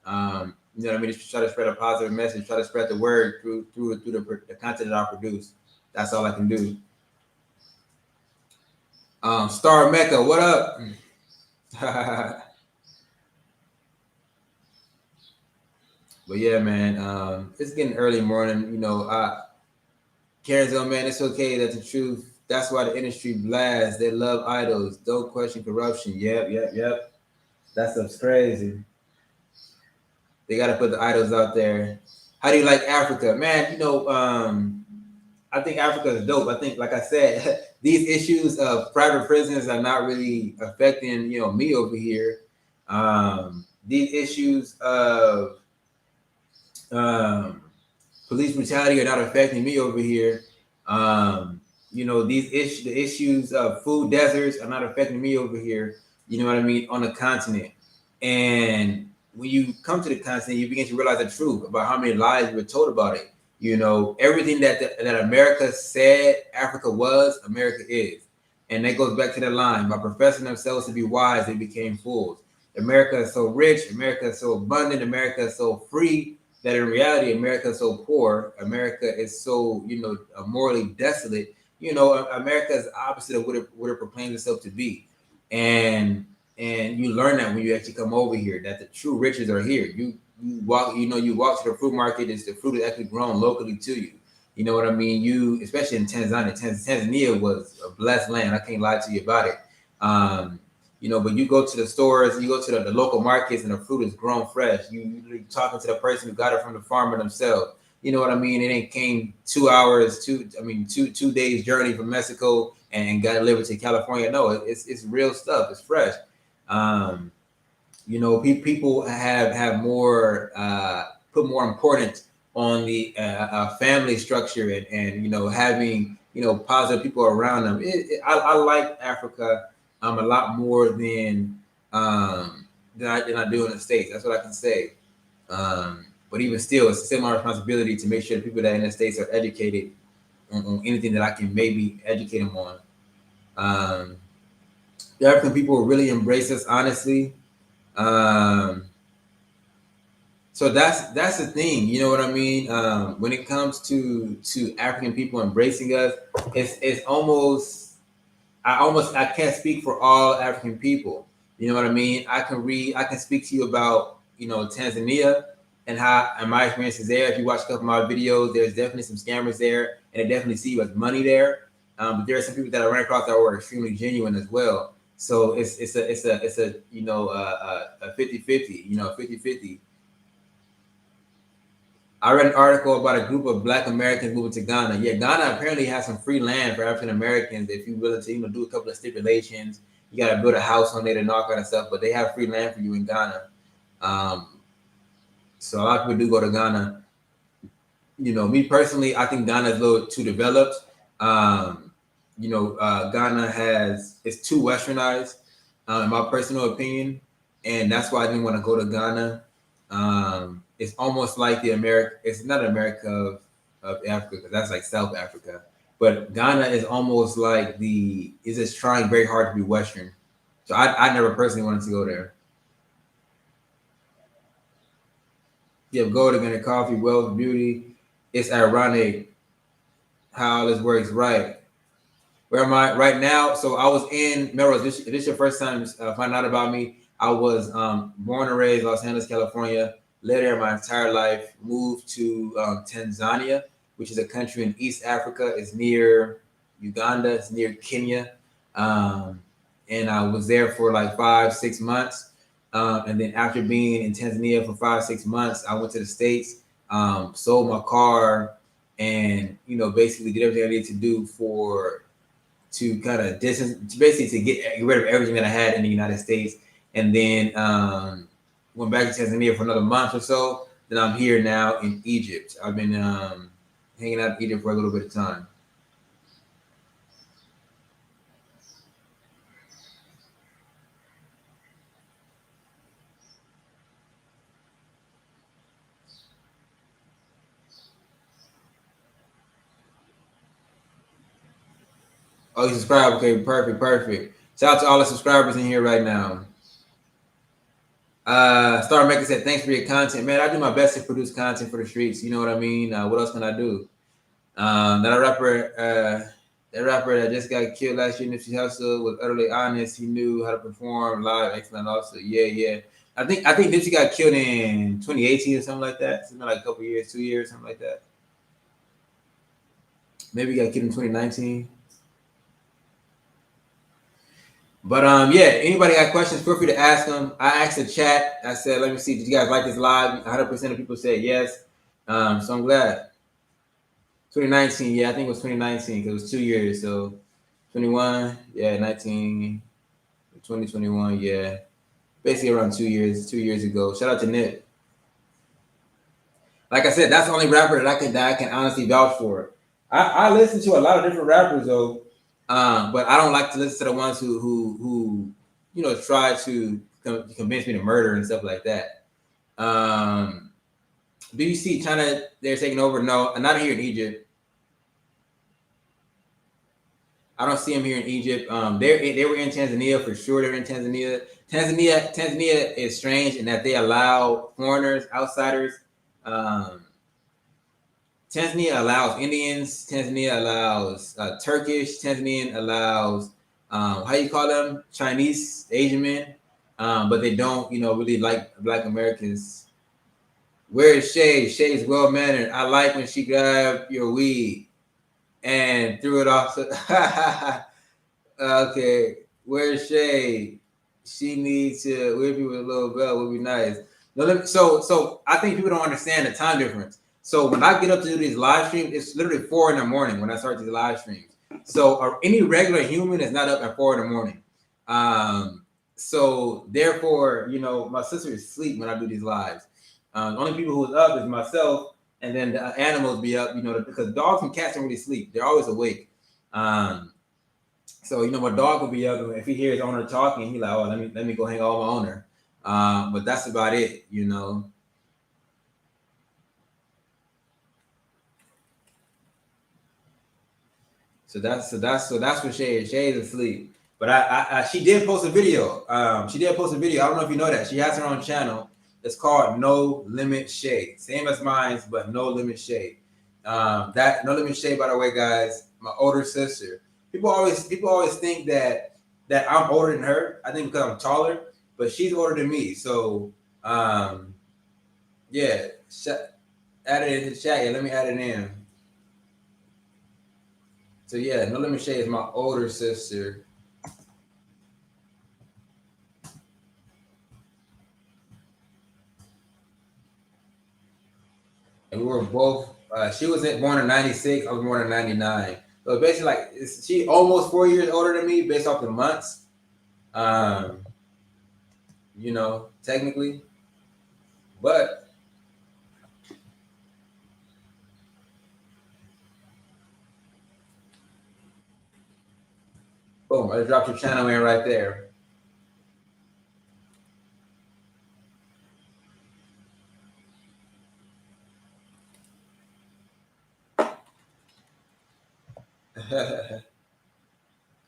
You know what I mean? Just try to spread a positive message. Try to spread the word through the content that I produce. That's all I can do. Star Mecca, what up? But yeah, man, it's getting early morning. Karen's on, man, it's okay. That's the truth. That's why the industry blasts. They love idols. Don't question corruption. Yep. That stuff's crazy. They got to put the idols out there. How do you like Africa? Man, I think Africa is dope. I think, like I said, these issues of private prisons are not really affecting, me over here. These issues of police brutality are not affecting me over here. The issues of food deserts are not affecting me over here. you know what I mean, on the continent. And when you come to the continent, you begin to realize the truth about how many lies were told about it. You know, everything that America said Africa was, America is. And that goes back to the line, by professing themselves to be wise, they became fools. America is so rich, America is so abundant, America is so free, that in reality, America is so poor, America is so, you know, morally desolate. You know, America is the opposite of what it proclaims itself to be. And you learn that when you actually come over here, that the true riches are here. You walk, you know, you walk to the fruit market, it's the fruit is actually grown locally to you. You know what I mean? You, especially in Tanzania, Tanzania was a blessed land. I can't lie to you about it. You know, but you go to the stores, you go to the local markets, and the fruit is grown fresh. You talking to the person who got it from the farmer themselves. You know what I mean? It ain't came 2 hours, two days journey from Mexico and got delivered to California. No, it's real stuff. It's fresh. Um, you know, people have more put more importance on the family structure and you know, having, you know, positive people around them. I like Africa a lot more than I do in the States. That's what I can say. But even still, it's still my responsibility to make sure the people that are in the States are educated on anything that I can maybe educate them on. Um, the African people really embrace us, honestly. Um, so that's the thing, you know what I mean? When it comes to African people embracing us, it's almost, I can't speak for all African people. You know what I mean? I can speak to you about, you know, Tanzania and how and my experiences there. If you watch a couple of my videos, there's definitely some scammers there, and they definitely see you as money there. But there are some people that I ran across that were extremely genuine as well. So it's a you know, a 50-50, you know, 50-50. I read an article about a group of Black Americans moving to Ghana. Yeah, Ghana apparently has some free land for African Americans if you're willing to, you know, do a couple of stipulations. You got to build a house on it and all kind of stuff, but they have free land for you in Ghana. Um, so a lot of people do go to Ghana. You know, me personally, I think Ghana is a little too developed. You know, Ghana it's too westernized, in my personal opinion, and that's why I didn't want to go to Ghana. It's almost like it's not America of Africa, because that's like South Africa. But Ghana is almost like is just trying very hard to be Western. So I never personally wanted to go there. You have gold, again, coffee, wealth, beauty. It's ironic how this works, right? Where am I right now? So I was in Melrose. This is your first time finding out about me. I was born and raised Los Angeles, California. Lived there my entire life. Moved to Tanzania, which is a country in East Africa. It's near Uganda. It's near Kenya. And I was there for like 5-6 months. And then after being in Tanzania for 5-6 months, I went to the States, sold my car, and, you know, basically did everything I needed to do to kind of distance, basically to get rid of everything that I had in the United States. And then went back to Tanzania for another month or so. Then I'm here now in Egypt. I've been hanging out in Egypt for a little bit of time. Oh, you subscribe? Okay, perfect. Shout out to all the subscribers in here right now. Star Maker said, thanks for your content. Man, I do my best to produce content for the streets. You know what I mean? What else can I do? That rapper that just got killed last year, Nipsey Hussle, was utterly honest. He knew how to perform live, excellent also. Yeah. I think Nipsey got killed in 2018 or something like that. It's been like a couple years, 2 years, something like that. Maybe he got killed in 2019. But yeah, anybody got questions, feel free to ask them. I asked the chat. I said, let me see, did you guys like this live? 100% of people said yes. So I'm glad. 2019, yeah, I think it was 2019 because it was 2 years. So 21, yeah, 19, 2021, yeah. Basically around 2 years ago. Shout out to Nip. Like I said, that's the only rapper that I can honestly vouch for. I listen to a lot of different rappers though. But I don't like to listen to the ones who try to convince me to murder and stuff like that. Do you see China? They're taking over? No, not here in Egypt. I don't see them here in Egypt. They were in Tanzania for sure. They're in Tanzania. Tanzania is strange in that they allow foreigners, outsiders. Tanzania allows Indians. Tanzania allows Turkish. Tanzania allows how you call them, Chinese, Asian men. But they don't, really like Black Americans. Where is Shay? Shay's well mannered. I like when she grabbed your weed and threw it off. Okay, where's Shay? She needs to whip you with a little belt. Would be nice. No, so I think people don't understand the time difference. So when I get up to do these live streams, it's literally 4 in the morning when I start these live streams. So any regular human is not up at 4 in the morning. So therefore, my sister is asleep when I do these lives. The only people who's up is myself, and then the animals be up, because dogs and cats don't really sleep. They're always awake. So my dog will be up, and if he hears owner talking, he's like, "Oh, let me go hang out with my owner." But that's about it, So that's what Shay is. Shay is asleep. But she did post a video. She did post a video. I don't know if you know that. She has her own channel. It's called No Limit Shade. Same as mine, but No Limit Shade. That No Limit Shade, by the way, guys, my older sister. People always think that I'm older than her. I think because I'm taller, but she's older than me. So yeah, add it into the chat. Yeah, let me add it in. So yeah, No Limit Shade is my older sister. And we were both. She was born in '96. I was born in '99. So basically, like, she almost 4 years older than me based off the months. Technically, but boom, I just dropped your channel in right there.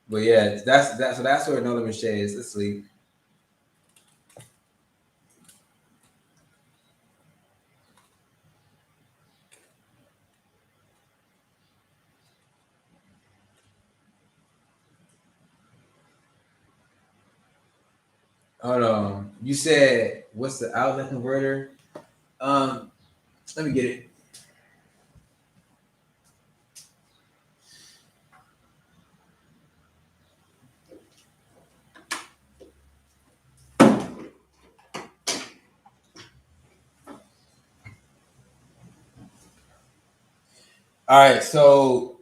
But yeah, that's where No Limit Shade is asleep. Hold on. You said what's the outlet converter? Let me get it. All right, so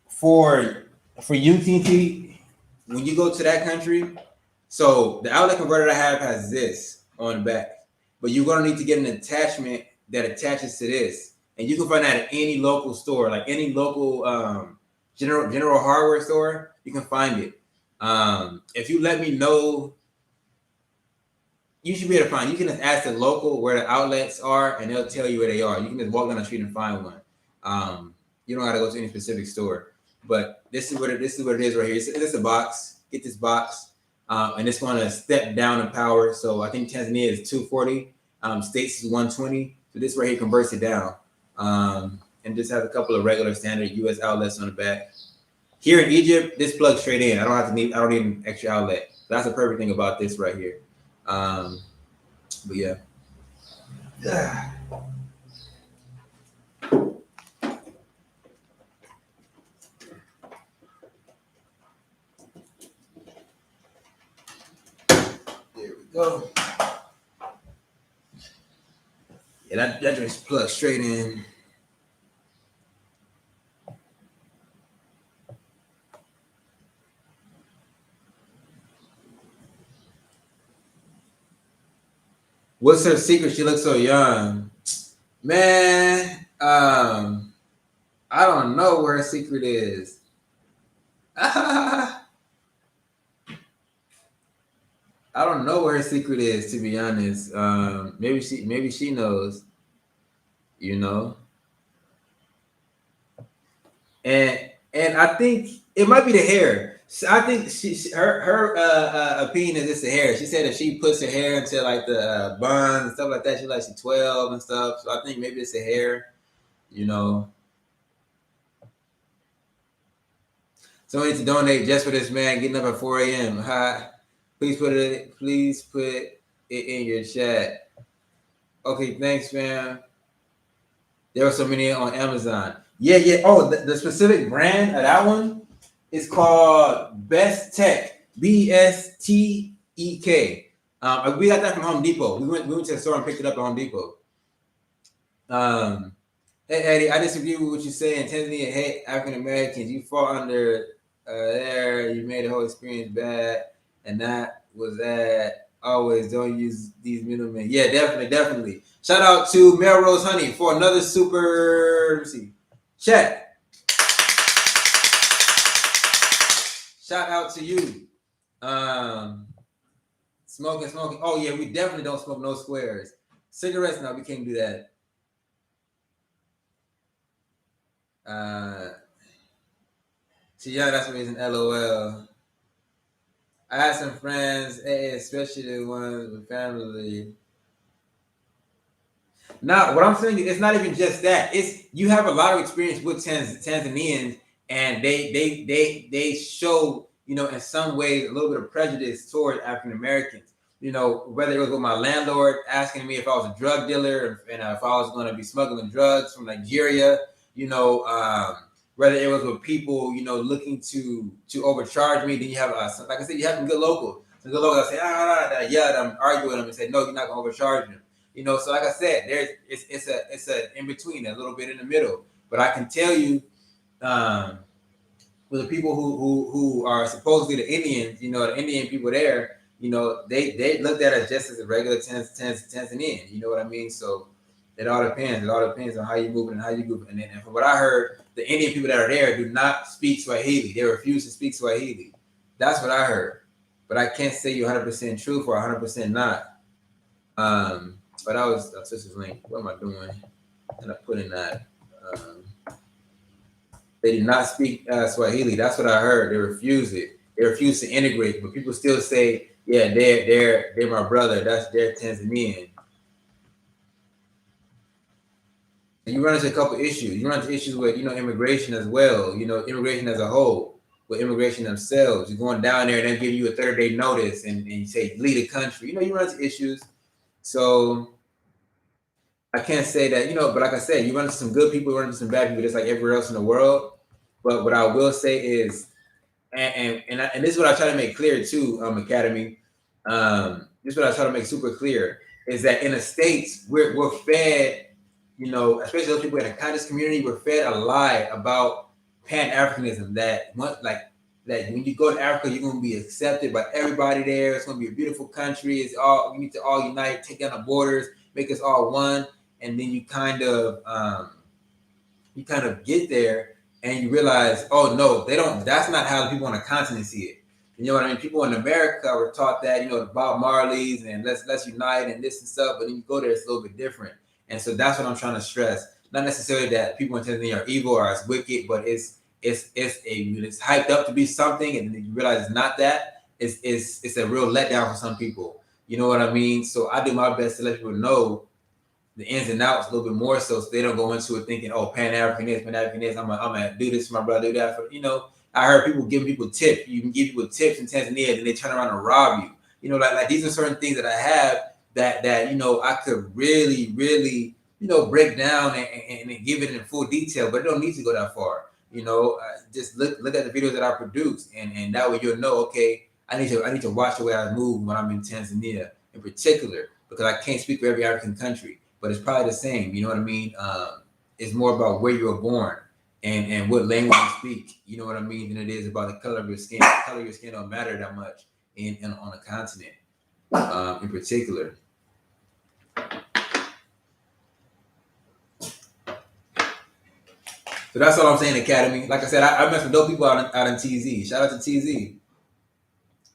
for UTT, when you go to that country, so the outlet converter I have has this on the back, but you're gonna need to get an attachment that attaches to this, and you can find that at any local store, like any local general hardware store. You can find it. If you let me know, you should be able to find. You can just ask the local where the outlets are, and they'll tell you where they are. You can just walk down the street and find one. You don't got to go to any specific store. But this is what it is right here. This is a box. Get this box, and it's going to step down in power. So I think Tanzania is 240. States is 120. So this right here converts it down, and just has a couple of regular standard US outlets on the back. Here in Egypt, this plugs straight in. I don't need an extra outlet. So that's the perfect thing about this right here. But yeah. There we go. Yeah, that just plugs straight in. What's her secret? She looks so young. Man, I don't know where her secret is. I don't know what her secret is, to be honest. Maybe she knows, you know. And I think it might be the hair. I think her opinion is it's the hair. She said if she puts her hair into like the buns and stuff like that, she's 12 and stuff. So I think maybe it's the hair, you know. Someone needs to donate just for this man getting up at 4 a.m. Hi. Please put it in your chat. Okay, thanks, fam. There were so many on Amazon. Yeah, yeah. Oh, the specific brand of that one is called Best Tech. BSTEK. We got that from Home Depot. We went to the store and picked it up at Home Depot. Hey Eddie, I disagree with what you say. In Tanzania, hate African Americans. You fall under there. You made the whole experience bad, and that was that. Always don't use these middlemen. Yeah, definitely. Shout out to Melrose Honey for another super. Let me see. Check. Shout out to you. Smoking. Oh yeah, we definitely don't smoke no squares. Cigarettes, no, we can't do that. So yeah, that's the reason. LOL. I had some friends, especially the ones with family. Now, what I'm saying is, it's not even just that. It's you have a lot of experience with Tanzanians, and they show, you know, in some ways a little bit of prejudice toward African Americans. You know, whether it was with my landlord asking me if I was a drug dealer and if I was going to be smuggling drugs from Nigeria. You know, whether it was with people, you know, looking to overcharge me. Then you have, like I said, you have some good locals. Some good locals that say, yeah, I'm arguing with them and say, no, you're not going to overcharge them. You know, so like I said, it's a in between, a little bit in the middle. But I can tell you, with the people who are supposedly the Indians, you know, the Indian people there, you know, they looked at us just as a regular Tanzanian. You know what I mean? So it all depends. It all depends on how you move and how you move. And from what I heard, the Indian people that are there do not speak Swahili. They refuse to speak Swahili. That's what I heard. But I can't say you're 100% truth or 100% not. But I was Sister's link. What am I doing? And I put in that. They do not speak Swahili. That's what I heard. They refuse it. They refuse to integrate. But people still say, yeah, they're my brother. They're Tanzanian. You run into a couple issues. You run into issues with, you know, immigration as well. You know, immigration as a whole, with immigration themselves. You're going down there and they give you a 30-day notice and you say leave the country. You know, you run into issues. So I can't say that, you know, but like I said, you run into some good people, you run into some bad people, just like everywhere else in the world. But what I will say is, and this is what I try to make clear too, Academy. This is what I try to make super clear is that in the States, we're fed, you know, especially those people in the conscious community, we're fed a lie about Pan-Africanism that when you go to Africa, you're going to be accepted by everybody there. It's going to be a beautiful country. It's all, we need to all unite, take down the borders, make us all one. And then you kind of get there and you realize, oh no, they don't. That's not how the people on the continent see it. You know what I mean? People in America were taught that, you know, the Bob Marleys and let's unite and this and stuff. But then you go there, it's a little bit different. And so that's what I'm trying to stress. Not necessarily that people in Tanzania are evil or as wicked, but it's hyped up to be something, and then you realize it's not that. It's a real letdown for some people. You know what I mean? So I do my best to let people know the ins and outs a little bit more so they don't go into it thinking, oh, Pan-African this, I'm gonna do this for my brother, do that for, you know. I heard people giving people tips. You can give people tips in Tanzania, and they turn around and rob you. You know, like these are certain things that I have that you know I could really, you know, break down and give it in full detail, but it don't need to go that far. You know, just look at the videos that I produce, and that way you'll know, okay, I need to watch the way I move when I'm in Tanzania in particular, because I can't speak for every African country, but it's probably the same. You know what I mean? It's more about where you were born and what language you speak. You know what I mean? Than it is about the color of your skin. The color of your skin don't matter that much on a continent, in particular. So that's all I'm saying, Academy. Like I said, I met some dope people out in TZ. Shout out to TZ.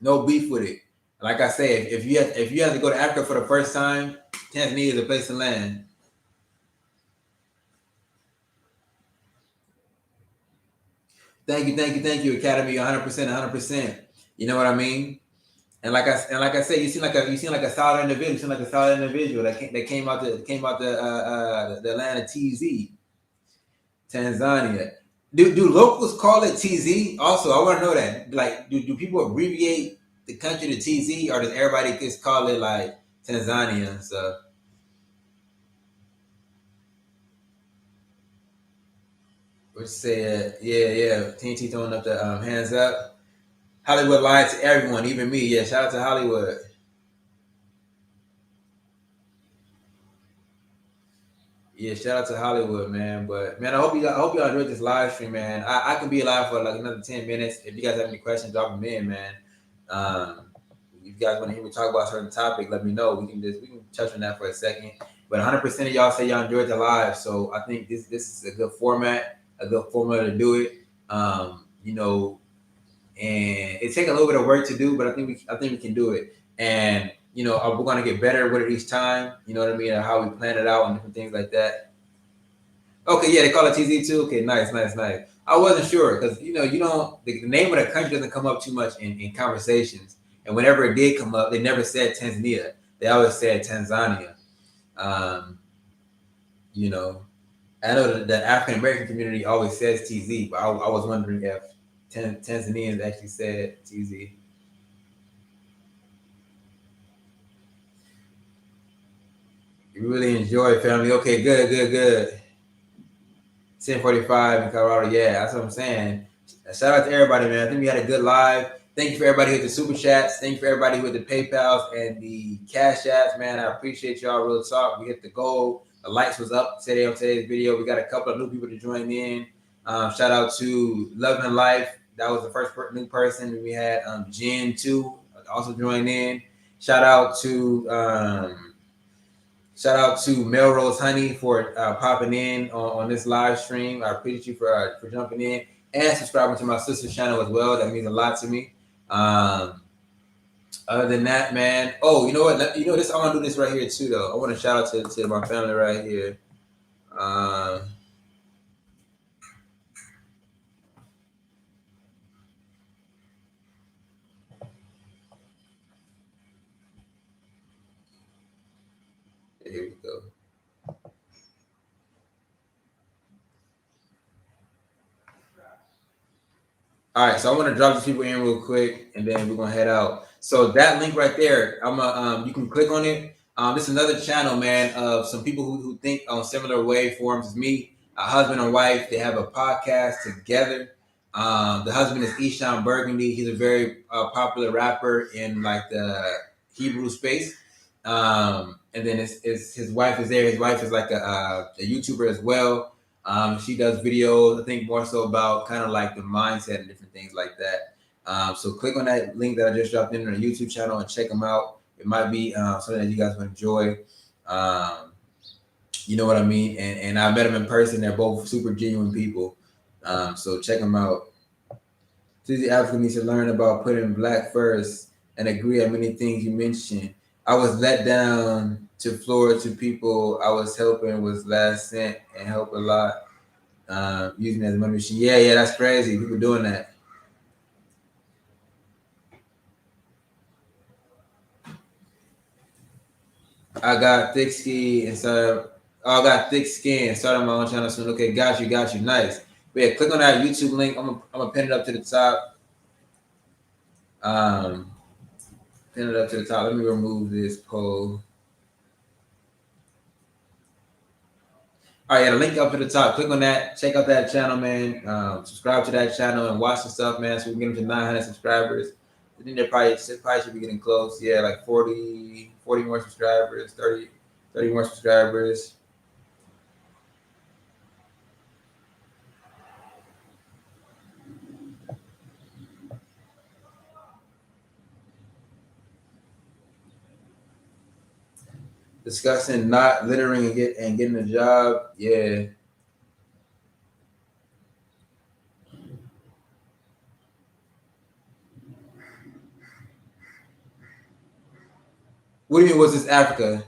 No beef with it. Like I say, if you have to go to Africa for the first time, Tanzania is a place to land. Thank you, Academy. 100%, 100%. You know what I mean? And like I said, you seem like a solid individual. You seem like a solid individual that came out the land of TZ, Tanzania. Do locals call it TZ? Also, I want to know that. Like, do people abbreviate the country to TZ, or does everybody just call it like Tanzania? So, let's say, yeah. TNT throwing up the hands up. Hollywood lied to everyone, even me. Yeah, shout out to Hollywood. Yeah, shout out to Hollywood, man. But man, I hope y'all enjoyed this live stream, man. I can be live for like another 10 minutes. If you guys have any questions, drop them in, man. Um, if you guys want to hear me talk about a certain topic, let me know. We can touch on that for a second. But 100% of y'all say y'all enjoyed the live, so I think this is a good format, to do it. You know, and it takes a little bit of work to do, but I think we can do it. And you know, we're gonna get better with it each time. You know what I mean? And how we plan it out and different things like that. Okay, yeah, they call it TZ too. Okay, nice. I wasn't sure because you don't the name of the country doesn't come up too much in conversations, and whenever it did come up, they never said Tanzania. They always said Tanzania. Um, you know, I know that the African American community always says TZ, but I was wondering if Tanzanians actually said TZ. You really enjoy family. Okay, good. 10:45 in Colorado. Yeah, that's what I'm saying. Shout out to everybody, man. I think we had a good live. Thank you for everybody with the super chats. Thank you for everybody with the PayPals and the Cash Apps, man. I appreciate y'all. Real talk. We hit the goal. The lights was up today on today's video. We got a couple of new people to join in. Shout out to Love and Life. That was the first new person. We had Jen too, also joined in. Shout out to Melrose Honey for popping in on this live stream. I appreciate you for jumping in and subscribing to my sister's channel as well. That means a lot to me. Other than that, man. Oh, you know what? You know this. I want to do this right here too, though. I want to shout out to my family right here. Um, here we go. All right, so I want to drop these people in real quick, and then we're gonna head out. So that link right there, you can click on it. This is another channel, man, of some people who think on similar waveforms as me. A husband and wife, they have a podcast together. The husband is Eshawn Burgundy. He's a very popular rapper in like the Hebrew space. And then his wife is there. His wife is like a YouTuber as well. She does videos, I think more so about kind of like the mindset and different things like that. So click on that link that I just dropped in on the YouTube channel and check them out. It might be something that you guys will enjoy. Um, you know what I mean? And I met them in person. They're both super genuine people. So check them out. Tuesday Africa needs to learn about putting black first and agree on many things you mentioned. I was let down to Florida to people I was helping was last cent and help a lot. Using it as a money machine. Yeah, that's crazy. People doing that. I got thick skin and started. Oh, I got thick skin. Started my own channel soon. Okay, got you. Nice. But yeah, click on that YouTube link. I'm gonna pin it up to the top. Um, Pin it up to the top. Let me remove this poll. All right, yeah, the link up to the top. Click on that. Check out that channel, man. Subscribe to that channel and watch the stuff, man. So we can get them to 900 subscribers. I think they probably should be getting close. Yeah, like 40 more subscribers, 30 more subscribers. Discussing not littering and getting a job. Yeah. What do you mean? Was this Africa?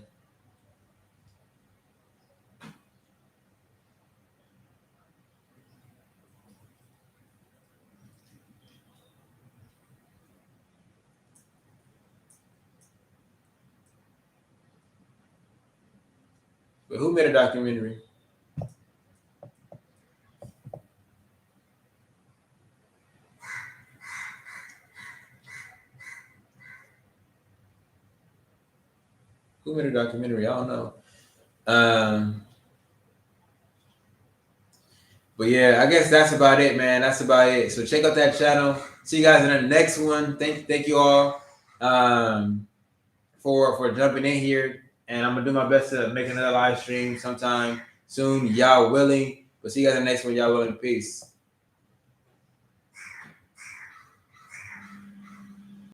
But who made a documentary? Who made a documentary? I don't know. But yeah, I guess that's about it, man. That's about it. So check out that channel. See you guys in the next one. Thank you all for jumping in here. And I'm gonna do my best to make another live stream sometime soon, y'all willing. But see you guys in the next one, y'all willing. Peace.